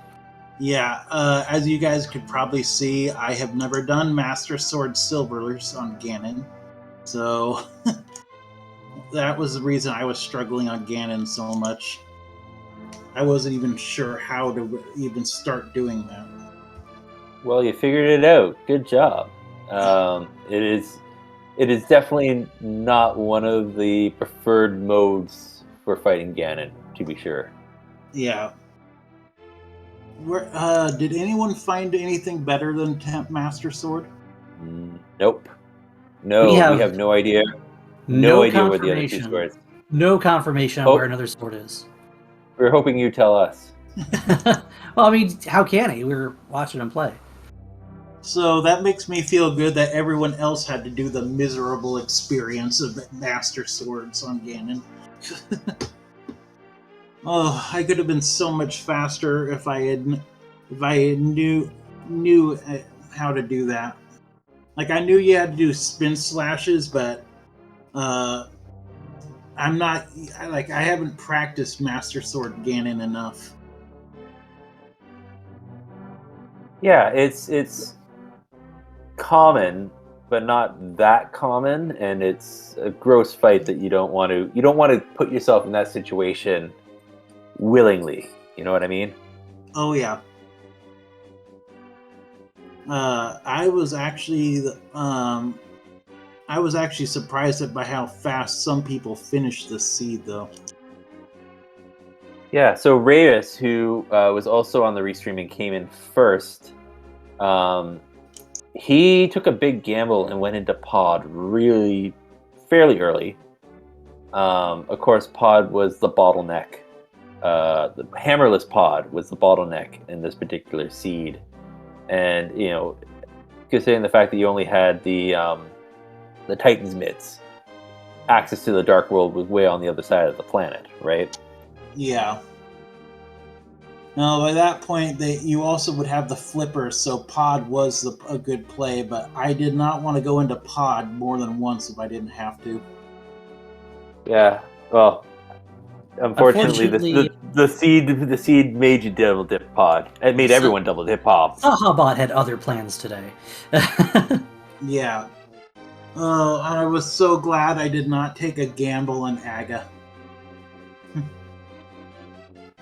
Speaker 6: Yeah, as you guys could probably see, I have never done Master Sword Silvers on Ganon. So that was the reason I was struggling on Ganon so much. I wasn't even sure how to even start doing that.
Speaker 1: Well, you figured it out. Good job. It is definitely not one of the preferred modes for fighting Ganon, to be sure.
Speaker 6: Yeah. Did anyone find anything better than Master Sword?
Speaker 1: Nope. No, we have no idea. No idea where the other 2 swords.
Speaker 2: No confirmation on where another sword is.
Speaker 1: We're hoping you tell us.
Speaker 2: Well, I mean, how can he? We were watching him play.
Speaker 6: So that makes me feel good that everyone else had to do the miserable experience of Master Swords on Ganon. Oh, I could have been so much faster if I knew how to do that. Like, I knew you had to do spin slashes, but I haven't practiced Master Sword Ganon enough.
Speaker 1: Yeah, it's common, but not that common, and it's a gross fight that you don't want to put yourself in that situation willingly. You know what I mean?
Speaker 6: Oh yeah. I was actually surprised by how fast some people finished this seed, though.
Speaker 1: Yeah. So Reyes, who was also on the restreaming, came in first. He took a big gamble and went into pod really fairly early. Of course, pod was the bottleneck. The hammerless pod was the bottleneck in this particular seed, and considering the fact that you only had the Titan's mitts, access to the dark world was way on the other side of the planet, right?
Speaker 6: Yeah. Now, by that point, you also would have the flipper, so pod was a good play, but I did not want to go into pod more than once if I didn't have to.
Speaker 1: Yeah. Well, unfortunately, the seed made you double dip pod. It made everyone double dip pod.
Speaker 2: Sahabot had other plans today.
Speaker 6: Yeah. I was so glad I did not take a gamble on Aga.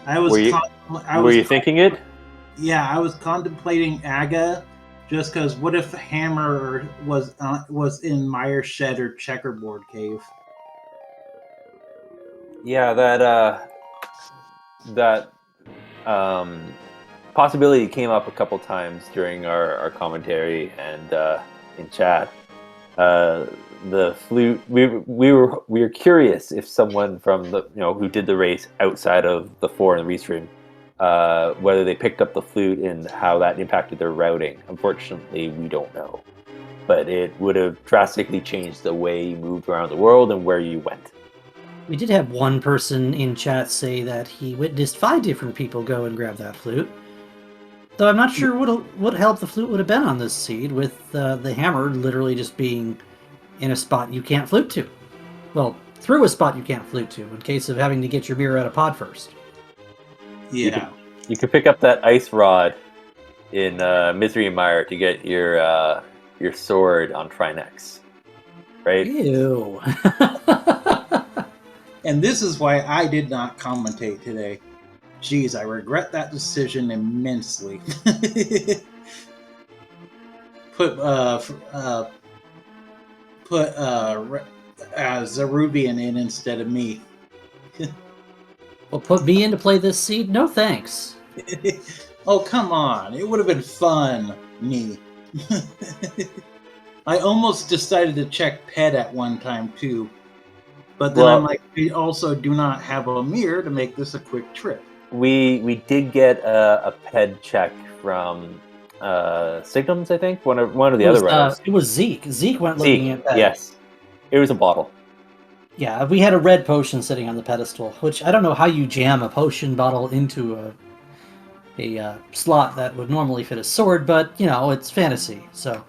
Speaker 1: Were you thinking it?
Speaker 6: Yeah, I was contemplating Aga, just because what if Hammer was in Meyer's shed or Checkerboard Cave?
Speaker 1: Yeah, that possibility came up a couple times during our commentary and in chat. The flute. We were curious if someone from who did the race outside of the 4 in the restream, whether they picked up the flute and how that impacted their routing. Unfortunately, we don't know, but it would have drastically changed the way you moved around the world and where you went.
Speaker 2: We did have one person in chat say that he witnessed 5 different people go and grab that flute. Though I'm not sure what help the flute would have been on this seed, with the hammer literally just being in a spot you can't flute to. Well, through a spot you can't flute to, in case of having to get your mirror out of pod first.
Speaker 6: Yeah.
Speaker 1: You could pick up that ice rod in Misery Mire to get your sword on Trinex, right?
Speaker 2: Ew.
Speaker 6: And this is why I did not commentate today. Jeez, I regret that decision immensely. Put Zerubian in instead of me.
Speaker 2: Well, put me in to play this seed? No thanks.
Speaker 6: Oh, come on. It would have been fun, me. I almost decided to check PED at one time, too. But then I'm like, we also do not have a mirror to make this a quick trip.
Speaker 1: We did get a PED check from Signums, I think, one of the other runners.
Speaker 2: It was Zeke. Zeke went looking at that.
Speaker 1: Yes, it was a bottle.
Speaker 2: Yeah, we had a red potion sitting on the pedestal, which I don't know how you jam a potion bottle into a slot that would normally fit a sword, but it's fantasy. So,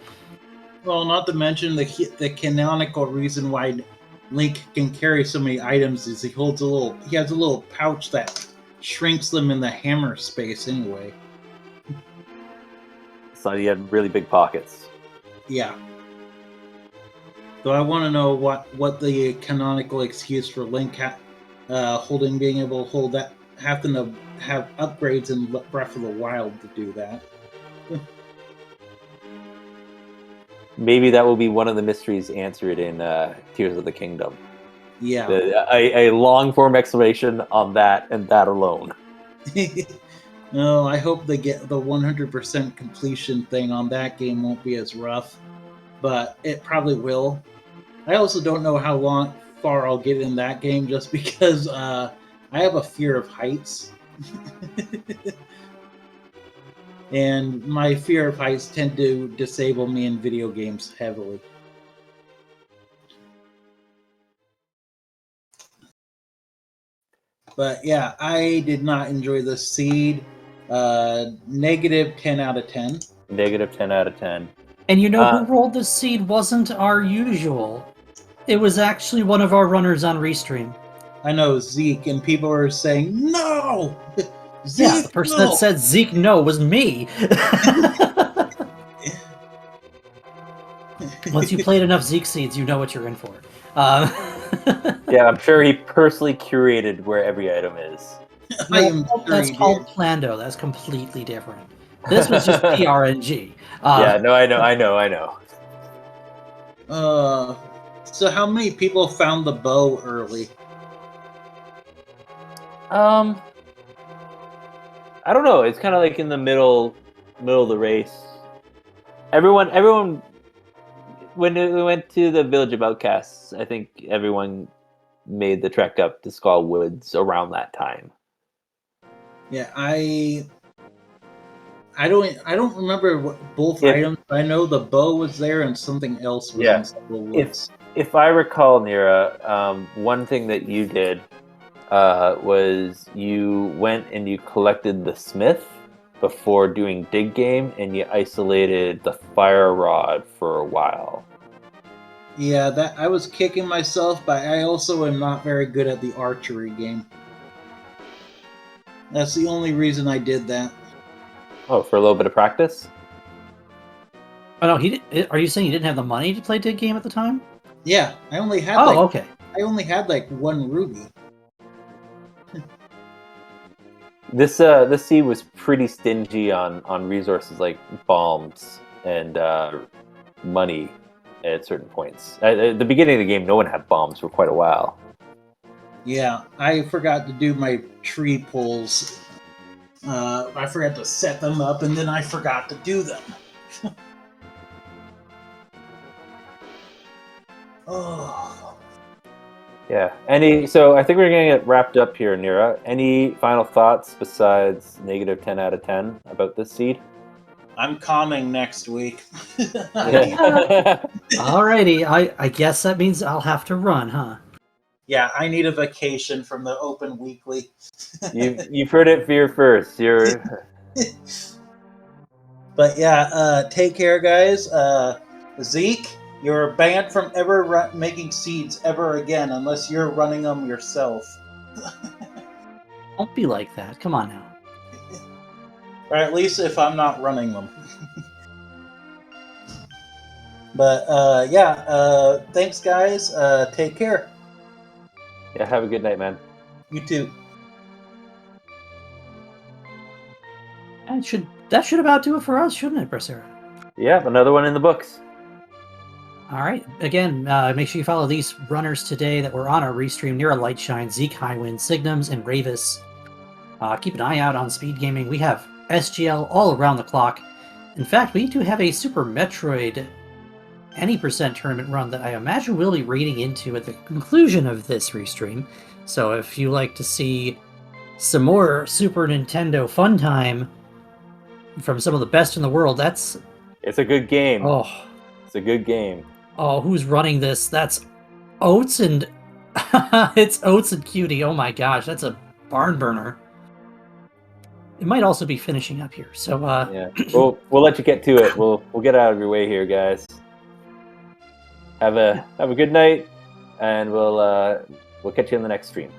Speaker 6: well, not to mention the canonical reason why Link can carry so many items is he has a little pouch that shrinks them in the hammer space anyway.
Speaker 1: So he had really big pockets.
Speaker 6: Yeah. So I want to know what the canonical excuse for Link being able to hold that, having to have upgrades in Breath of the Wild to do that.
Speaker 1: Maybe that will be one of the mysteries answered in Tears of the Kingdom.
Speaker 6: Yeah.
Speaker 1: A long form explanation on that and that alone.
Speaker 6: No, I hope they get the 100% completion thing on that game won't be as rough, but it probably will. I also don't know how far I'll get in that game just because I have a fear of heights. And my fear of heights tend to disable me in video games heavily. But yeah, I did not enjoy the seed. Negative 10 out of 10.
Speaker 1: Negative 10 out of 10.
Speaker 2: And who rolled this seed wasn't our usual. It was actually one of our runners on Restream.
Speaker 6: I know, Zeke, and people are saying, no!
Speaker 2: Yeah, the person that said Zeke no was me. Once you played enough Zeke seeds, you know what you're in for.
Speaker 1: Yeah, I'm sure he personally curated where every item is.
Speaker 6: I am sure
Speaker 2: that's
Speaker 6: he
Speaker 2: called
Speaker 6: did.
Speaker 2: Plando. That's completely different. This was just PRNG.
Speaker 1: Yeah, no, I know.
Speaker 6: So how many people found the bow early?
Speaker 1: I don't know. It's kind of like in the middle of the race. Everyone. When we went to the Village of Outcasts, I think everyone made the trek up to Skull Woods around that time.
Speaker 6: Yeah, I don't remember what both
Speaker 1: If-
Speaker 6: items. I know the bow was there and something else was
Speaker 1: Yeah.
Speaker 6: in Skull Woods.
Speaker 1: If I recall, Nira, one thing that you did was you went and you collected the smith before doing dig game, and you isolated the fire rod for a while.
Speaker 6: Yeah, that I was kicking myself, but I also am not very good at the archery game. That's the only reason I did that.
Speaker 1: Oh, for a little bit of practice?
Speaker 2: Oh no, are you saying you didn't have the money to play Dig Game at the time?
Speaker 6: Yeah, I only had
Speaker 2: Okay.
Speaker 6: I only had like one ruby.
Speaker 1: This seed was pretty stingy on resources like bombs and money at certain points. At the beginning of the game, no one had bombs for quite a while.
Speaker 6: Yeah, I forgot to do my tree pulls. I forgot to set them up, and then I forgot to do them. Oh.
Speaker 1: Yeah. So I think we're gonna get wrapped up here, Nira. Any final thoughts besides negative 10 out of 10 about this seed?
Speaker 6: I'm calming next week.
Speaker 2: Alrighty, I guess that means I'll have to run, huh?
Speaker 6: Yeah, I need a vacation from the Open Weekly.
Speaker 1: You've heard it here first.
Speaker 6: But yeah, take care, guys. Zeke, you're banned from ever making seeds ever again unless you're running them yourself.
Speaker 2: Don't be like that. Come on now.
Speaker 6: Or at least if I'm not running them. But yeah, thanks, guys. Take care.
Speaker 1: Yeah, have a good night, man.
Speaker 6: You too.
Speaker 2: That should about do it for us, shouldn't it, Bracera?
Speaker 1: Yeah, another one in the books.
Speaker 2: All right. Again, make sure you follow these runners today that were on our restream: Nira Lightshine, Zeke Highwind, Signums, and Ravis. Keep an eye out on Speed Gaming. We have SGL all around the clock. In fact, we do have a Super Metroid any percent tournament run that I imagine we'll be reading into at the conclusion of this restream. So if you like to see some more Super Nintendo fun time from some of the best in the world, it's
Speaker 1: a good game.
Speaker 2: Oh,
Speaker 1: it's a good game.
Speaker 2: Oh, who's running this? That's Oats and it's Oats and Cutie. Oh my gosh, that's a barn burner. It might also be finishing up here. So
Speaker 1: yeah, we'll let you get to it. We'll get out of your way here, guys. Have a good night, and we'll catch you in the next stream.